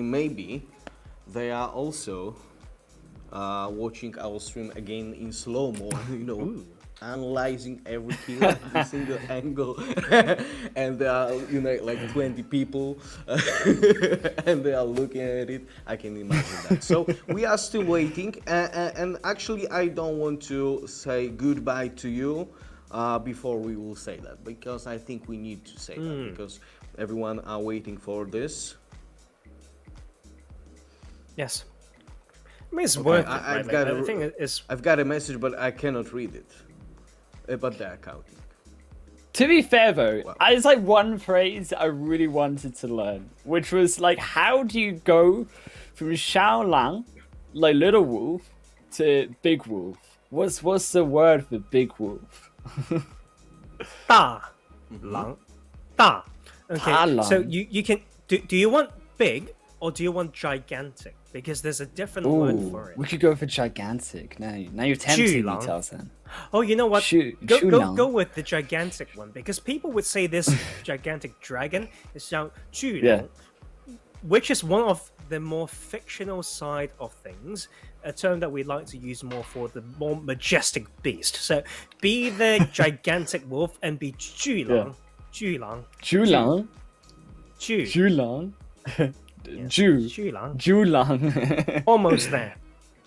maybe they are also watching our stream again in slow mo. Analyzing every kill, every single angle, and there are like 20 people, and they are looking at it. I can imagine that. So we are still waiting, and actually I don't want to say goodbye to you before we will say that, because I think we need to say that because everyone are waiting for this. yes. I mean, it's worth it. I've Right? got Like, the thing is, I've got a message, but I cannot read it. But they're counting. To be fair though, Wow. there's like one phrase I really wanted to learn, which was like, how do you go from Xiaolang, like little wolf, to big wolf? What's the word for big wolf? 大狼. Okay, 大狼. so you can do you want big or do you want gigantic? Because there's a different word for it. We could go for gigantic. Now you're tempting me, Lang. Tarzan. Oh, you know what? Chu Lang. Go with the gigantic one, because people would say this gigantic dragon is now Chu Yeah. Lang, which is one of the more fictional side of things, a term that we like to use more for the more majestic beast. So be the gigantic wolf and be Chu Lang. Chu Lang. Chu Lang. Chu. Chu Lang. Ju. Chu Lang. Ju Lang. Almost there.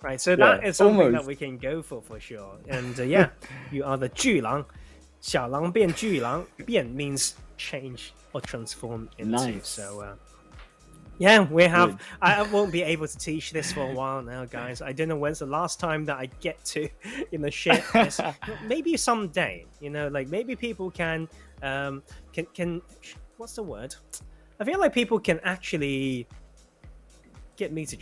Right, so that Yeah, is something that almost. we can go for sure. And yeah, you are the 巨狼. 小狼变巨狼. 变 means change or transform into. Nice. So yeah, we have. I won't be able to teach this for a while now, guys. I don't know when's the last time that I get to, share this. Maybe someday. Like maybe people can what's the word? I feel like people can actually get me to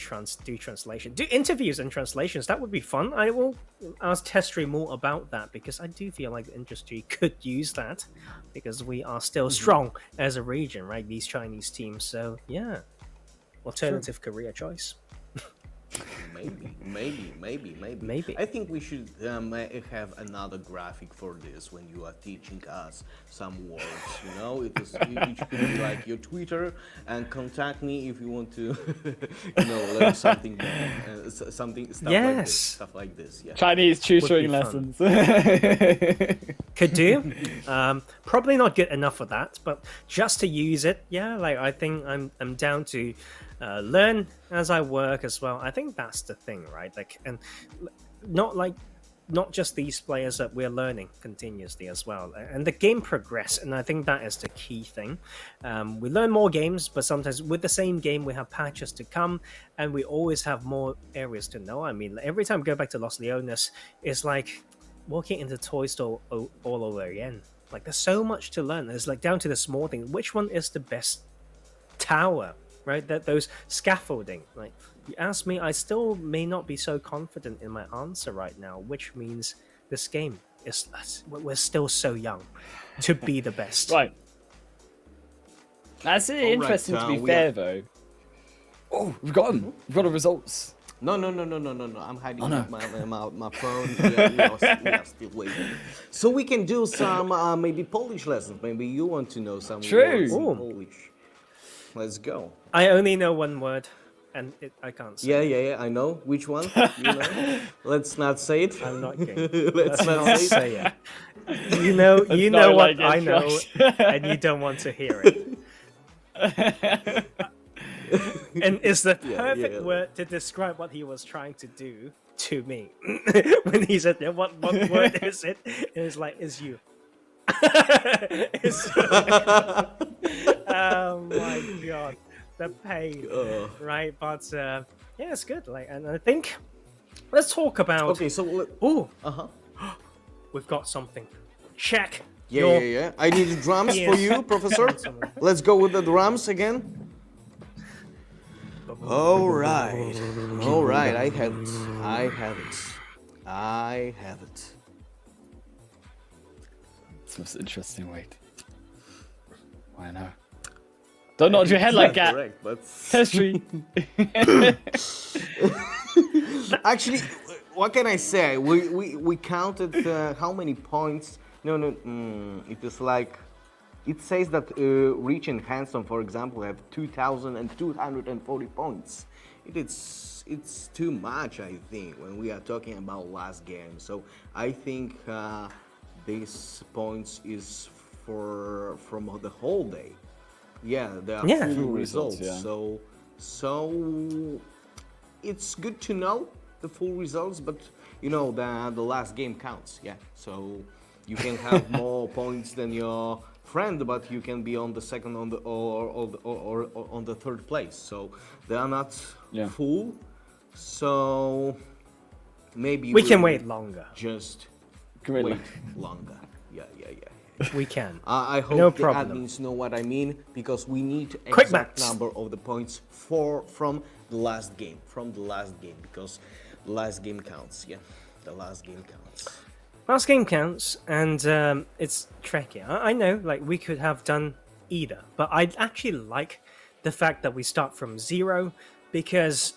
do translation, do interviews and translations. That would be fun. I will ask Testry more about that, because I do feel like the industry could use that, because we are still strong as a region, right? These Chinese teams. So yeah, alternative career choice. Maybe. I think we should have another graphic for this when you are teaching us some words. It could be like your Twitter, and contact me if you want to, learn something, stuff like this. Yeah. Chinese tutoring fun. lessons. Could do. Probably not good enough for that, but just to use it, yeah. Like I think I'm down to learn as I work as well. I think that's the thing, right? Like, and not just these players that we're learning continuously as well, and the game progress. And I think that is the key thing. We learn more games, but sometimes with the same game we have patches to come, and we always have more areas to know. I mean, every time we go back to Los Leones, it's like walking into Toy Store all over again. Like there's so much to learn. There's like down to the small thing. Which one is the best tower? Right, those scaffolding. Like you ask me, I still may not be so confident in my answer right now, which means this game is we're still so young to be the best. Right. That's interesting to be fair, though. Oh, we've got them. We've got the results. No. I'm hiding my phone. We are still waiting. So we can do some maybe Polish lessons. Maybe you want to know some words in Polish. Let's go. I only know one word, and I can't say. Yeah. I know which one. Let's not say it. I'm not going. Let's not say it. You know what I know, and you don't want to hear it. And it's the perfect word to describe what he was trying to do to me when he said, "What word is it?" And it's like, "It's you." Oh my god, the pain, right? But yeah, it's good. Like, and I think let's talk about. Okay, so we've got something. Check. Yeah. I need the drums for you, Professor. Let's go with the drums again. All right. I have it. It's the most interesting. Wait. Why now? Don't nod your head like that. Correct, but Testry. actually, what can I say? We counted how many points. No. It is like it says that Rich and Handsome, for example, have 2,240 points. It's too much, I think, when we are talking about last game. So I think these points is from the whole day. Yeah, there are full results. Yeah. So it's good to know the full results, but the last game counts. Yeah, so you can have more points than your friend, but you can be on the second or on the third place. So they are not full. So maybe we can wait longer. Just wait longer. Yeah. We can. I hope no the problem. admins know what I mean, because we need Quick exact maths. number of the points from the last game. Because the last game counts. Yeah, the last game counts. Last game counts, and it's tricky. I know, like we could have done either, but I actually like the fact that we start from 0, because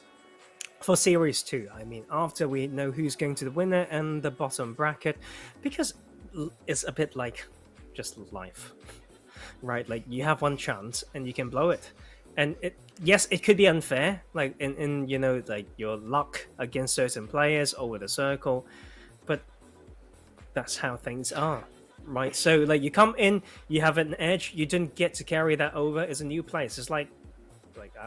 for Series 2, I mean, after we know who's going to the winner and the bottom bracket, because it's a bit like just life, right? Like, you have one chance and you can blow it. And yes, it could be unfair, like in you know, like your luck against certain players over the circle, but that's how things are, right? So like, you come in, you have an edge, you didn't get to carry that over. It's a new place. It's like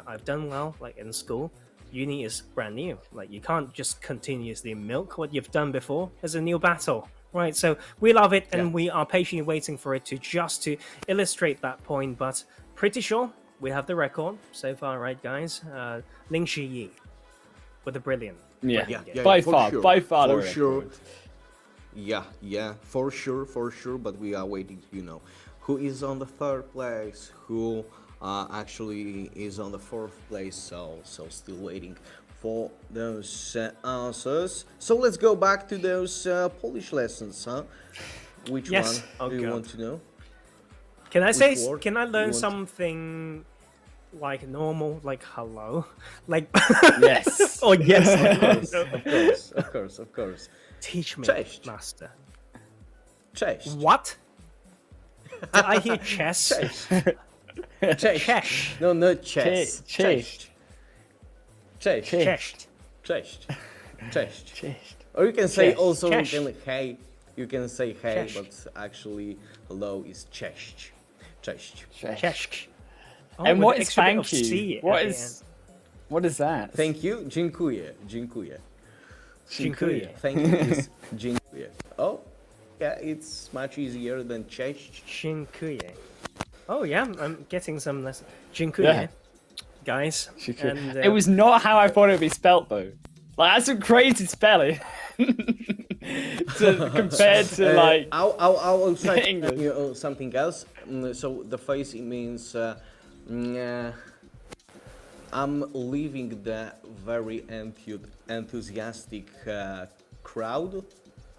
I've done well, like in school. Uni is brand new. Like, you can't just continuously milk what you've done before. There's a new battle, right? So we love it, and we are patiently waiting for it to illustrate that point. But pretty sure we have the record so far, right, guys? Ling Shiyi with a brilliant. By far the for sure. record. Yeah, for sure. But we are waiting, who is on the 3rd place, who actually is on the 4th place. So still waiting for those answers. So let's go back to those Polish lessons, huh? Which one do you want to know? Can I learn something like normal, like hello, like Yes. Oh yes, Of course. Teach me, Cześć. master. Cześć. What? Did I hear chess? Cześć. Chess. No, not chess. Cześć. Cześć. Chess. Cześć. Or you can say also, Cześć. hey. You can say hey, Cześć. but actually hello is cześć. Cześć. Chess. Oh, And with what an is extra bit thank of C you? at What the is that? Thank you. Dziękuję. Dziękuję. Thank you is dziękuję. Oh, yeah, it's much easier than cześć. Dziękuję. Oh yeah, I'm getting some lessons. Dziękuję, guys. And, It was not how I thought it would be spelt, though. Like, that's some crazy spelling. Compared to like I'll try English. something else. So the phrase, it means I'm leaving the very enthusiastic crowd.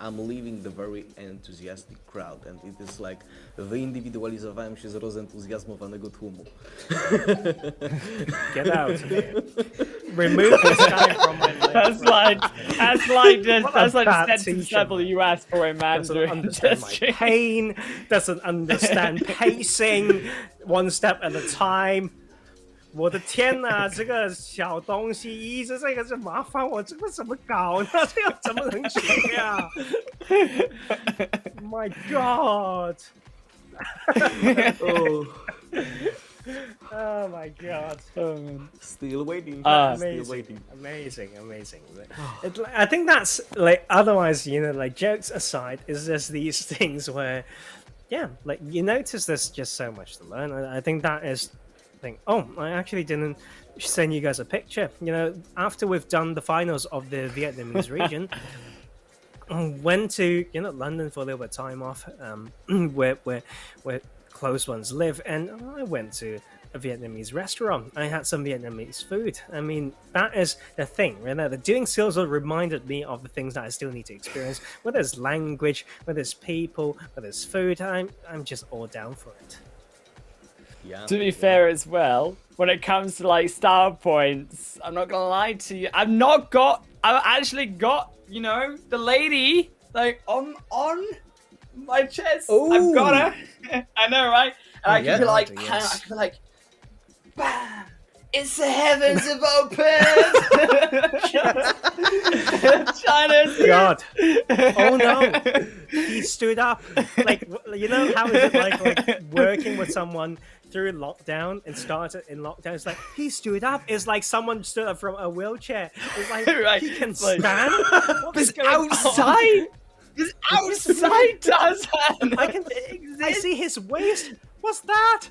I'm leaving the very enthusiastic crowd, and it is like wyindywidualizowałem się z rozentuzjazmowanego tłumu. get out of here. Remove this guy from my life. That's like the bad sentence teacher, level you ask for in Doesn't Mandarin. understand my pain. Doesn't understand pacing. One step at a time. 我的天哪，这个小东西一直这个是麻烦我，这个怎么搞呢？这个怎么能学呀？My God! Oh my God! Still waiting. Amazing, Still waiting. amazing. I think that's like, otherwise, like, jokes aside, is just these things where, yeah, like, you notice there's just so much to learn. I think that is. Oh, I actually didn't send you guys a picture. After we've done the finals of the Vietnamese region, went to London for a little bit of time off, where close ones live, and I went to a Vietnamese restaurant. I had some Vietnamese food. I mean, that is the thing, right? The doing SkillzVault reminded me of the things that I still need to experience, whether it's language, whether it's people, whether it's food. I'm just all down for it. Yeah. To be fair as well, when it comes to like star points, I'm not gonna lie to you. I've actually got, the lady like on my chest. Ooh. I've got her. I know, right? And I can be like, yes. I can be like, bam! It's the heavens have opened. China's God. Oh no. He stood up. Like, how is it like working with someone through lockdown and started in lockdown? It's like, he stood up. It's like someone stood up from a wheelchair. It's like, Right. he can Like, stand. What's going on? outside. It's outside, Tarzan. I see his waist. What's that?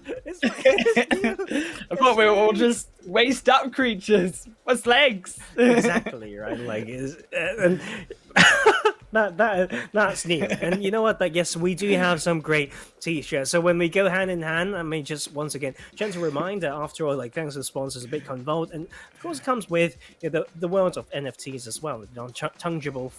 I thought we were all just waist up creatures. What's legs? Exactly, right? Like, That's new. And you know what? Like, yes, we do have some great t-shirts. So when we go hand in hand, I mean, just once again, gentle reminder. After all, like, thanks to the sponsors, Bitcoin Vault, and of course, it comes with the world of NFTs as well, non-fungible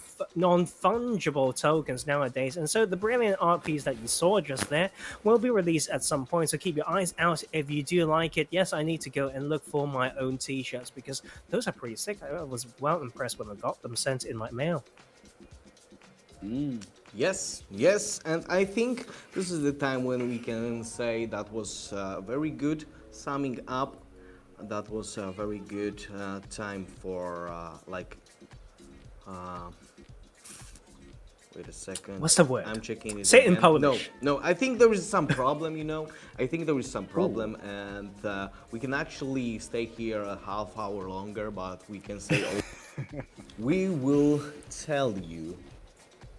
tokens nowadays. And so the brilliant art piece that you saw just there will be released at some point. So keep your eyes out if you do like it. Yes, I need to go and look for my own t-shirts because those are pretty sick. I was well impressed when I got them sent in my mail. Yes, and I think this is the time when we can say that was very good summing up. That was a very good time for wait a second. What's the word? I'm checking it. Say it in again. Polish. No. I think there is some problem. I think there is some problem, and we can actually stay here a half hour longer, but we can say we will tell you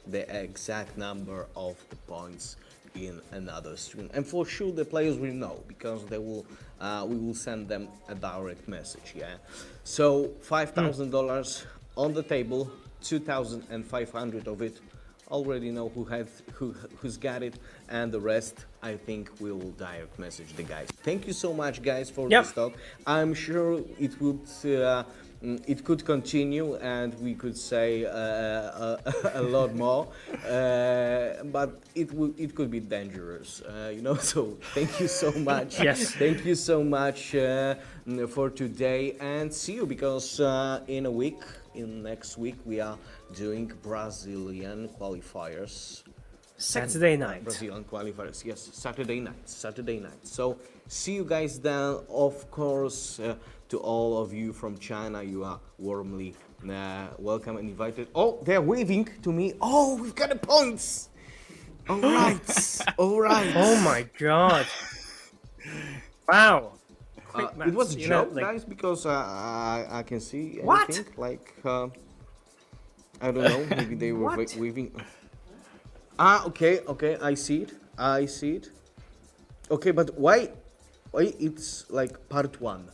the exact number of the points in another stream, and for sure the players will know because they will. We will send them a direct message. Yeah. So $5,000 on the table, 2,500 of it. Already know who's got it, and the rest I think we will direct message the guys. Thank you so much, guys, for this talk. I'm sure it would. It could continue, and we could say a lot more, but it could be dangerous, So thank you so much. Yes. Thank you so much for today, and see you because in next week, we are doing Brazilian qualifiers. Saturday night. Brazilian qualifiers, yes, Saturday night. So see you guys then. Of course, to all of you from China, you are warmly welcome and invited. Oh, they're waving to me. Oh, we've got the points. All right. Oh my god! Wow. It was a joke, guys, because I can see anything. What? Like I don't know. Maybe they were waving. Okay. I see it. Okay, but why it's like part 1?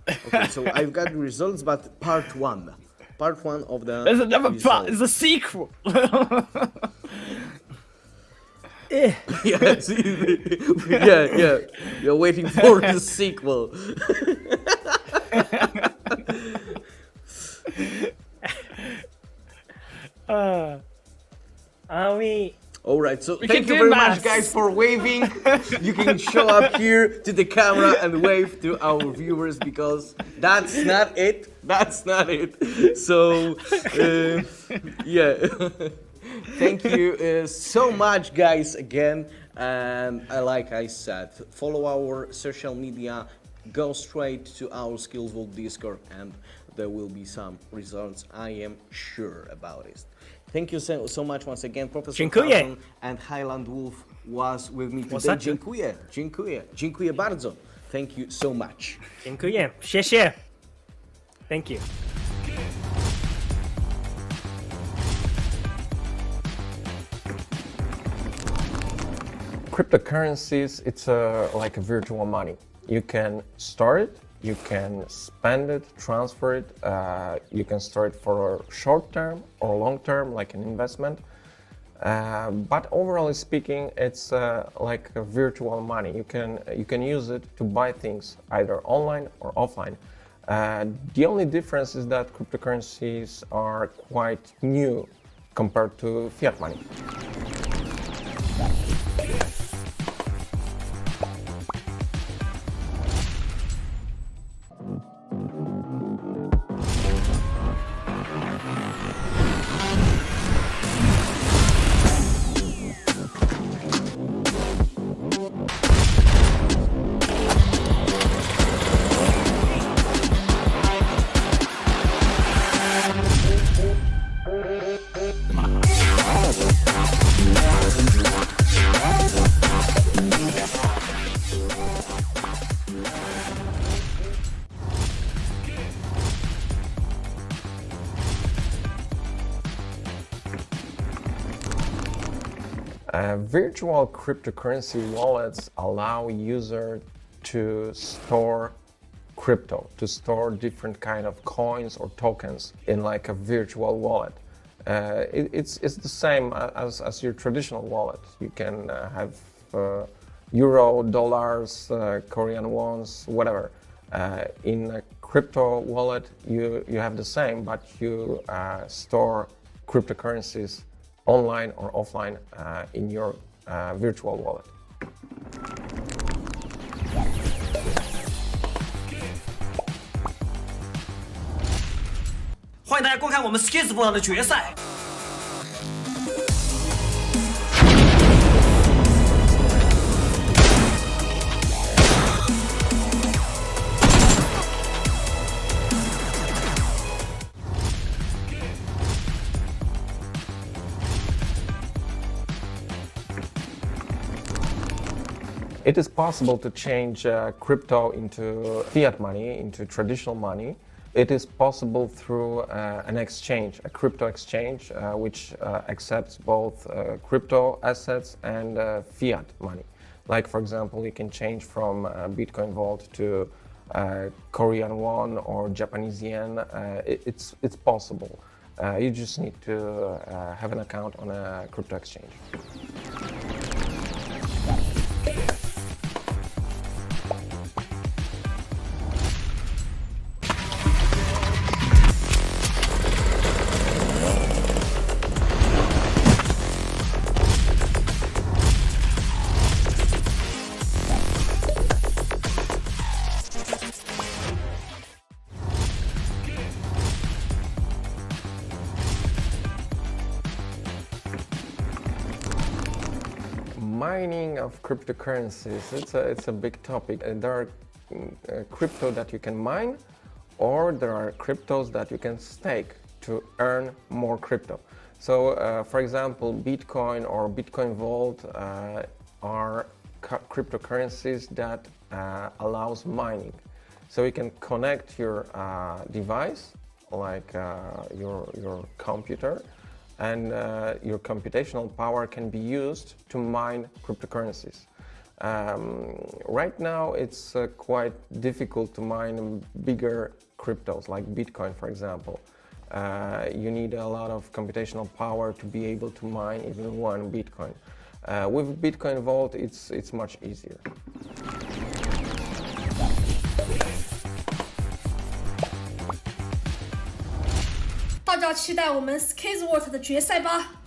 Okay, so I've got the results, but part 1 of the. There's another results. part. It's a sequel. Yeah, yeah. You're waiting for the sequel. Are we? All right, so We thank can you do very maths. much, guys, for waving. You can show up here to the camera and wave to our viewers because that's not it. So, yeah. Thank you so much, guys, again. And like I said, follow our social media, go straight to our SkillzVault Discord, and there will be some results. I am sure about it. Thank you so much once again, Professor Carson and Highland Wolf was with me today. Dziękuję bardzo. Thank you so much. Dziękuję. 谢谢. Thank you. Cryptocurrencies, it's like a virtual money. You can store it, you can spend it, transfer it, you can store it for short term or long term, like an investment. But overall speaking, it's like a virtual money. You can use it to buy things either online or offline. The only difference is that cryptocurrencies are quite new compared to fiat money. Virtual cryptocurrency wallets allow users to store crypto, to store different kind of coins or tokens in like a virtual wallet. It's the same as your traditional wallet. You can have euro, dollars, Korean wons, whatever. In a crypto wallet, you have the same, but you store cryptocurrencies online or offline in your virtual wallet. 欢迎大家观看我们 SkillzVault 的决赛。It is possible to change crypto into fiat money, into traditional money. It is possible through an exchange, a crypto exchange, which accepts both crypto assets and fiat money. Like, for example, you can change from Bitcoin Vault to Korean won or Japanese yen. It's possible. You just need to have an account on a crypto exchange. Mining of cryptocurrencies, it's a big topic. There are crypto that you can mine, or there are cryptos that you can stake to earn more crypto. So, for example, Bitcoin or Bitcoin Vault are cryptocurrencies that allows mining. So you can connect your device, like your computer, and your computational power can be used to mine cryptocurrencies. Right now, it's quite difficult to mine bigger cryptos, like Bitcoin, for example. You need a lot of computational power to be able to mine even one Bitcoin. With Bitcoin Vault, it's much easier. 大家期待我们 SkillzVault 的决赛吧。